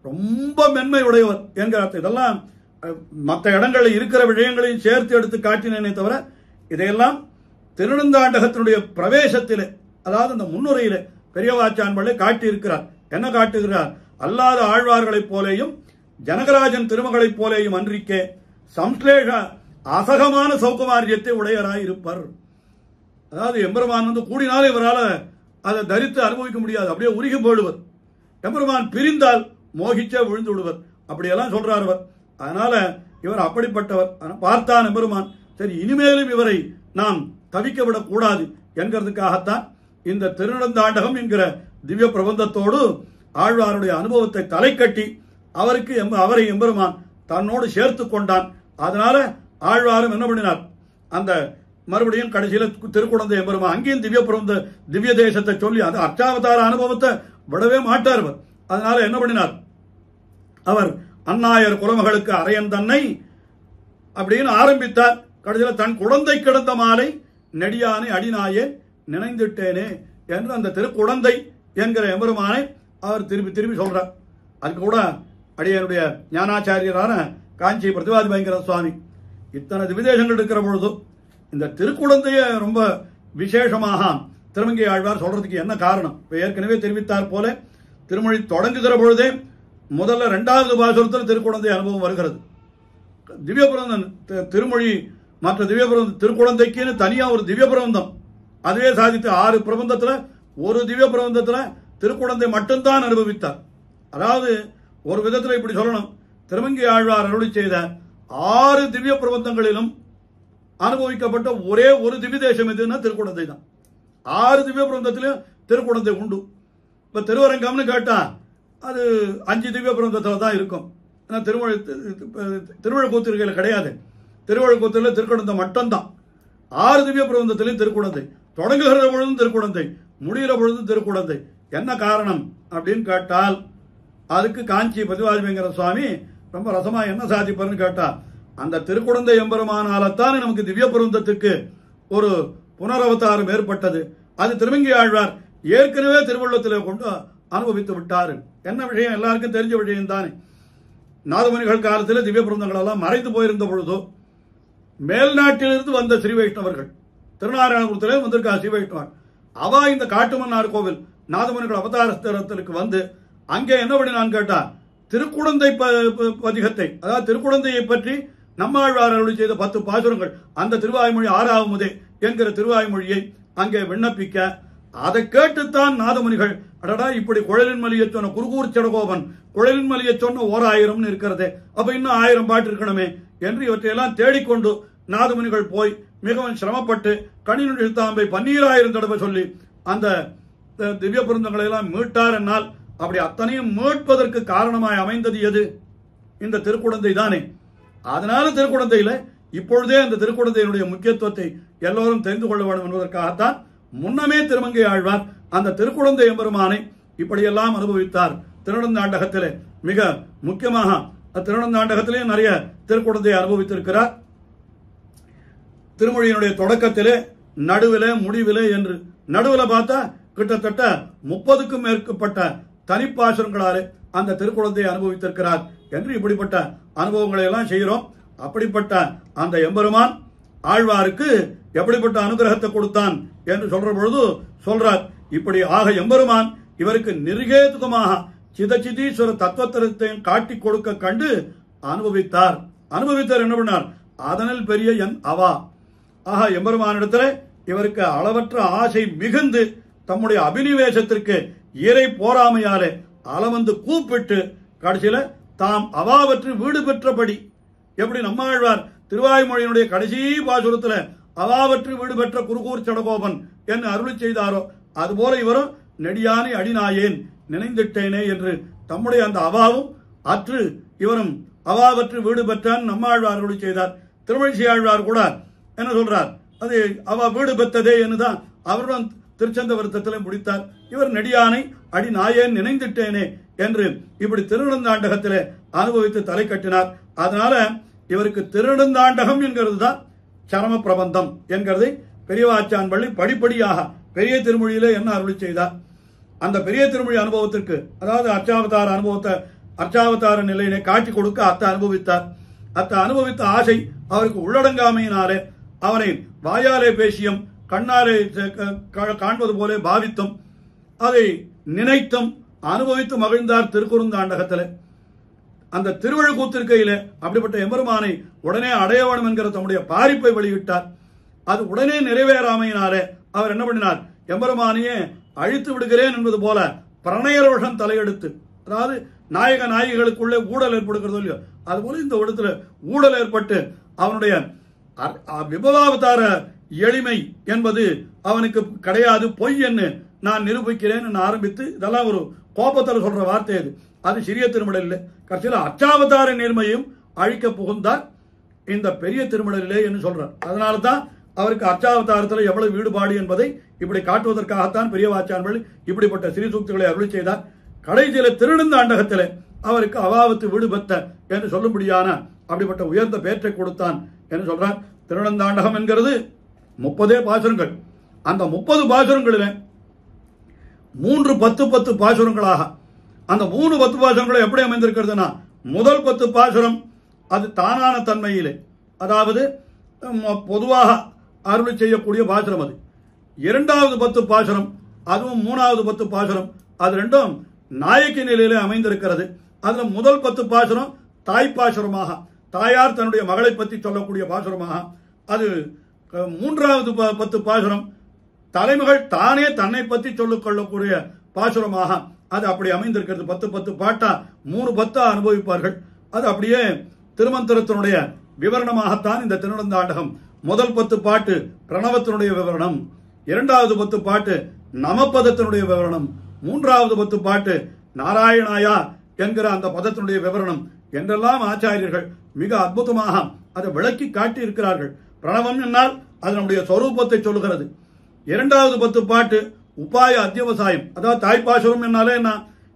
ரொம்ப மென்மை உடையவர் என்கிற இதெல்லாம் மற்ற இடங்களில் இருக்கிற விஷயங்களையும் சேர்த்து எடுத்து காட்டினேனே தவிர இதையெல்லாம் திருநந்தாண்டகத்தினுடைய பிரவேசத்திலே, அதாவது அந்த முன்னுரையிலே பெரியவாச்சான் பிள்ளை காட்டியிருக்கிறார். என்ன காட்டுகிறார்? அல்லாத ஆழ்வார்களைப் போலேயும் ஜனகராஜன் திருமகளைப் போலேயும் அன்றிக்கே சம்ஸ்லேஷ அசகமான சௌகுமாரியத்தை உடையராய் இருப்பர். அதாவது எம்பெருமான் வந்து கூடினாலும் இவரால் அதை தரித்து அனுபவிக்க முடியாது, அப்படியே உருகி போடுவர். எம்பெருமான் பிரிந்தால் மோகிச்சே விழுந்து விடுவர். அப்படியெல்லாம் சொல்றார் அவர். அதனால இவர் அப்படிப்பட்டவர். பார்த்தான் எம்பெருமான், சரி இனிமேலும் இவரை நாம் தவிக்க விடக்கூடாது என்கிறதுக்காகத்தான் இந்த திருநந்தாண்டகம் என்கிற திவ்ய பிரபந்தத்தோடு ஆழ்வாருடைய அனுபவத்தை தலை கட்டி அவரை எம்பெருமான் தன்னோடு சேர்த்து கொண்டான். அதனால ஆழ்வாரும் என்ன பண்ணினார், அந்த மறுபடியும் கடைசியில திருக்குழந்தை எம்பெருமான் அங்கேயும் திவ்ய தேசத்தை சொல்லி அந்த அர்ச்சாவதார அனுபவத்தை விடவே மாட்டார். அதனால என்ன பண்ணினார், அவர் அன்னாயர் குலமகளுக்கு அரையன் தன்னை அப்படின்னு ஆரம்பித்தார். கடைசியில் தன் குழந்தை கிடந்த மாலை நெடியானை அடிநாயே நினைந்துட்டேனே என்று அந்த திருக்குழந்தை என்கிற எம்பெருமானை அவர் திருப்பி திருப்பி சொல்றார். அதுக்கு கூட அடியனுடைய ஞானாச்சாரியரான காஞ்சி பிரதிவாதி பயங்கர சுவாமி இத்தனை திவிதேசங்கள் இருக்கிற பொழுது இந்த திருக்குழந்தைய ரொம்ப விசேஷமாக திருமங்கை ஆழ்வார் சொல்றதுக்கு என்ன காரணம்? ஏற்கனவே தெரிவித்தார் போல திருமொழி தொடங்குகிற பொழுதே முதல்ல 2வது பாசுரத்தில் திருக்குழந்தை அனுபவம் வருகிறது. திவ்ய பிரபந்தம் திருமொழி மற்ற திவ்ய பிரபந்தம் திருக்குழந்தைக்குன்னு தனியா ஒரு திவ்ய பிரபந்தம் அதுவே சாதித்த 6 பிரபந்தத்துல ஒரு திவ்ய பிரபந்தத்துல திருக்குழந்தை மட்டும்தான் அனுபவித்தார். அதாவது ஒரு விதத்தில் இப்படி சொல்லணும், திருமங்கை ஆழ்வார் அருளி செய்த 6 திவ்ய பிரபந்தங்களிலும் அனுபவிக்கப்பட்ட ஒரே ஒரு திவ்ய தேசம் எதுன்னா திருக்குழந்தை தான். 6 திவ்ய பிரபந்தத்திலும் திருக்குழந்தை உண்டு. இப்ப திருவரங்கம்னு கேட்டா அது 5 திவ்ய பிரபந்தத்தில் தான் இருக்கும். ஏன்னா திருவள்ளுக்கூத்திரிகையில் கிடையாது. திருவள்ளுக்கூத்திரில் திருக்குழந்தை மட்டும்தான். 6 திவ்ய பிரபந்தத்திலும் திருக்குழந்தை, தொடங்குகிற பொழுதும் திருக்குழந்தை, முடிகிற பொழுதும் திருக்குழந்தை. என்ன காரணம் அப்படின்னு கேட்டால் அதுக்கு காஞ்சி பதிவாதிபங்கர சுவாமி ரொம்ப ரசமா என்ன சாதிப்பார்னு கேட்டா, அந்த திருக்குழந்தை எம்பெருமானால்தான் நமக்கு திவ்ய பிரபந்தத்துக்கு ஒரு புனரவதாரம் ஏற்பட்டது. அது திருமங்கை ஆழ்வார் ஏற்கனவே திருவள்ளத்திலே கொண்டு அனுபவித்து விட்டார். என்ன விஷயம் எல்லாருக்கும் தெரிஞ்ச விஷயம் தானே. நாதமுனிகள் காலத்தில் திவ்ய பிரபந்தங்கள் எல்லாம் மறைந்து போயிருந்த பொழுதோ மேல்நாட்டிலிருந்து வந்த ஸ்ரீ வைஷ்ணவர்கள் திருநாராயணபுரத்திலே வந்திருக்கா ஸ்ரீ வைஷ்ணவர் அவா இந்த காட்டுமன்னார் கோவில் நாதமுனிகள் அவதாரஸ்தலத்திற்கு வந்து அங்கே என்ன பண்ணினான்னு கேட்டா திருக்குழந்தை பதிகத்தை, அதாவது திருக்குழந்தையை பற்றி நம்மாழ்வார் அருளி செய்த 10 பாசுரங்கள் அந்த திருவாய்மொழி 6ஆவது என்கிற திருவாய்மொழியை அங்கே விண்ணப்பிக்க அதை கேட்டுத்தான் நாதமுனிகள் அடடா இப்படி குழலின் மலிய சொன்ன குருகூர் சடகோபன் குழலின் மலிய சொன்ன 1000 இருக்கிறது, அப்ப இன்னும் 1000 பாட்டு இருக்கணுமே என்று இவற்றையெல்லாம் தேடிக்கொண்டு நாதமுனிகள் போய் மிகவும் சிரமப்பட்டு கணினு தாம்பை 12000 தடவை சொல்லி அந்த திவ்ய பிரபந்தங்களை எல்லாம் மீட்டார். என்னால் அப்படி அத்தனையும் மீட்பதற்கு காரணமாய் அமைந்தது எது? இந்த திருக்குழந்தை தானே. அதனால திருக்குழந்தையில இப்பொழுதே அந்த திருக்குழந்தையினுடைய முக்கியத்துவத்தை எல்லோரும் தெரிந்து கொள்ள வேண்டும் என்பதற்காகத்தான் முன்னமே திருமங்கை ஆழ்வார் அந்த திருக்குழந்தை எம்பெருமானை இப்படியெல்லாம் அனுபவித்தார். திருநந்தாண்டகத்திலே மிக முக்கியமாக திருநந்தாண்டகத்திலே நிறைய திருக்குழந்தையை அனுபவித்திருக்கிறார். திருமொழியினுடைய தொடக்கத்திலே நடுவிலே முடிவிலே என்று நடுவில் பார்த்தா கிட்டத்தட்ட 30க்கும் மேற்பட்ட தனிப்பாசுரங்களாலே அந்த திருக்குழந்தையை அனுபவித்திருக்கிறார் என்று இப்படிப்பட்ட அனுபவங்களை எல்லாம் செய்கிறோம். அப்படிப்பட்ட அந்த எம்பெருமான் ஆழ்வாருக்கு எப்படிப்பட்ட அனுகிரகத்தை கொடுத்தான் என்று சொல்ற பொழுது சொல்றார், இப்படி ஆக எம்பெருமான் இவருக்கு நிர்கேதுகமாக சிதச்சிதீஸ்வர தத்துவத்தை காட்டி கொடுக்க கண்டு அனுபவித்தார். அனுபவித்தார் என்ன பண்ணார்? அதனில் பெரிய என் அவா. ஆக எம்பெருமானிடத்துல இவருக்கு அளவற்ற ஆசை மிகுந்து தம்முடைய அபினிவேசத்திற்கு இறை போராமையாலே அளவந்து கூப்பிட்டு கடைசியில தாம் அவாவற்று வீடு பெற்றபடி, எப்படி நம்மாழ்வார் திருவாய்மொழியினுடைய கடைசி பாசுரத்துல அவாவற்று வீடு பெற்ற குருகூர் சடகோபன் என்று அருளி செய்தாரோ அதுபோல இவரும் நெடியானை அடிநாயேன் நினைந்துட்டேனே என்று தம்முடைய அந்த அவாவும் அற்று இவரும் அவாவற்று வீடு பெற்றான் நம்மாழ்வார் அருளி செய்தார். திருமழிசை ஆழ்வார் கூட என்ன சொல்றார், அது அவா வீடு பெற்றதே என்றுதான் அவருடன் திருச்சந்த வருத்தத்திலே முடித்தார். இவர் நெடியானை அடி நாயேன் நினைந்துட்டேனே என்று இப்படி திருநந்தாண்டகத்திலே அனுபவித்து தலை கட்டினார். அதனால இவருக்கு திருநந்தாண்டகம் என்கிறது தான் சரம பிரபந்தம் என்கிறதை பெரியவாச்சான் பள்ளி படிப்படியாக பெரிய திருமொழியிலே என்ன அருளி செய்தார். அந்த பெரிய திருமொழி அனுபவத்திற்கு, அதாவது அர்ச்சாவதார அனுபவத்தை அர்ச்சாவதார நிலையினை காட்டி கொடுக்க அத்தை அனுபவித்தார். அத்தை அனுபவித்த ஆசை அவருக்கு உள்ளடங்காமையினாலே அவனை வாயாலே பேசியும் கண்ணாலே காண்பது போல பாவித்தும் அதை நினைத்தும் அனுபவித்து மகிழ்ந்தார் திருக்குறுந்தாண்டகத்திலே. அந்த திருவள்ளுக்கூத்திருக்கையிலே அப்படிப்பட்ட எம்பெருமானை உடனே அடைய வேண்டும் என்கிற தம்முடைய பாரிப்பை வெளியிட்டார். அது உடனே நிறைவேறாமையினாலே அவர் என்ன பண்ணினார், எம்பெருமானையே அழித்து விடுகிறேன் என்பது போல பிரணயரோஷம் தலையெடுத்து, அதாவது நாயக நாயகிகளுக்குள்ளே ஊழல் ஏற்படுகிறதோ இல்லையோ அதுபோல இந்த இடத்துல ஊழல் ஏற்பட்டு அவனுடைய விபவாவதார எளிமை என்பது அவனுக்கு கிடையாது, பொய் என்று நான் நிரூபிக்கிறேன் ஆரம்பித்து இதெல்லாம் ஒரு கோபத்தில் சொல்ற வார்த்தை அது. அது சிறிய திருமடலில் கடைசியில் அச்சாவதார நேர்மையும் அழிக்க புகுந்தார் இந்த பெரிய திருமடலிலே என்று சொல்றார். அதனால தான் அவருக்கு அச்சாவதாரத்தில் எவ்வளவு ஈடுபாடு என்பதை இப்படி காட்டுவதற்காகத்தான் பெரிய வாச்சான்கள் இப்படிப்பட்ட ஸ்ரீசூக்திகளை அருள் செய்தார். கடைசியில திருநந்தாண்டகத்திலே அவருக்கு அவாவத்து விடுபட்ட என்று சொல்லும்படியான அப்படிப்பட்ட உயர்ந்த பேற்றை கொடுத்தான் என்று சொல்றார். திருநந்தாண்டகம் என்கிறது 30 பாசுரங்கள். அந்த 30 பாசுரங்களில் 3 10 பாசுரங்களாக அந்த 3 10 பாசுரங்களும் எப்படி அமைந்திருக்கிறதுனா, முதல் 10 பாசுரம் அது தானான தன்மையிலே, அதாவது பொதுவாக அருளி செய்யக்கூடிய பாசுரம். அது இரண்டாவது 10 பாசுரம், அதுவும் மூணாவது 10 பாசுரம், அது ரெண்டும் நாயக்கி நிலையிலே அமைந்திருக்கிறது. அதுல முதல் 10 பாசுரம் தாய்ப்பாசுரமாக, தாயார் தன்னுடைய மகளை பற்றி சொல்லக்கூடிய பாசுரமாக. அது மூன்றாவது 10 பாசுரம் தலைமகள் தானே தன்னை பற்றி சொல்லிக் கொள்ளக்கூடிய பாசுரமாக அது அப்படி அமைந்திருக்கிறது. 10 பாட்டா 3 10 அனுபவிப்பார்கள். அது அப்படியே திருமந்திரத்தினுடைய விவரணமாகத்தான் இந்த திருநந்தாண்டகம். முதல் 10 பாட்டு பிரணவத்தினுடைய விவரணம், இரண்டாவது 10 பாட்டு நமபதத்தினுடைய விவரணம், மூன்றாவது 10 பாட்டு நாராயணாயா என்கிற அந்த பதத்தினுடைய விவரணம் என்றெல்லாம் ஆச்சாரியர்கள் மிக அற்புதமாக அதை விளக்கி காட்டி இருக்கிறார்கள். பிரணவம் என்னால் அது நம்முடைய சொரூபத்தை சொல்லுகிறது. இரண்டாவது 10 பாட்டு உபாய அத்தியவசாயம், அதாவது தாய்ப்பாசுரம் என்னாலே என்ன,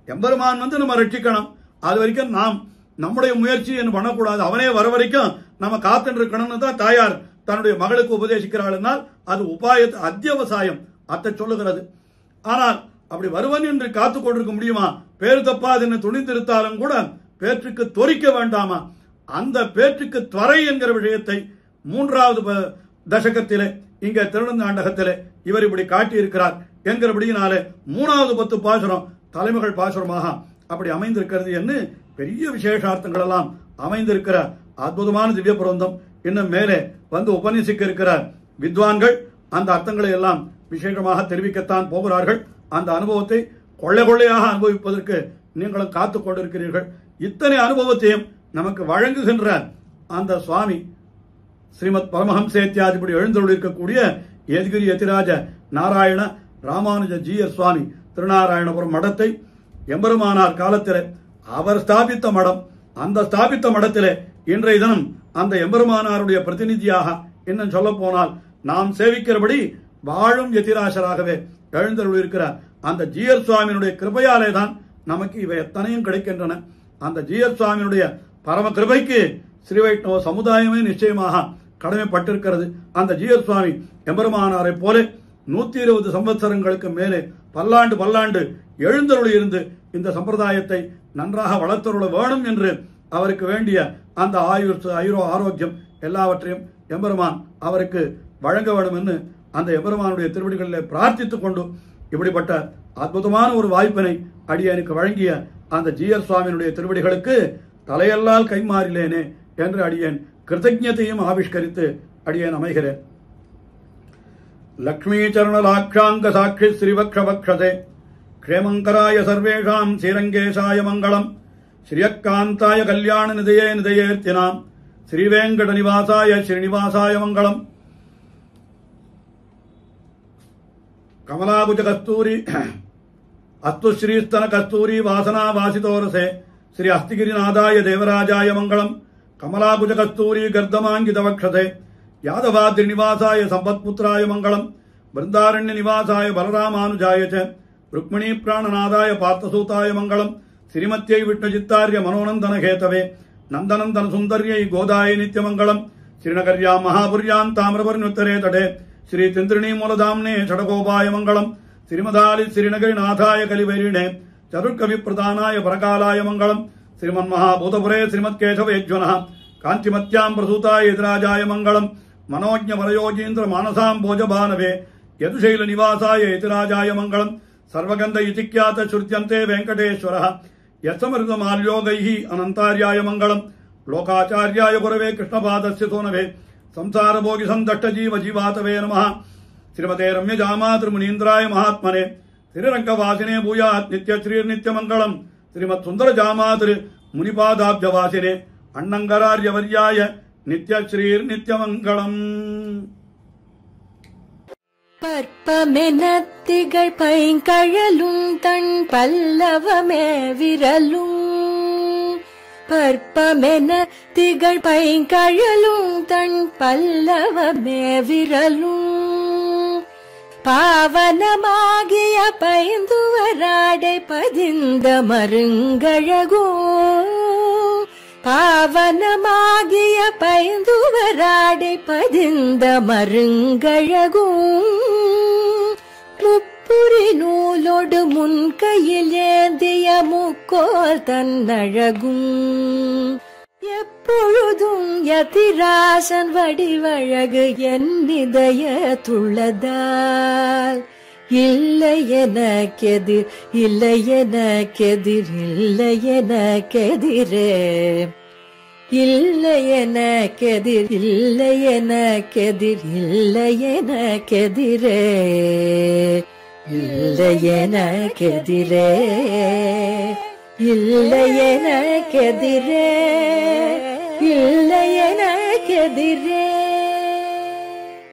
எம்பெருமான் நம்ம ரட்சிக்கணும், அது வரைக்கும் நாம் நம்முடைய முயற்சி என்று பண்ணக்கூடாது, அவனே வர வரைக்கும் நம்ம காத்துட்டு இருக்கணும்னு தான் தாயார் தன்னுடைய மகளுக்கு உபதேசிக்கிறாள். என்னால் அது உபாய அத்தியவசாயம் அத்தை சொல்லுகிறது. ஆனால் அப்படி வருவன் என்று காத்துக் கொண்டிருக்க முடியுமா? பேரு தப்பாது என்று துணிந்திருத்தாலும் கூட பேற்றுக்கு தொரிக்க வேண்டாமா? அந்த பேற்றுக்கு துறை என்கிற விஷயத்தை மூன்றாவது தசகத்திலே இங்க திருநந்தாண்டகத்திலே இவர் இப்படி காட்டியிருக்கிறார் என்கிறபடியினாலே மூணாவது 10 பாசுரம் தலைமகள் பாசுரமாக அப்படி அமைந்திருக்கிறது என்று பெரிய விசேஷார்த்தங்கள் எல்லாம் அமைந்திருக்கிற அற்புதமான திவ்ய பிரபந்தம். இன்னும் மேலே வந்து உபநிசிக்க இருக்கிற வித்வான்கள் அந்த அர்த்தங்களை எல்லாம் விசேஷமாக தெரிவிக்கத்தான் போகிறார்கள். அந்த அனுபவத்தை கொள்ளை கொள்ளையாக அனுபவிப்பதற்கு நீங்களும் காத்துக் கொண்டிருக்கிறீர்கள். இத்தனை அனுபவத்தையும் நமக்கு வழங்குகின்ற அந்த சுவாமி ஸ்ரீமத் பரமஹம்சேத்யாதிபடி எழுந்தருளிருக்கக்கூடிய யதிகிரி யதிராஜ நாராயண ராமானுஜ ஜீயர் சுவாமி திருநாராயணபுரம் மடத்தை எம்பெருமானார் காலத்திலே அவர் ஸ்தாபித்த மடம், அந்த ஸ்தாபித்த மடத்திலே இன்றைய தினம் அந்த எம்பெருமானாருடைய பிரதிநிதியாக இன்னும் சொல்ல போனால் நாம் சேவிக்கிறபடி வாழும் யதிராசராகவே எழுந்தருளிருக்கிற அந்த ஜீயர் சுவாமியினுடைய கிருபையாலே தான் நமக்கு இவை எத்தனையும் கிடைக்கின்றன. அந்த ஜீயர் சுவாமியினுடைய பரம கிருபைக்கு ஸ்ரீ வைஷ்ணவ சமுதாயமே நிச்சயமாக கடமைப்பட்டிருக்கிறது. அந்த ஜீயர் சுவாமி எம்பெருமானாரை போல 120 சம்பத்சரங்களுக்கு மேலே பல்லாண்டு எழுந்தருளி இருந்து இந்த சம்பிரதாயத்தை நன்றாக வளர்த்தருள வேணும் என்று அவருக்கு வேண்டிய அந்த ஆரோக்கியம் எல்லாவற்றையும் எம்பெருமான் அவருக்கு வழங்க வேண்டும் என்று அந்த எம்பெருமானுடைய திருவடிகளில் பிரார்த்தித்துக் கொண்டு இப்படிப்பட்ட அற்புதமான ஒரு வாய்ப்பினை அடியனுக்கு வழங்கிய அந்த ஜீயர் சுவாமியினுடைய திருவடிகளுக்கு தலையல்லால் கைமாறிலேனே என்று அடியேன் கிருத்தஜத்தையும் ஆவிஷ்கரித்து அடியேன் அமைகிறேன். லக்ஷ்மீ சரணலாட்சாங்க சாட்சி ஸ்ரீவக்ஷவக்ஷதே க்ஷேமங்கராய சர்வேஷாம் ஸ்ரீரங்கேசாய மங்களம் ஸ்ரீயக்காந்தாய கல்யாண நிதயே நிதயேர்த்தினாம் ஸ்ரீவேங்கட நிவாசாய ஸ்ரீனிவாசாய மங்களம். கமலாபுஜ கஸ்தூரி அஸ்து ஸ்ரீஸ்தன கஸ்தூரி வாசனா வாசிதோரசே ஸ்ரீ அஸ்திகிரிநாதாய தேவராஜாய மங்களம். கமலாபுஜ கஸ்தூரி கர்தமாங்கித வக்ஷதே யாதவாத்ரி நிவாசாய சம்பத்புத்திராய மங்களம். பிருந்தாரண்ய நிவாசாய பலராமானுஜாய ச ருக்மிணி பிராணநாதாய பார்த்தசூதாய மங்களம். ஸ்ரீமத்யை விஷ்ணுசித்தார்ய மனோநந்தன கேதவே நந்தநந்தன சுந்தர்யை கோதாய நித்யமங்கலம். ஸ்ரீநகர்யாம் மகாபுர்யாம் தாமிரபர்ணுத்தரே தடே ஸ்ரீ திந்திரிணி மூலதாம்னே ஷடகோபாய மங்களம். ஸ்ரீமதாலி ஸ்ரீநகரிநாதாய கலிவரிணே சதுர்கவி பிரதானாய பரகாலாய மங்களம். ஸ்ரீமன்மகாபூதபுரே ஸ்ரீமத்கேசவேஜ்வன காந்திமத்யாம் பிரசூதாய எதிராஜாய மங்களம். மனோஜ்ஞ வரயோஜீந்திர மானசாம் போஜபானவே யதுசைல நிவாசாய எதிராஜாய மங்களம். சர்வகந்த இதிக்யாத ஸ்ருத்யந்தே வெங்கடேஸ்வர யசமிருத மால்யோகைஹி அனந்தார்யாய மங்களம். லோகாச்சார்யாய குரவே கிருஷ்ணபாதஸ்ய சோனவே சம்சாரபோகி சந்தஷ்ட ஜீவ ஜீவாதவே நமः. ஸ்ரீமதே ரம்யஜாமாத்ருமுனீந்திராய மகாத்மனே ஸ்ரீரங்கவாசினே பூயாத் நித்யஸ்ரீர்நித்யமங்கலம். ஸ்ரீமத் சுந்தர ஜாமாதிரு முனிபாதாப்ஜவாசினே அண்ணங்கரார்யவர்யாய நித்யஸ்ரீர்நித்யமங்கலம். பற்பமென திகழ் பைங்கழலும் தன் பல்லவமே விரலும் பற்பமென திகழ் பைங்கழலும் தன் பல்லவமே விரலும் பாவனமாகிய பைந்துவராடை பதிந்த மருங்கழகோ பாவனமாகிய பைந்துவராடை பதிந்த மருங்கழகோ முப்புரி நூலோடு முன்கையில் ஏந்திய முக்கோல் தன்னழகும் எப்பொழுதும் யதிராசன் வடிவழகு என் இதயத்துள்ளதால் இல்லை எனக்கெதிர் இல்லை எனக்கெதிர் இல்லை எனக்கெதிரே இல்லை எனக்கெதிர் இல்லை எனக்கெதிர் இல்லை எனக்கெதிரே இல்லை எனக்கெதிரே இல்லை எனக்கெதிரே இல்லை எனக்கெதிரே